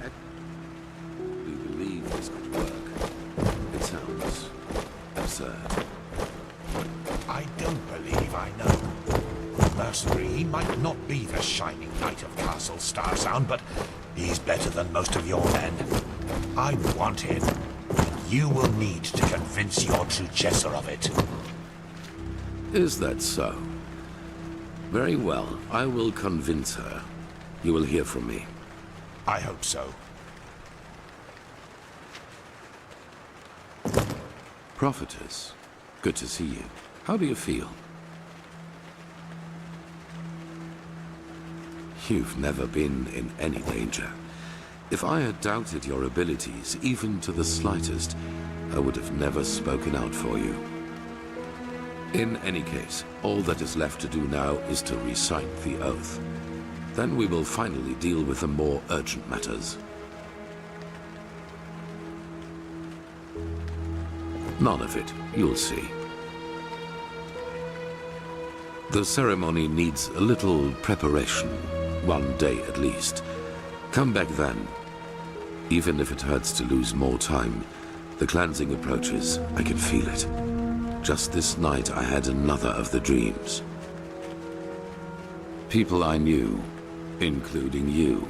believe this could work? It sounds absurd. I don't believe I know. Mercenary, he might not be the shining knight of Castle Starsound, but he's better than most of your men. I want him. You will need to convince your true Chesser of it. Is that so? Very well, I will convince her. You will hear from me. I hope so. Prophetess, good to see you. How do you feel? You've never been in any danger. If I had doubted your abilities, even to the slightest, I would have never spoken out for you. In any case, all that is left to do now is to recite the oath. Then we will finally deal with the more urgent matters. None of it, you'll see. The ceremony needs a little preparation, 1 day at least. Come back then. Even if it hurts to lose more time, the cleansing approaches, I can feel it. Just this night I had another of the dreams. People I knew, including you.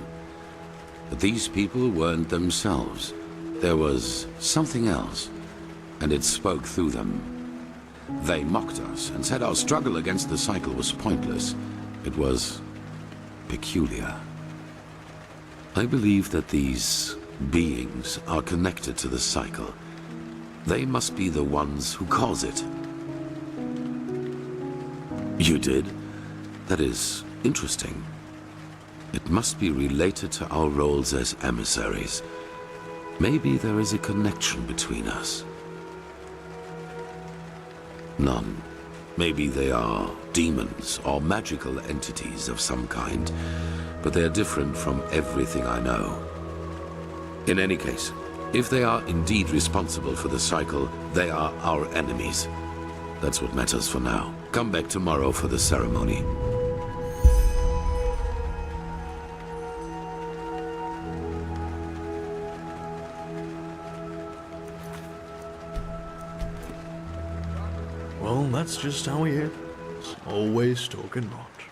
But these people weren't themselves. There was something else, and it spoke through them. They mocked us and said our struggle against the cycle was pointless. It was peculiar. I believe that these beings are connected to the cycle. They must be the ones who cause it. You did? That is interesting. It must be related to our roles as emissaries. Maybe there is a connection between us. None. Maybe they are demons or magical entities of some kind, but they are different from everything I know. In any case, if they are indeed responsible for the cycle, they are our enemies. That's what matters for now. Come back tomorrow for the ceremony. Well, that's just how he is. Always talking rot.